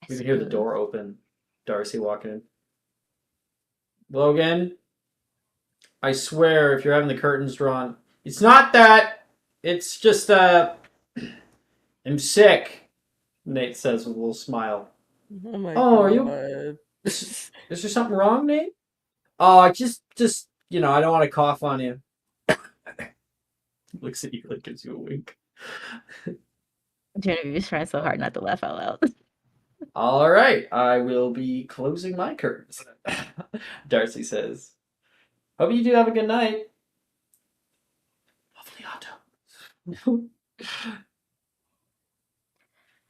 We can hear the door open. Darcy walking in. Logan, I swear, if you're having the curtains drawn, it's not that. It's just I'm sick. Nate says with a little smile. Oh my Oh, god. are you? Is there something wrong, Nate? Oh, just I don't want to cough on you. Looks at you like gives you a wink. Genevieve's trying so hard not to laugh out loud. All right, I will be closing my curtains. Darcy says, "Hope you do have a good night." Muffliato.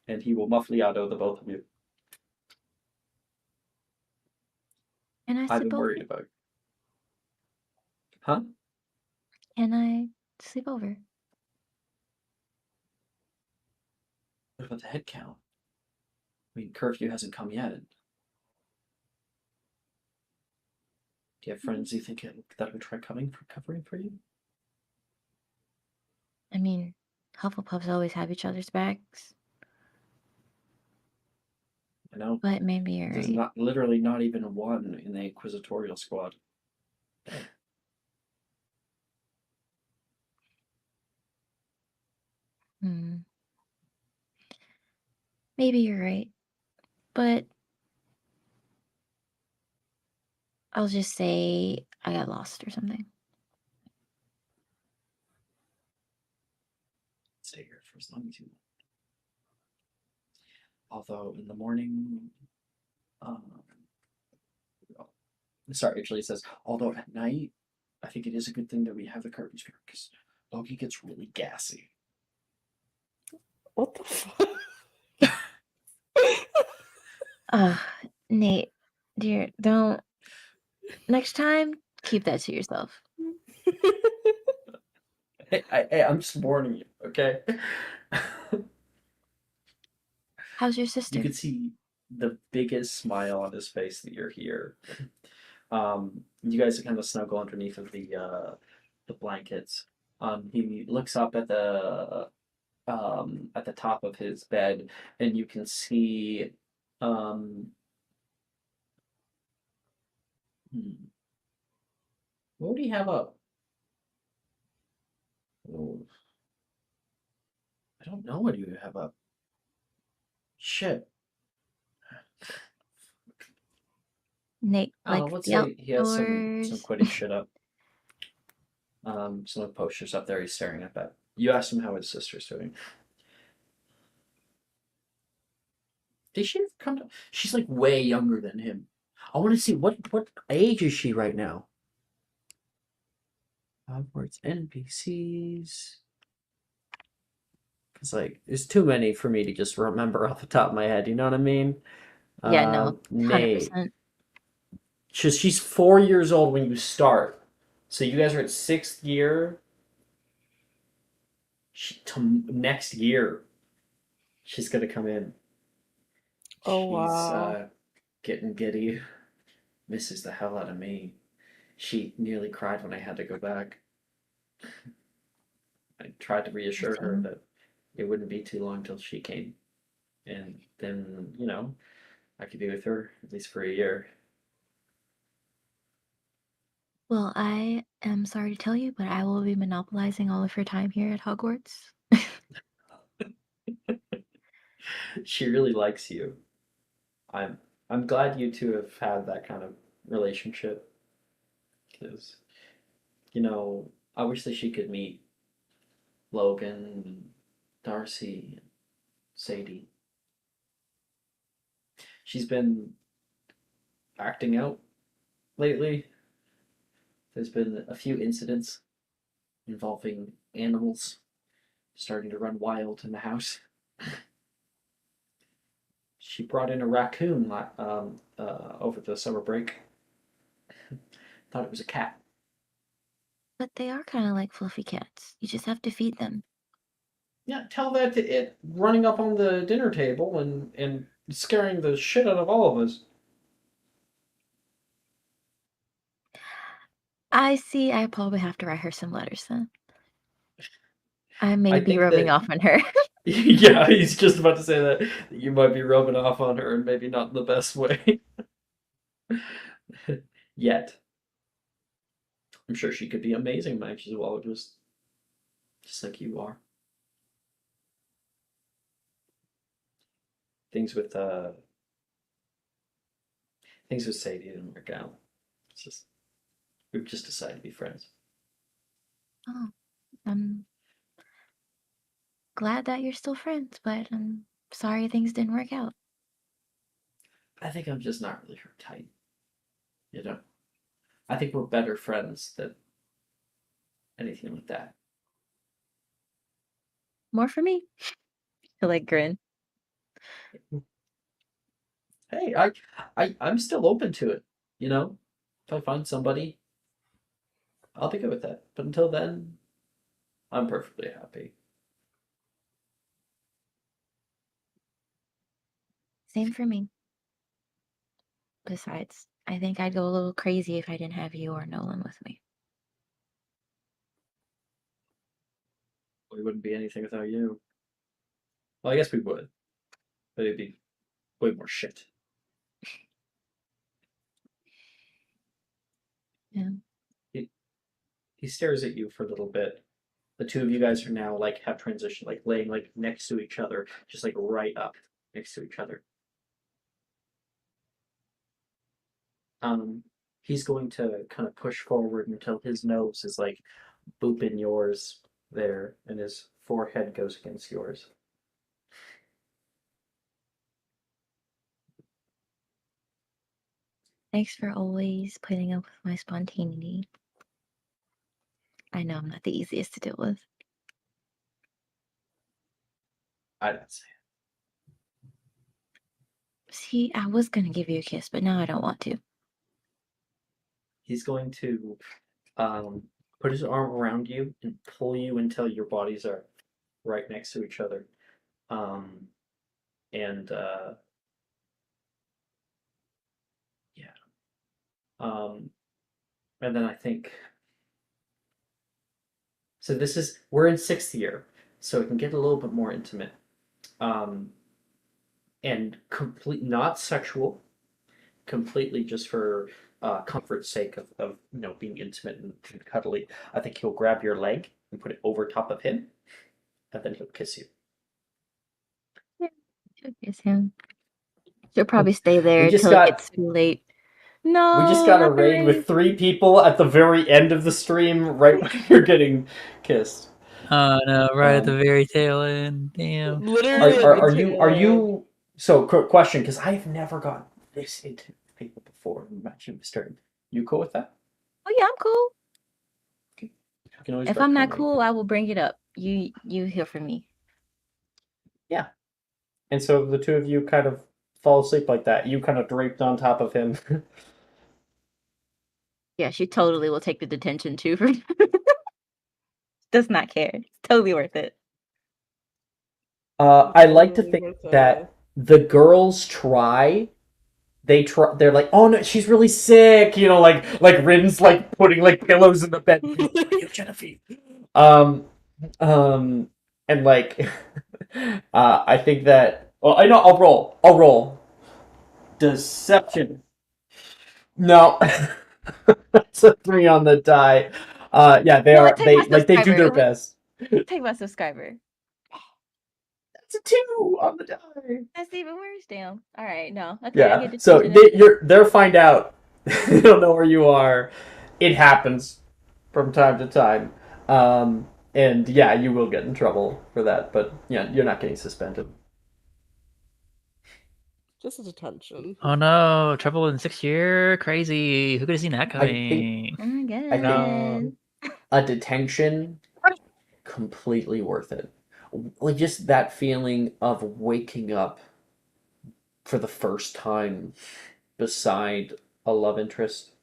And he will muffliato the both of you. And I I've sleep been over. worried about you. Huh? Can I sleep over? What about the head count? I mean, curfew hasn't come yet. Do you have friends you think that would try covering for you? I mean, Hufflepuffs always have each other's backs. I know. But maybe you're There's right. literally not even one in the Inquisitorial squad. Maybe you're right. But I'll just say I got lost or something. Stay here for as long as you want. Although in the morning, sorry, actually it says, although at night, I think it is a good thing that we have the curtains here because Loki gets really gassy. What the fuck? Nate, dear, don't. Next time, keep that to yourself. I'm just warning you, okay? How's your You sister? can see the biggest smile on his face that you're here. You guys kind of snuggle underneath of the blankets. He looks up at the top of his bed, and you can see um, what would he have up? Oh, I don't know what he would have up. Shit. Nate likes Let's the say he has some outdoors. Quidditch shit up. Some posters up there he's staring at that. You asked him how his sister's doing. Did she ever come to? She's like way younger than him. I want to see what age is she right now? Hogwarts NPCs. It's like there's too many for me to just remember off the top of my head. You know what I mean? Yeah, no, Nate. 100%. She's 4 years old when you start. So you guys are at sixth year. Next year, she's gonna come in. Oh, She's wow. getting giddy. Misses the hell out of me. She nearly cried when I had to go back. I tried to reassure her Interesting. that it wouldn't be too long till she came. And then, I could be with her at least for a year. Well, I am sorry to tell you, but I will be monopolizing all of your time here at Hogwarts. She really likes you. I'm I'm glad you two have had that kind of relationship because I wish that she could meet Logan and Darcy and Sadie. She's been acting out lately. There's been a few incidents involving animals starting to run wild in the house. She brought in a raccoon over the summer break. Thought it was a cat. But they are kind of like fluffy cats. You just have to feed them. Yeah, tell that to it running up on the dinner table and scaring the shit out of all of us. I see. I probably have to write her some letters then. I may I be think rubbing that off on her. yeah, he's just about to say that you might be rubbing off on her and maybe not in the best way. Yet. I'm sure she could be amazing magicologist, just like you are. Things with uh things with Sadie didn't work out. It's just we've just decided to be friends. Oh, I'm glad that you're still friends, but I'm sorry things didn't work out. I think I'm just not really her type. You know? I think we're better friends than anything like that. More for me. I like grin. Hey, I'm still open to it, you know? If I find somebody, I'll be good with that. But until then, I'm perfectly happy. Same for me. Besides, I think I'd go a little crazy if I didn't have you or Nolan with me. We wouldn't be anything without you. Well, I guess we would, but it'd be way more shit. Yeah. He stares at you for a little bit. The two of you guys are now like have transitioned, like laying like next to each other, just like right up next to each other. Um, he's going to kind of push forward until his nose is like booping yours there, and his forehead goes against yours. Thanks for always putting up with my spontaneity. I know I'm not the easiest to deal with. I didn't say it. See, I was gonna give you a kiss, but now I don't want to. He's going to um, put his arm around you and pull you until your bodies are right next to each other. And yeah. And then I think so. We're in 6th year, so it can get a little bit more intimate. And not sexual, completely just for comfort's sake of being intimate and cuddly. I think he'll grab your leg and put it over top of him, and then he'll kiss you. She'll kiss him. She'll probably stay there just until it got- gets too late. No, We just got a not the raid with 3 people at the very end of the stream, right when you're getting kissed. Oh no! Right at the very tail end. Damn. Literally. Are you? So, quick question, because I've never gotten this into people before in Matching Mysterium. You cool with that? Oh yeah, I'm cool. You can always If I'm not recommend. cool, I will bring it up. You hear from me. Yeah. And so the two of you kind of fall asleep like that. You kind of draped on top of him. Yeah, she totally will take the detention too. Does not care. It's totally worth it. I like to think that the girls try. They're like, oh no, she's really sick. Like Rin's like putting like pillows in the bed. Genevieve. And like, I think that. Well, I know. I'll roll. Deception. No. It's a 3 on the die. Yeah, they are. They do their best. Take my subscriber. It's a 2 on the die. That's even worse. Damn. All right. No. Okay. I Yeah. get So detention. they'll find out. They don't know where you are. It happens from time to time. And yeah, you will get in trouble for that. But yeah, you're not getting suspended. Just a detention. Oh no! Trouble in 6th year. Crazy. Who could have seen that coming? Oh my god. I think a detention, completely worth it. Like just that feeling of waking up for the first time beside a love interest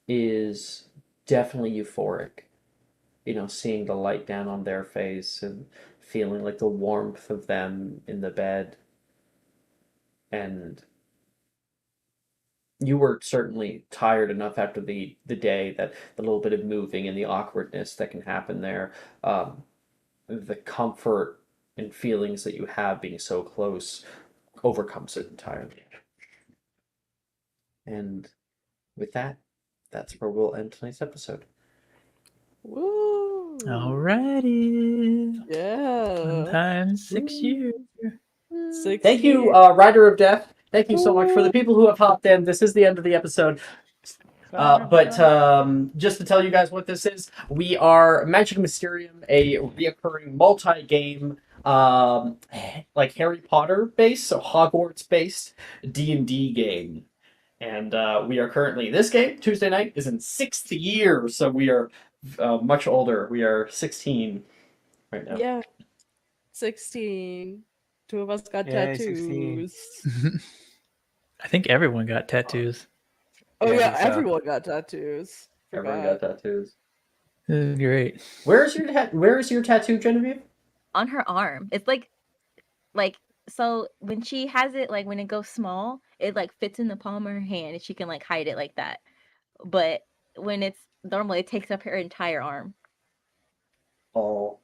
is definitely euphoric. Seeing the light down on their face and feeling like the warmth of them in the bed. And you were certainly tired enough after the day that the little bit of moving and the awkwardness that can happen there, the comfort and feelings that you have being so close overcomes it entirely. And with that, that's where we'll end tonight's episode. Woo! Alrighty. Yeah. Sometimes 6 years. Thank you, Rider of Death. Thank you so much for the people who have hopped in. This is the end of the episode. But just to tell you guys what this is, we are Magic Mysterium, a reoccurring multi-game, like Harry Potter based, so Hogwarts based D&D game. And we are currently, this game, Tuesday night, is in 6th year, so we are much older. We are 16 right now. Yeah. 16. 2 of us got tattoos. I think everyone got tattoos. Oh Yeah, I yeah, think so. everyone got tattoos. Everyone got tattoos. Great. Where is your tattoo, Genevieve? On her arm. It's like so when she has it, like when it goes small, it like fits in the palm of her hand and she can like hide it like that. But when it's normal, it takes up her entire arm. Oh,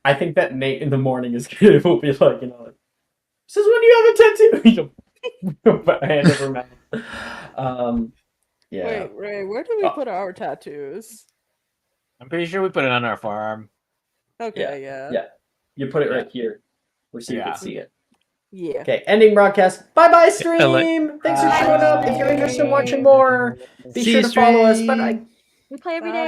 I think that Nate in the morning will be like, this is when you have a tattoo. Put a hand over mouth. Yeah. Wait, Ray, where do we put our tattoos? I'm pretty sure we put it on our forearm. Okay, yeah. Yeah. You put it right here, where so you can see it. Yeah. Okay, ending broadcast. Bye-bye, stream! Thanks for Bye. showing up. If you're interested in watching more, be sure to follow us. Bye-bye. We play every day.